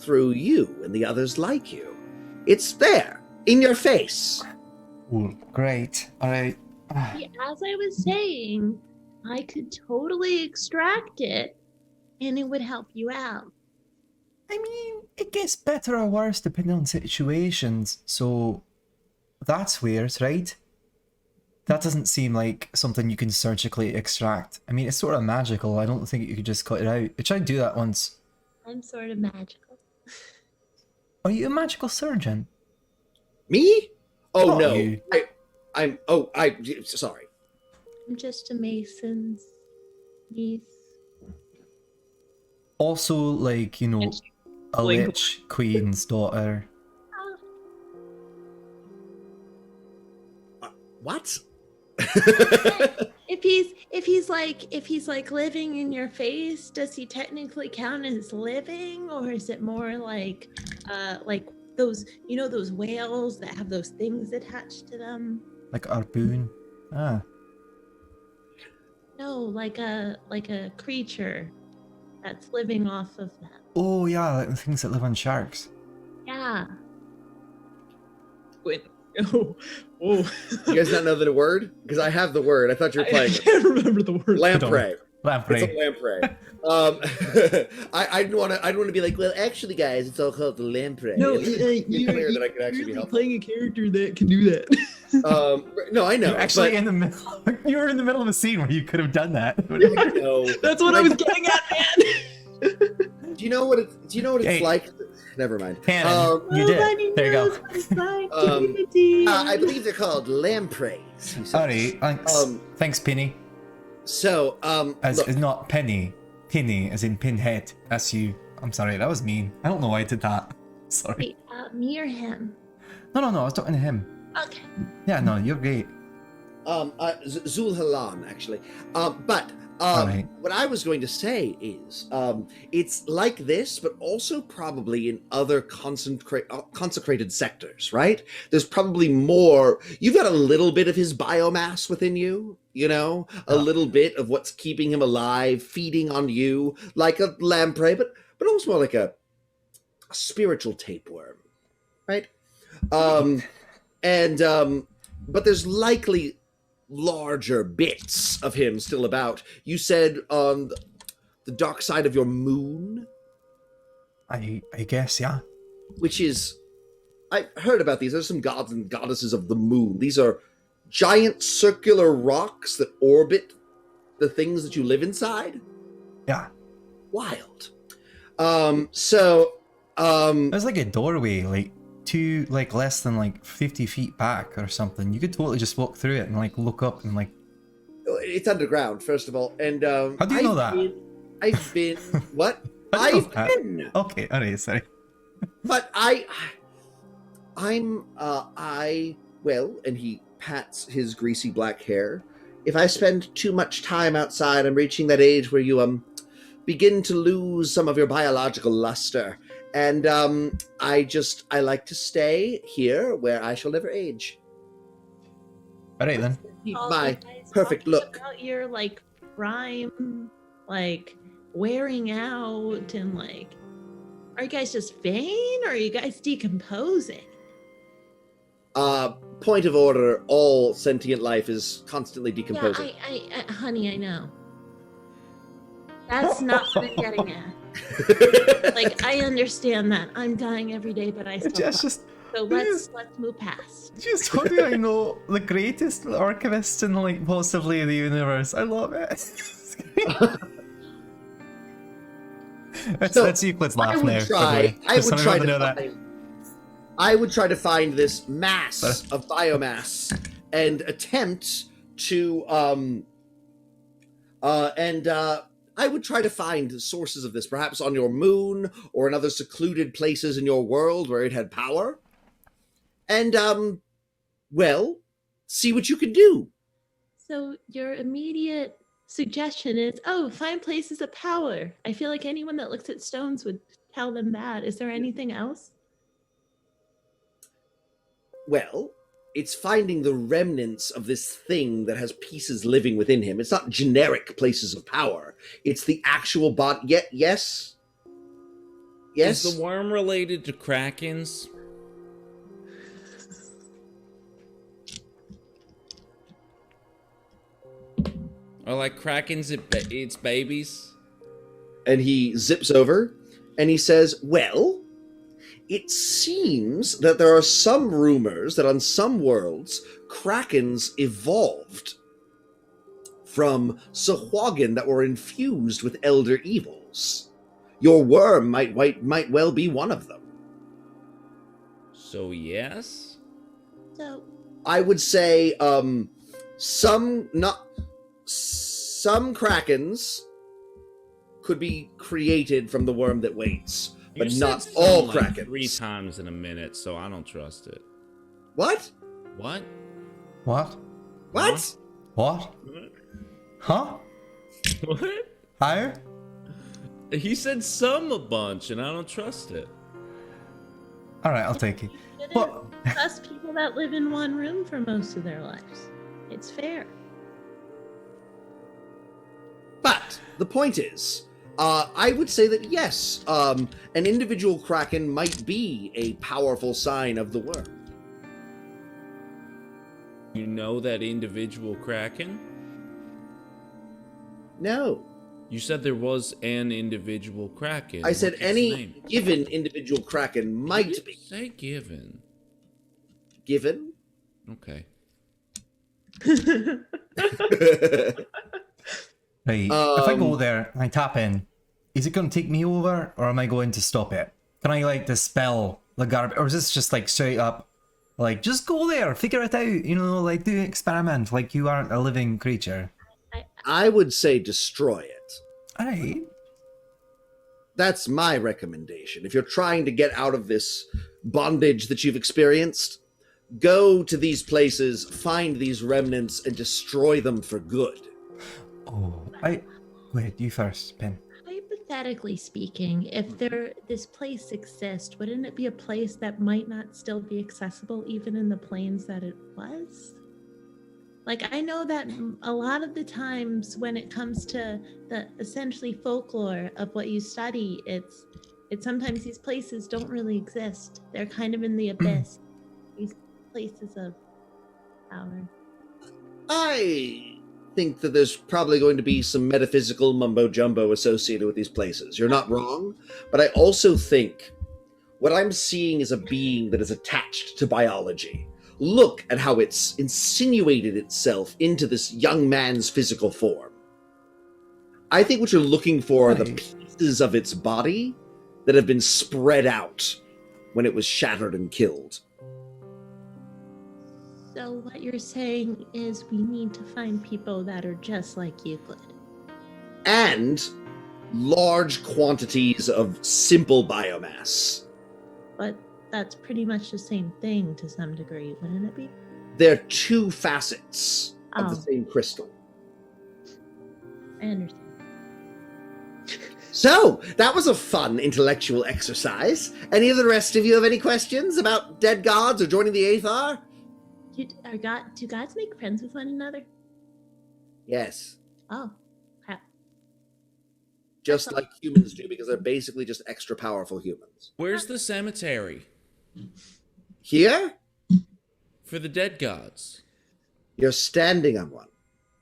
A: Through you and the others like you. It's there, in your face.
C: Ooh, great. All right.
E: Yeah, as I was saying, I could totally extract it, and it would help you out.
C: I mean, it gets better or worse depending on situations, so that's weird, right? That doesn't seem like something you can surgically extract. I mean, it's sort of magical. I don't think you could just cut it out. I tried to do that once.
E: I'm sort of magical.
C: Are you a magical surgeon?
A: Me? Oh,
C: Not
A: no.
C: you.
A: Sorry.
E: I'm just a mason's niece.
C: Also, like, a lich queen's daughter.
A: What?
E: If he's like living in your face, does he technically count as living, or is it more like those those whales that have those things attached to them?
C: Like Arboon. Ah.
E: No, like a creature that's living off of them.
C: Oh yeah, like the things that live on sharks.
E: Yeah.
F: Wait. Oh.
A: You guys not know the word? Because I have the word. I thought you were playing
F: I can't remember the word.
A: Lamprey.
C: Lamprey.
A: It's a lamprey. I don't want to be like, well, actually, guys, it's all called the lamprey.
F: No,
A: It's clear that I could actually be
F: really
A: helpful.
F: playing a character that can do that.
A: No, I know.
C: You're actually
A: but,
C: in the middle. You were in the middle of a scene where you could have done that.
A: no.
F: That's what I was getting at, man.
A: Do you know what it's
C: Hey.
A: like? Never mind.
C: Cannon, you
E: Nobody
C: did. There you go.
E: knows what it's like to be a DM.
A: I believe they're called lampreys. he says.
C: Alright, thanks. Thanks, Penny.
A: So,
C: As
A: look,
C: is not Penny. Penny, as in pinhead. That's you. I'm sorry, that was mean. I don't know why I did that. Sorry.
E: Wait, me or him?
C: No, I was talking to him.
E: Okay.
C: Yeah, no, you're great.
A: Zul Halan, actually. But
C: Alright.
A: what I was going to say is, it's like this, but also probably in other consecrated sectors, right? There's probably more. You've got a little bit of his biomass within you, you know, a little bit of what's keeping him alive, feeding on you, like a lamprey, but almost more like a spiritual tapeworm, right? But there's likely larger bits of him still about. You said on the dark side of your moon,
C: I guess, yeah.
A: which is, I heard about these. There's some gods and goddesses of the moon. These are giant circular rocks that orbit the things that you live inside.
C: Yeah.
A: Wild.
C: There's like a doorway, like less than 50 feet back or something. You could totally just walk through it and look up and
A: It's underground, first of all. And
C: how do you know that?
A: I've been what?
C: How do you know
A: I've
C: that?
A: been.
C: Okay, alright, sorry.
A: But well, and he pats his greasy black hair. If I spend too much time outside, I'm reaching that age where you begin to lose some of your biological luster. And I like to stay here where I shall never age.
C: Alright then.
E: All
A: My
E: you guys
A: perfect
E: talking
A: look.
E: About your prime, wearing out, and are you guys just vain, or are you guys decomposing?
A: Point of order, all sentient life is constantly decomposing.
E: Yeah, honey, I know. That's not what I'm getting at. I understand that. I'm dying every day, but I still
C: It's just
E: so let's move past.
C: Just how do I know the greatest archivist in possibly the universe? I love it. That's Euclid's laugh now.
A: I would try to find this mass of biomass and attempt to I would try to find sources of this, perhaps on your moon or in other secluded places in your world where it had power. And, see what you can do.
E: So your immediate suggestion is, find places of power. I feel like anyone that looks at stones would tell them that. Is there anything else?
A: Well, it's finding the remnants of this thing that has pieces living within him. It's not generic places of power. It's the actual body. Yes?
D: Is the worm related to krakens? Or like krakens, it's babies?
A: And he zips over and he says, well, it seems that there are some rumors that on some worlds, krakens evolved from Sahuagin that were infused with elder evils. Your worm might well be one of them.
D: So yes?
E: So
A: I would say some krakens could be created from the worm that waits, but
D: You
A: not
D: said
A: all
D: some,
A: krakens.
D: 3 times in a minute, so I don't trust it.
A: What?
D: What?
C: What?
A: What?
C: What? Huh?
D: What?
C: How?
D: He said some a bunch, and I don't trust it.
C: Alright, I'll take it.
E: shouldn't
C: What?
E: trust people that live in one room for most of their lives. It's fair.
A: But the point is, I would say that yes, an individual kraken might be a powerful sign of the worm.
D: You know that individual kraken?
A: No.
D: You said there was an individual Kraken.
A: I said
D: What's his
A: any
D: name?
A: given individual Kraken might
D: Did you
A: be
D: say given.
A: given.
D: Okay.
C: Right. If I go there and I tap in, is it going to take me over, or am I going to stop it? Can I like dispel the garbage, or is this just like straight up, like just go there, figure it out? You know, like do an experiment, like you aren't a living creature.
A: I would say destroy it.
C: All right.
A: That's my recommendation. If you're trying to get out of this bondage that you've experienced, go to these places, find these remnants, and destroy them for good.
C: Oh, go ahead. You first, Pin.
E: Hypothetically speaking, if this place exists, wouldn't it be a place that might not still be accessible even in the planes that it was? Like, I know that a lot of the times when it comes to the essentially folklore of what you study, it's sometimes these places don't really exist. They're kind of in the abyss. These places of power.
A: I think that there's probably going to be some metaphysical mumbo-jumbo associated with these places. You're not wrong, but I also think what I'm seeing is a being that is attached to biology. Look at how it's insinuated itself into this young man's physical form. I think what you're looking for are the pieces of its body that have been spread out when it was shattered and killed.
E: So what you're saying is we need to find people that are just like Euclid.
A: And large quantities of simple biomass.
E: But that's pretty much the same thing to some degree, wouldn't it be?
A: They're two facets of the
E: Oh.
A: same crystal.
E: I understand.
A: So, that was a fun intellectual exercise. Any of the rest of you have any questions about dead gods or joining the Aethar?
E: Do gods make friends with one another?
A: Yes.
E: Oh, crap.
A: Just like humans do, because they're basically just extra powerful humans.
D: Where's the cemetery
A: Here,
D: for the dead gods?
A: you're standing on one.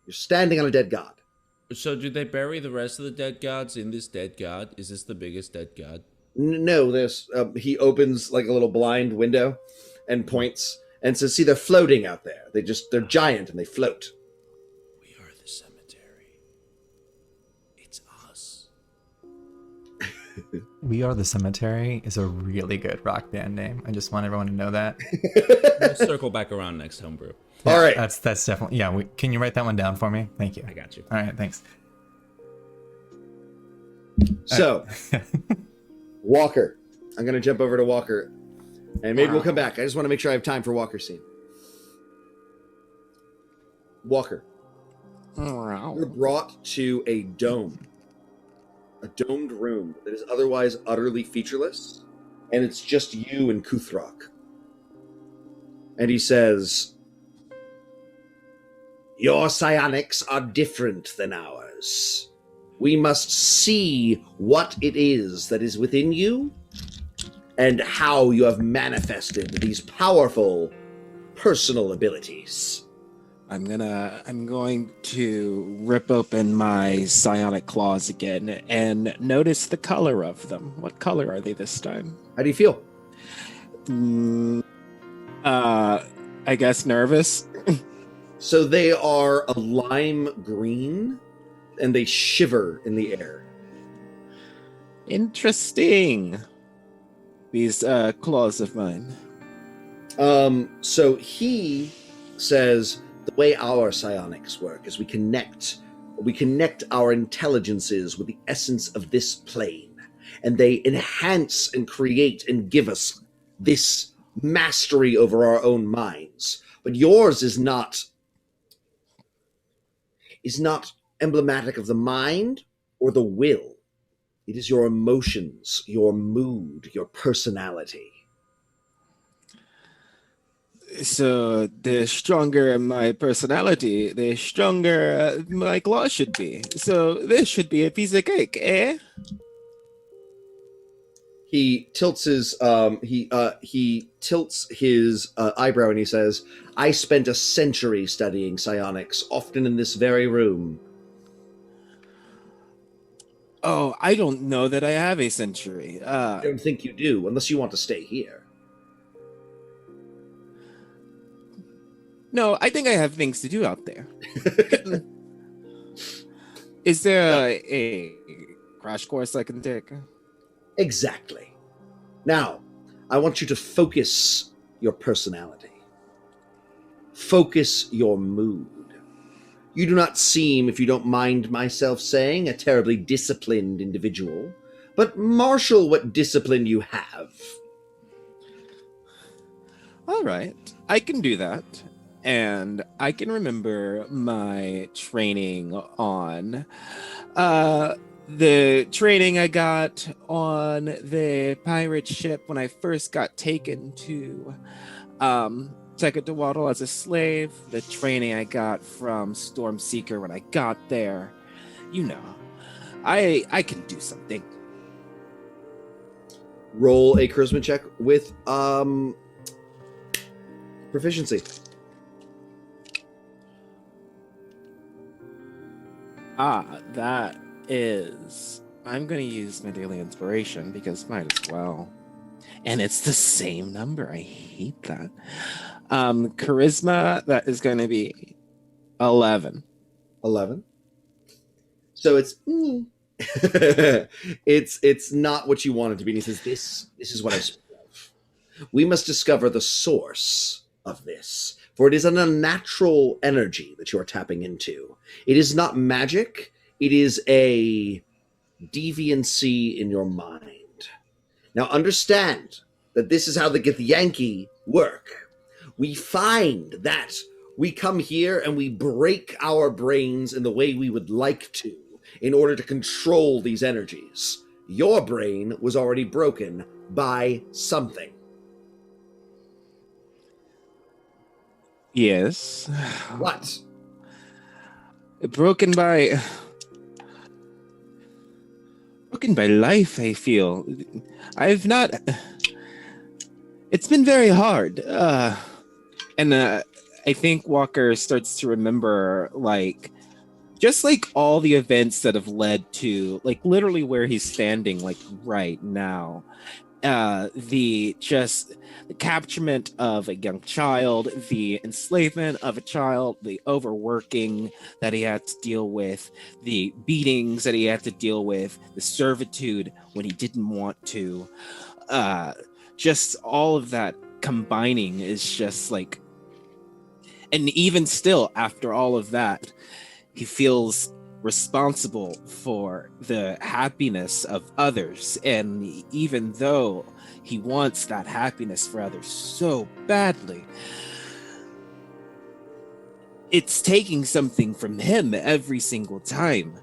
A: You're standing on a dead god.
D: So do they bury the rest of the dead gods in this dead god? Is this the biggest dead god?
A: No, there's. He opens like a little blind window and points and says, "See, they're floating out there. They're giant and they float."
D: We are the cemetery. It's us.
C: We Are the Cemetery is a really good rock band name. I just want everyone to know that.
D: We'll circle back around next homebrew.
A: All right.
C: That's definitely, yeah. Can you write that one down for me? Thank you.
D: I got you.
C: All right, thanks.
A: So, Walker. I'm going to jump over to Walker. And maybe we'll come back. I just want to make sure I have time for Walker's scene. Walker. You're brought to a dome. A domed room that is otherwise utterly featureless. And it's just you and Kuthrak. And he says, "Your psionics are different than ours. We must see what it is that is within you and how you have manifested these powerful personal abilities."
B: I'm going to rip open my psionic claws again and notice the color of them. What color are they this time?
A: How do you feel?
B: I guess nervous.
A: So they are a lime green, and they shiver in the air.
B: Interesting. These claws of mine.
A: So he says the way our psionics work is we connect our intelligences with the essence of this plane, and they enhance and create and give us this mastery over our own minds. But yours is not emblematic of the mind or the will. It is your emotions, your mood, your personality.
B: So the stronger my personality, the stronger my claws should be. So this should be a piece of cake, eh?
A: He tilts his eyebrow and he says, "I spent a century studying psionics, often in this very room."
B: Oh, I don't know that I have a century.
A: I don't think you do, unless you want to stay here.
B: No, I think I have things to do out there. Is there a crash course I can take?
A: Exactly. Now, I want you to focus your personality. Focus your mood. You do not seem, if you don't mind myself saying, a terribly disciplined individual, but marshal what discipline you have.
B: All right, I can do that. And I can remember my training on the training I got on the pirate ship when I first got taken to Tekatawaddle as a slave, the training I got from Stormseeker when I got there. You know, I can do something.
A: Roll a charisma check with proficiency.
B: That is... I'm going to use my daily inspiration because might as well. And it's the same number. I hate that. Charisma, that is going to be 11.
A: 11. So it's it's not what you want it to be. And he says, This is what I speak of. We must discover the source of this, for it is an unnatural energy that you are tapping into. It is not magic. It is a deviancy in your mind. Now understand that this is how the Githyanki work. We find that we come here and we break our brains in the way we would like to in order to control these energies. Your brain was already broken by something.
B: Yes.
A: What?
B: Broken by life, I feel. I've not... It's been very hard. And I think Walker starts to remember, like, just like all the events that have led to, like, literally where he's standing, like, right now. The capturement of a young child, the enslavement of a child, the overworking that he had to deal with, the beatings that he had to deal with, the servitude when he didn't want to, just all of that combining is just like, and even still after all of that, he feels responsible for the happiness of others. And even though he wants that happiness for others so badly, it's taking something from him every single time.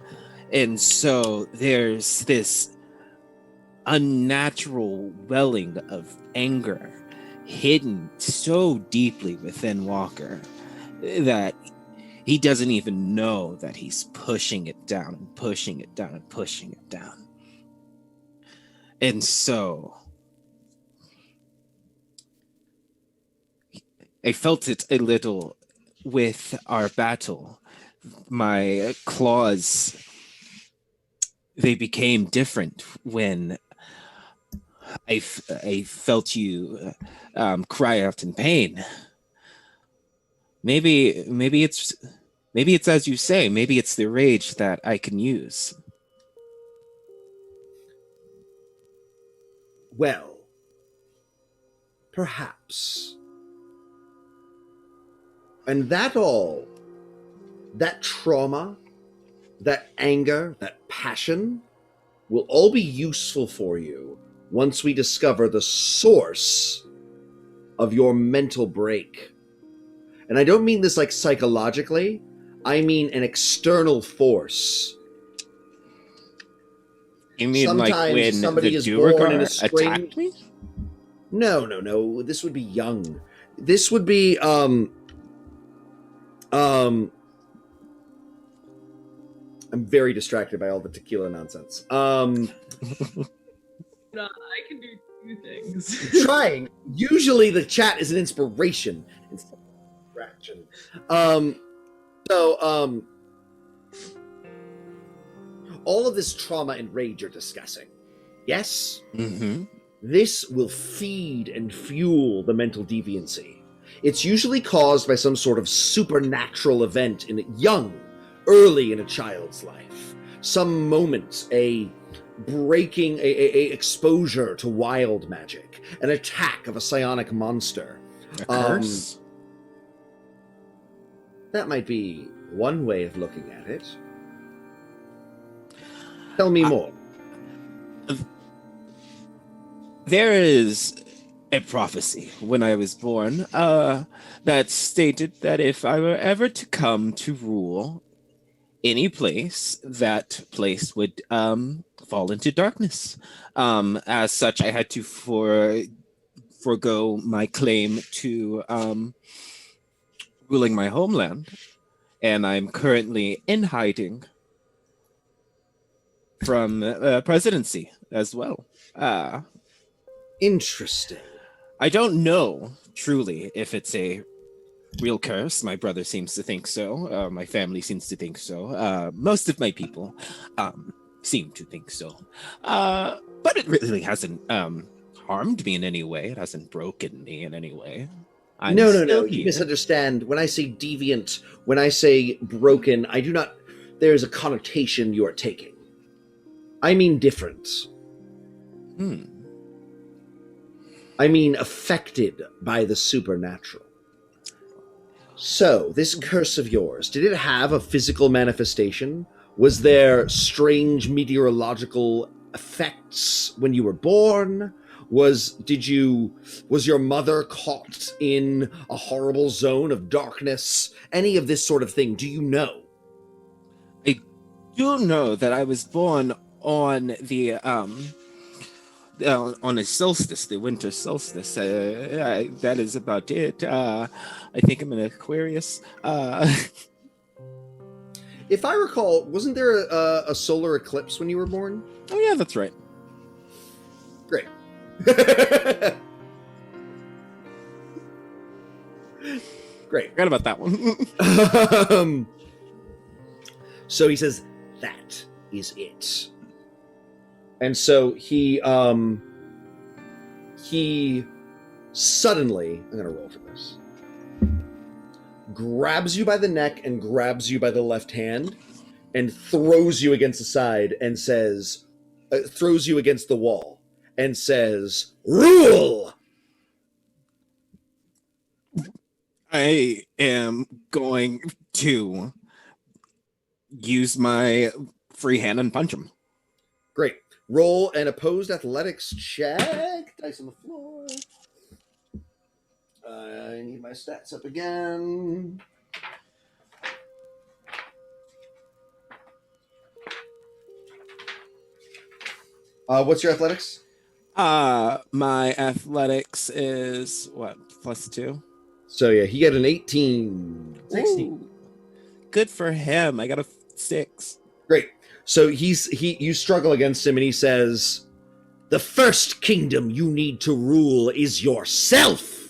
B: And so there's this unnatural welling of anger hidden so deeply within Walker that he doesn't even know that he's pushing it down and pushing it down and pushing it down. And so I felt it a little with our battle. My claws, they became different when I felt you cry out in pain. Maybe it's as you say. Maybe it's the rage that I can use.
A: Well, perhaps. And that trauma, that anger, that passion will all be useful for you once we discover the source of your mental break. And I don't mean this like psychologically. I mean an external force.
B: You mean
A: Sometimes
B: like when
A: somebody
B: the
A: is born in a
B: Duergar
A: strange...
B: attacked me?
A: No. This would be young. This would be I'm very distracted by all the tequila nonsense.
F: No, I can do two things.
A: Trying. Usually the chat is an inspiration instead of distraction. all of this trauma and rage you're discussing, yes?
B: Mm-hmm.
A: This will feed and fuel the mental deviancy. It's usually caused by some sort of supernatural event early in a child's life. Some moment, a breaking, a exposure to wild magic, an attack of a psionic monster.
B: A curse?
A: That might be one way of looking at it. Tell me more.
B: There is a prophecy when I was born that stated that if I were ever to come to rule any place, that place would fall into darkness. As such, I had to forego my claim to ruling my homeland, and I'm currently in hiding from presidency as well.
A: Interesting.
B: I don't know truly if it's a real curse. My brother seems to think so. My family seems to think so. Most of my people seem to think so. But it really hasn't harmed me in any way. It hasn't broken me in any way.
A: No. You misunderstand. When I say deviant, when I say broken, I do not... There's a connotation you are taking. I mean different. I mean affected by the supernatural. So, this curse of yours, did it have a physical manifestation? Was there strange meteorological effects when you were born? Was your mother caught in a horrible zone of darkness? Any of this sort of thing, do you know?
B: I do know that I was born on the on a solstice, the winter solstice. That is about it. I think I'm an Aquarius.
A: If I recall, wasn't there a solar eclipse when you were born?
B: Oh yeah, that's right.
A: Great. Great.
B: Forgot about that one.
A: So he says, that is it. And so he suddenly, I'm going to roll for this, grabs you by the neck and grabs you by the left hand and throws you against the side and says, throws you against the wall and says, rule!
B: I am going to use my free hand and punch him.
A: Great. Roll an opposed athletics check. Dice on the floor. I need my stats up again. What's your athletics?
B: My athletics is what, +2?
A: So yeah, he got an 18.
B: 16. Ooh, good for him. I got a 6.
A: Great. So you struggle against him and he says, the first kingdom you need to rule is yourself.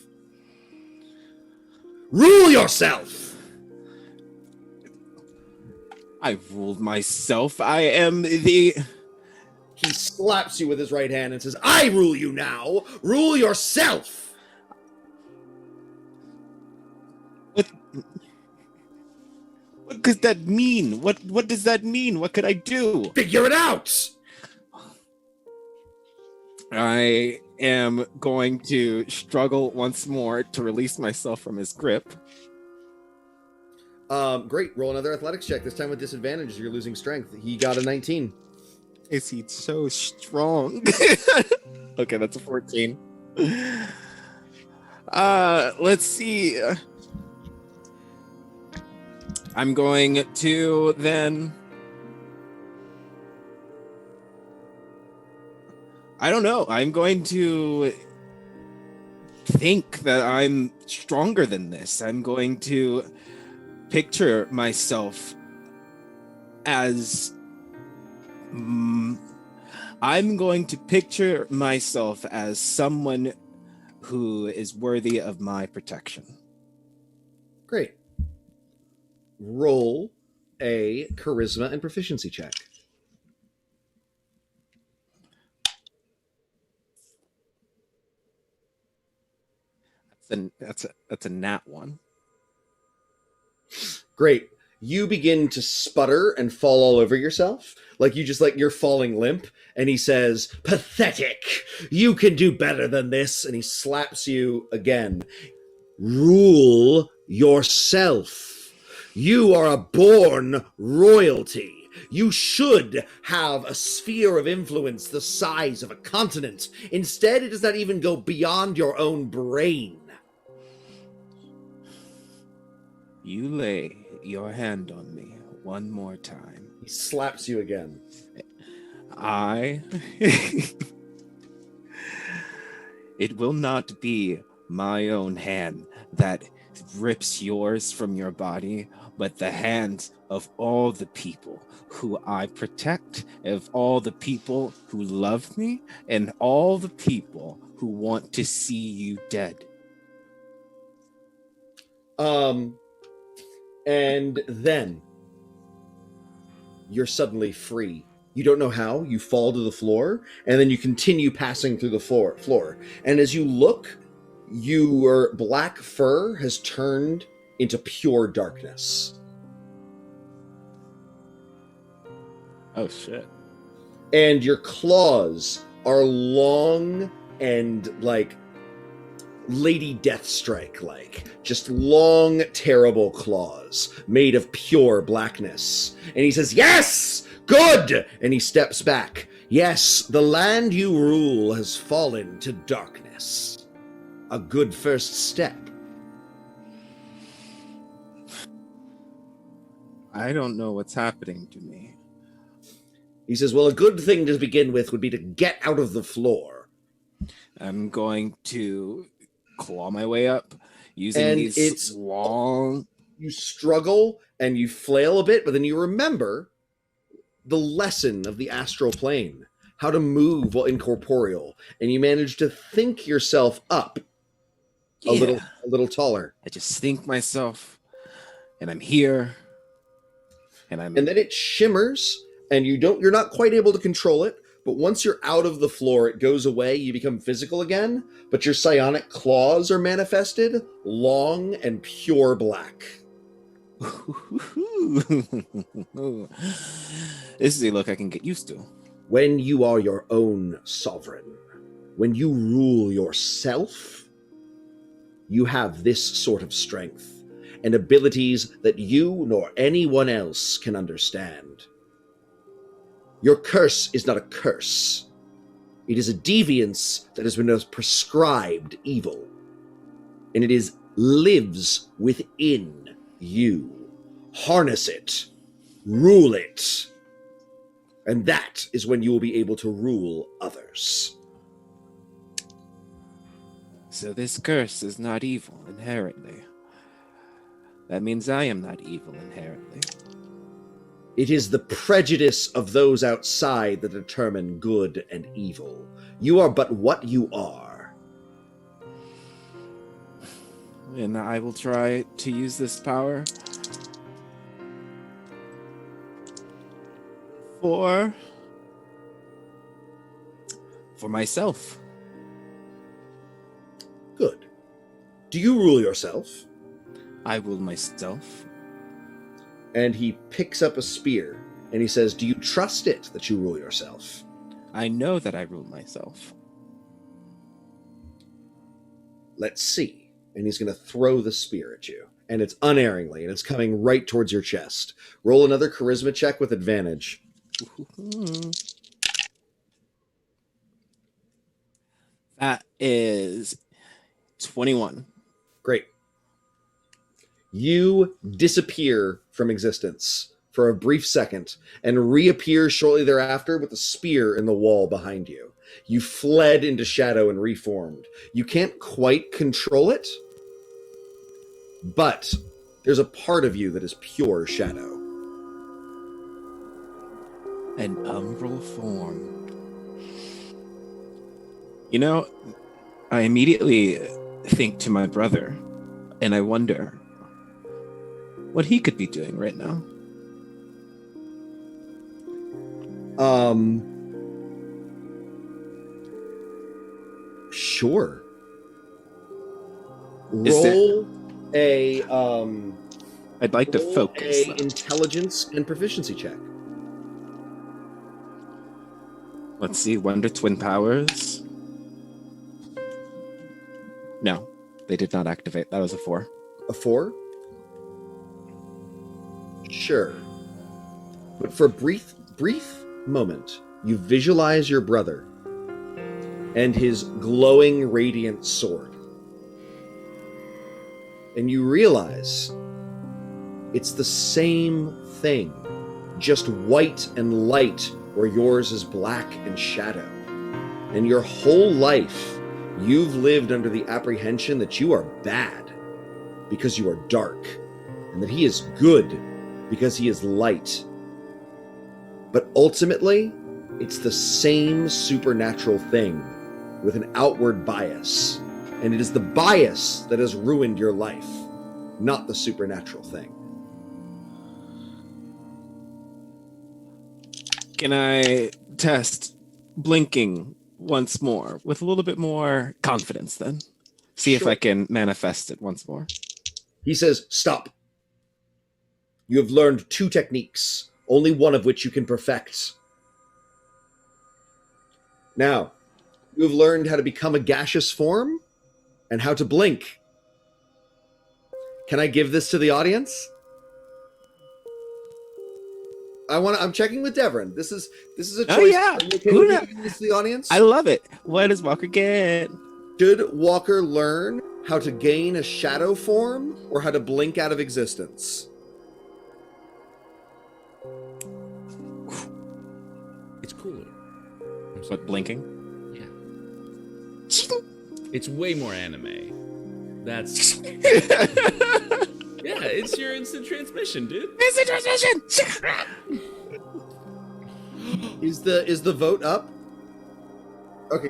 A: Rule yourself.
B: I ruled myself. I am the...
A: He slaps you with his right hand and says, I rule you now. Rule yourself.
B: What does that mean? What does that mean? What could I do?
A: Figure it out.
B: I am going to struggle once more to release myself from his grip.
A: Great. Roll another athletics check. This time with disadvantage. You're losing strength. He got a 19.
B: Is he so strong? Okay, that's a 14. Let's see. I'm going to then... I don't know. I'm going to think that I'm stronger than this. I'm going to picture myself as... I'm going to picture myself as someone who is worthy of my protection.
A: Great. Roll a charisma and proficiency check.
B: That's a nat one.
A: Great. You begin to sputter and fall all over yourself. Like you're falling limp. And he says, "Pathetic! You can do better than this." And he slaps you again. "Rule yourself. You are a born royalty. You should have a sphere of influence the size of a continent. Instead, it does not even go beyond your own brain."
B: You lay your hand on me one more time.
A: He slaps you again.
B: It will not be my own hand that rips yours from your body, but the hands of all the people who I protect, of all the people who love me, and all the people who want to see you dead.
A: And then you're suddenly free. You don't know how. You fall to the floor, and then you continue passing through the floor. And as you look, your black fur has turned into pure darkness.
B: Oh, shit.
A: And your claws are long and like Lady Deathstrike, like just long, terrible claws made of pure blackness. And he says, "Yes, good!" And he steps back. "Yes, the land you rule has fallen to darkness. A good first step."
B: I don't know what's happening to me.
A: He says, "Well, a good thing to begin with would be to get out of the floor."
B: I'm going to claw my way up using
A: And
B: these long...
A: You struggle and you flail a bit, but then you remember the lesson of the astral plane, how to move while incorporeal, and you manage to think yourself up a little taller.
B: I just think myself, and I'm here, and
A: then it shimmers, and you're not quite able to control it, but once you're out of the floor, it goes away, you become physical again, but your psionic claws are manifested, long and pure black.
B: This is a look I can get used to.
A: When you are your own sovereign, when you rule yourself, you have this sort of strength and abilities that you nor anyone else can understand. Your curse is not a curse. It is a deviance that has been prescribed evil. And it lives within you. Harness it. Rule it. And that is when you will be able to rule others.
B: So this curse is not evil inherently. That means I am not evil inherently.
A: It is the prejudice of those outside that determine good and evil. You are but what you are.
B: And I will try to use this power for myself.
A: Good. Do you rule yourself?
B: I rule myself.
A: And he picks up a spear, and he says, "Do you trust it that you rule yourself?"
B: I know that I rule myself.
A: Let's see. And he's going to throw the spear at you. And it's unerringly, and it's coming right towards your chest. Roll another charisma check with advantage.
B: That is 21.
A: Great. You disappear from existence for a brief second and reappear shortly thereafter with a spear in the wall behind you. You fled into shadow and reformed. You can't quite control it, but there's a part of you that is pure shadow.
B: An umbral form. You know, I immediately think to my brother, and I wonder what he could be doing right now.
A: Sure. Roll a
B: I'd like to
A: roll
B: focus.
A: a intelligence and proficiency check.
B: Let's see, Wonder Twin Powers. No, they did not activate. That was a 4.
A: A 4? Sure. But for a brief moment, you visualize your brother and his glowing radiant sword. And you realize it's the same thing, just white and light where yours is black and shadow. And your whole life, you've lived under the apprehension that you are bad because you are dark, and that he is good because he is light. But ultimately, it's the same supernatural thing with an outward bias. And it is the bias that has ruined your life, not the supernatural thing.
B: Can I test blinking once more with a little bit more confidence then? See if
A: Sure.
B: I can manifest it once more.
A: He says, stop. You have learned 2 techniques, only one of which you can perfect. Now, you have learned how to become a gaseous form and how to blink. Can I give this to the audience? I'm checking with Devren. This is a choice.
B: Oh, yeah.
A: Are you okay
B: Who
A: with
B: kno-
A: me giving this to the audience?
B: I love it. What does Walker get?
A: Should Walker learn how to gain a shadow form or how to blink out of existence?
D: It's cooler.
B: What, blinking?
D: Yeah. It's way more anime. That's yeah. It's your instant transmission, dude.
B: Instant transmission!
A: Is the vote up? Okay,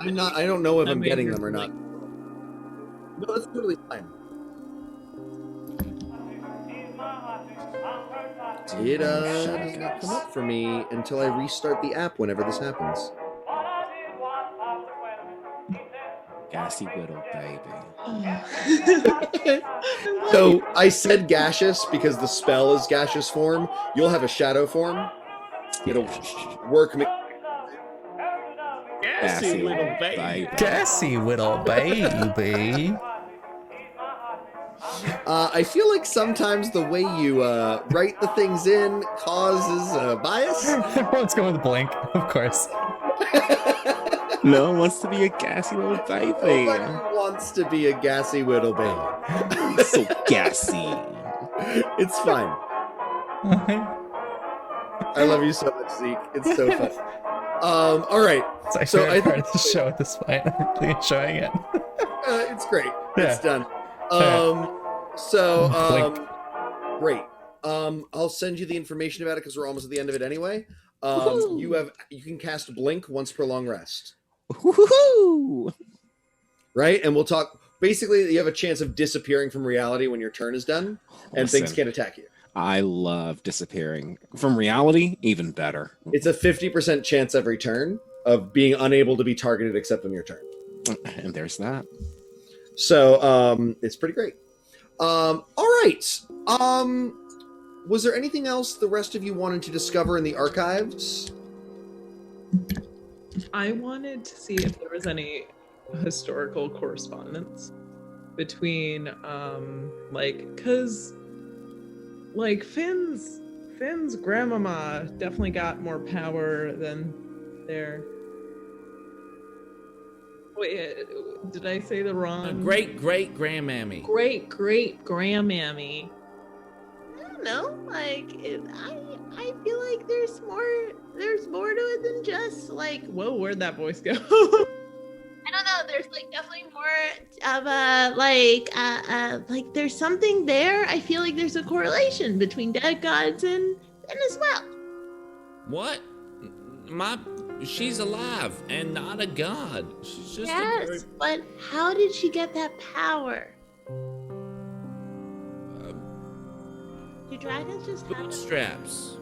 A: I don't know if I'm getting them or not. No, that's totally fine. It does not come up for me until I restart the app whenever this happens.
B: Gassy Whittle, baby.
A: So I said gaseous because the spell is gaseous form. You'll have a shadow form. It'll work.
B: Gassy
D: little
B: baby.
C: Gassy little baby.
A: I feel like sometimes the way you write the things in causes a bias.
C: Everyone's going with blink, of course.
B: No one wants to be a gassy little baby.
A: Nobody wants to be a gassy little baby.
B: So gassy.
A: It's fine. I love you so much, Zeke. It's so fun. All right.
C: It's my
A: So
C: favorite
A: I
C: part of the show at this point. I'm really enjoying it.
A: It's great.
C: Yeah.
A: It's done. Great. I'll send you the information about it because we're almost at the end of it anyway. You can cast blink once per long rest.
B: Woohoo!
A: Right? And we'll talk. Basically, you have a chance of disappearing from reality when your turn is done, and things
B: Listen.
A: can't attack you.
B: I love disappearing from reality. Even better.
A: It's a 50% chance every turn of being unable to be targeted except on your turn.
B: And there's that.
A: So it's pretty great. All right. Was there anything else the rest of you wanted to discover in the archives?
F: I wanted to see if there was any historical correspondence between because Finn's grandmama definitely got more power than their wait, did I say the wrong
D: Great grandmammy.
F: great grandmammy?
E: I don't know. I feel like there's more to it than just like.
F: Whoa, where'd that voice go?
E: I don't know. There's definitely more of like there's something there. I feel like there's a correlation between dead gods and as well.
D: What? She's alive and not a god. She's just a very...
E: Yes, but how did she get that power? Do dragons just have
D: bootstraps.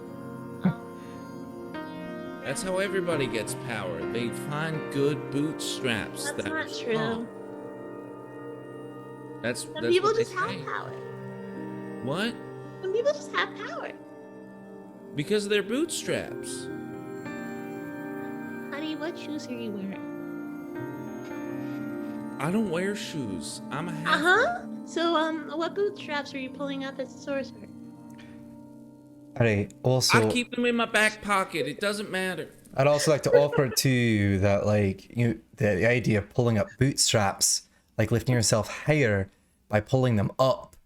D: That's how everybody gets power. They find good bootstraps.
E: That's not
D: are
E: true.
D: strong. That's
E: Some people
D: what they
E: just have
D: say.
E: power.
D: What?
E: Some people just have power.
D: Because of their bootstraps.
E: Honey, what shoes are you wearing?
D: I don't wear shoes. I'm a half.
E: Uh-huh. So, what bootstraps are you pulling up as a sorcerer?
C: Alright, also,
D: I keep them in my back pocket. It doesn't matter.
C: I'd also like to offer to you that, like, the idea of pulling up bootstraps, like lifting yourself higher by pulling them up,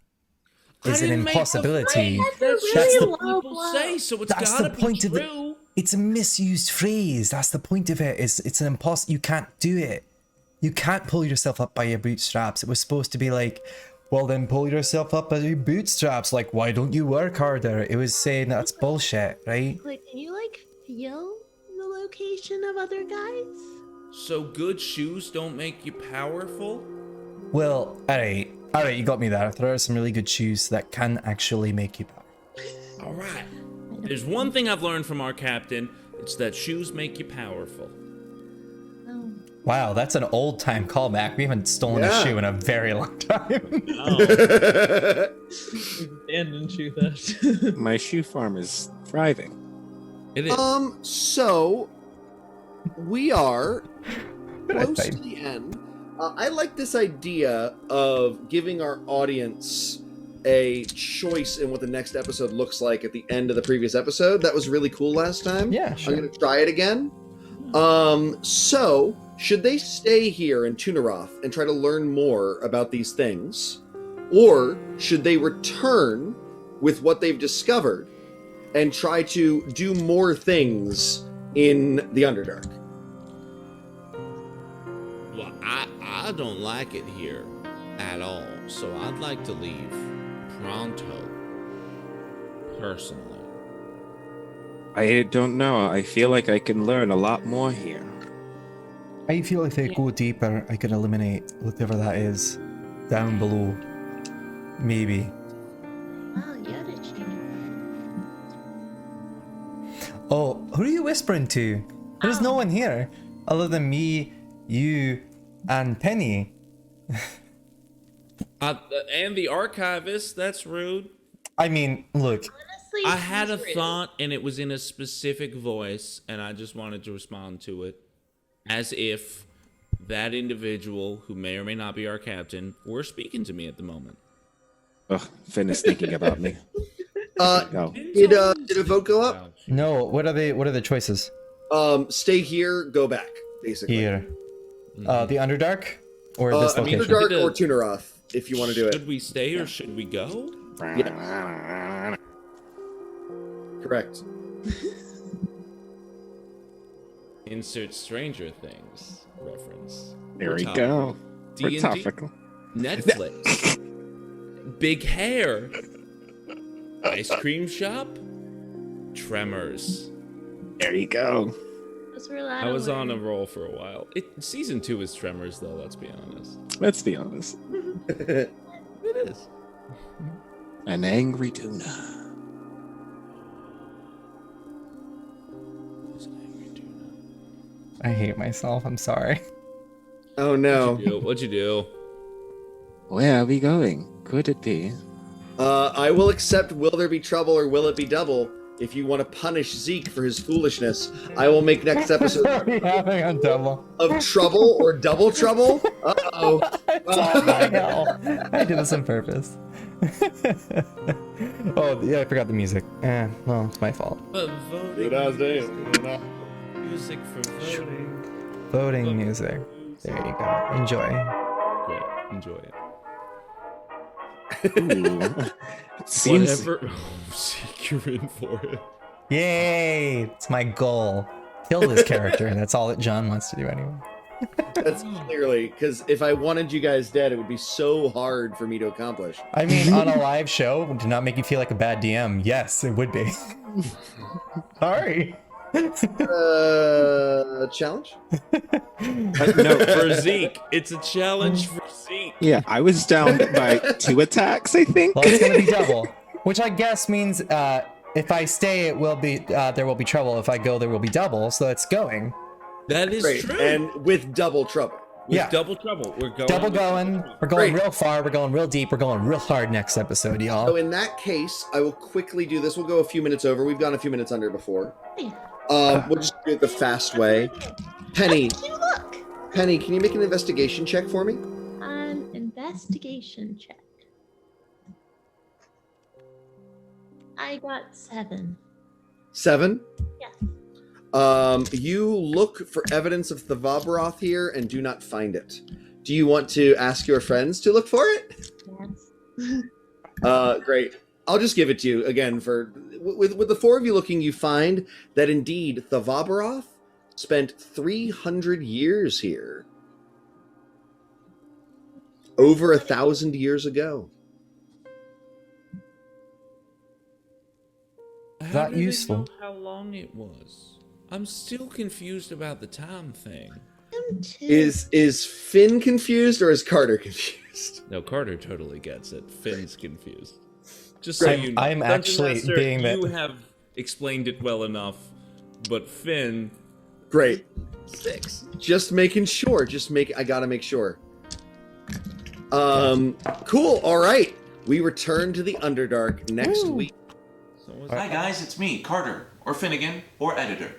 C: is an
D: didn't make the
C: impossibility.
E: That's a
D: That's
E: really
D: what
E: low
D: people
E: blow.
D: say, so it's
C: That's
D: gotta
C: the point
D: be
C: of it.
D: true.
C: It's a misused phrase. That's the point of it. It's an impossible. You can't do it. You can't pull yourself up by your bootstraps. It was supposed to be like, well, then pull yourself up by your bootstraps. Like, why don't you work harder? It was saying that's bullshit, right?
E: Like, can you, like, feel the location of other guys?
D: So good shoes don't make you powerful?
C: Well, alright, you got me there. There are some really good shoes that can actually make you powerful.
D: All right. There's one thing I've learned from our captain. It's that shoes make you powerful.
E: Oh.
C: Wow, that's an old time callback. We haven't stolen a
A: Yeah.
C: shoe in a very long time.
F: Abandoned shoe theft.
B: My shoe farm is thriving.
D: It is.
A: So we are close to
C: Right.
A: the end. I like this idea of giving our audience a choice in what the next episode looks like at the end of the previous episode. That was really cool last time.
C: Yeah, sure.
A: I'm going to try it again. So should they stay here in Tunaroth and try to learn more about these things? Or should they return with what they've discovered and try to do more things in the Underdark?
D: Well, I don't like it here at all, so I'd like to leave pronto, personally.
B: I don't know. I feel like I can learn a lot more here.
C: I feel if I go deeper, I can eliminate whatever that is down below. Maybe.
E: Wow, Yoda chain.
C: Oh, who are you whispering to? There's no one here other than me, you, and Penny.
D: And the archivist, that's rude.
C: I mean, look,
E: Honestly,
D: I had a
E: he's rude.
D: thought, and it was in a specific voice, and I just wanted to respond to it as if that individual, who may or may not be our captain, were speaking to me at the moment.
B: Ugh, Finn is thinking about me. No.
A: Did a vote go up?
C: no. What are the choices
A: Stay here, go back, basically.
C: here? The Underdark or this
A: I mean,
C: location?
A: Underdark or Tunaroth, if you want to do
D: Should
A: it.
D: we stay or should we go?
A: Correct.
D: Insert Stranger Things reference.
B: There
D: We're
B: we
D: topical.
B: go. We're
D: D&D,
B: topical.
D: Netflix, big hair, ice cream shop, Tremors.
B: There you go.
E: Those were a lot
D: I
E: of
D: was on a
E: words.
D: roll for a while. Season 2 is Tremors, though. Let's be honest.
B: Let's be honest.
D: It is.
B: An angry tuna.
C: I hate myself. I'm sorry.
A: Oh no.
D: What'd you do?
B: Where are we going? Could it be?
A: I will accept will there be trouble or will it be double? If you want to punish Zeke for his foolishness, I will make next episode
C: Are we having a double?
A: of trouble or double trouble. Uh-oh.
C: I know. I did this on purpose. Oh yeah, I forgot the music. Well, it's my fault.
D: Voting music for voting.
C: Voting music. There you go. Enjoy.
D: Great. Enjoy it.
B: Ooh. It seems
D: Whatever. Seek, you're in for it.
C: Yay! It's my goal. Kill this character. That's all that John wants to do anyway.
A: That's clearly because if I wanted you guys dead, it would be so hard for me to accomplish.
C: I mean, on a live show, would not make you feel like a bad DM. Yes, it would be. Sorry.
A: Challenge?
D: No, for Zeke. It's a challenge for Zeke.
B: yeah, I was down by 2 attacks, I think.
C: Well, it's gonna be double, which I guess means if I stay, it will be there will be trouble. If I go, there will be double. So it's going.
D: That is
A: Great.
D: true.
A: And with double trouble.
D: With
C: Yeah.
D: double trouble. We're going.
C: Double
D: with
C: going.
D: trouble.
C: We're going
A: Great.
C: real far. We're going real deep. We're going real hard next episode,
A: So
C: y'all.
A: in that case, I will quickly do this. We'll go a few minutes over. We've gone a few minutes under before.
E: Hey,
A: We'll just do it the fast way. Penny,
E: you look.
A: Penny, can you make an investigation check for me?
E: An investigation check. I got 7.
A: 7?
E: Yes.
A: You look for evidence of the Vabroth here and do not find it. Do you want to ask your friends to look for it?
E: Yes.
A: Great. I'll just give it to you again. With the four of you looking, you find that indeed the Vabroth spent 300 years here. Over 1,000 years ago.
D: How
C: That
D: do they
C: useful.
D: know how long it was? I'm still confused about the time thing.
E: Him too.
A: Is Finn confused or is Carter confused?
D: No, Carter totally gets it. Finn's confused. Just so
A: Great.
D: you know,
C: I'm
D: Dungeon
C: actually
D: Master,
C: being that-
D: you have explained it well enough, but Finn.
A: Great.
D: 6.
A: Just making sure. I gotta make sure. Cool. All right. We return to the Underdark next week.
D: So was
H: Hi guys, it's me, Carter, or Finnegan, or Editor,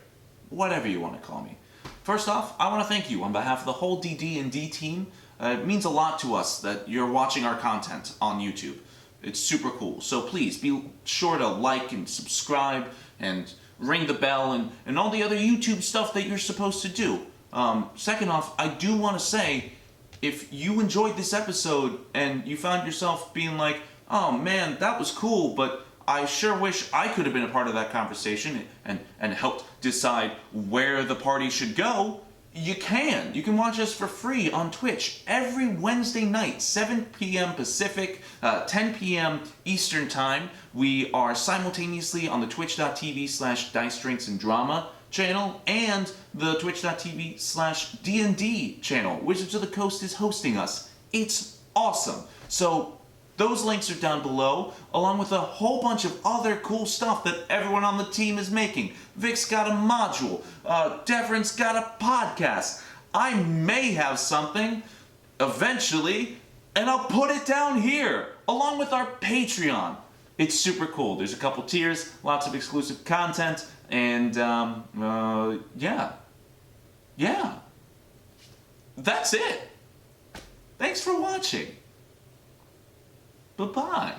H: whatever you want to call me. First off, I want to thank you on behalf of the whole DD&D team. It means a lot to us that you're watching our content on YouTube. It's super cool. So please be sure to like and subscribe and ring the bell and all the other YouTube stuff that you're supposed to do. Second off, I do want to say, if you enjoyed this episode and you found yourself being like, oh man, that was cool, but I sure wish I could have been a part of that conversation and helped decide where the party should go, you can. You can watch us for free on Twitch every Wednesday night, 7 p.m. Pacific, 10 p.m. Eastern Time. We are simultaneously on the twitch.tv/Dice Drinks and Drama channel and the twitch.tv/D&D channel. Wizards of the Coast is hosting us. It's awesome. So those links are down below, along with a whole bunch of other cool stuff that everyone on the team is making. Vic's got a module. Devren's got a podcast. I may have something eventually, and I'll put it down here, along with our Patreon. It's super cool. There's a couple tiers, lots of exclusive content, and yeah. That's it. Thanks for watching. Bye-bye.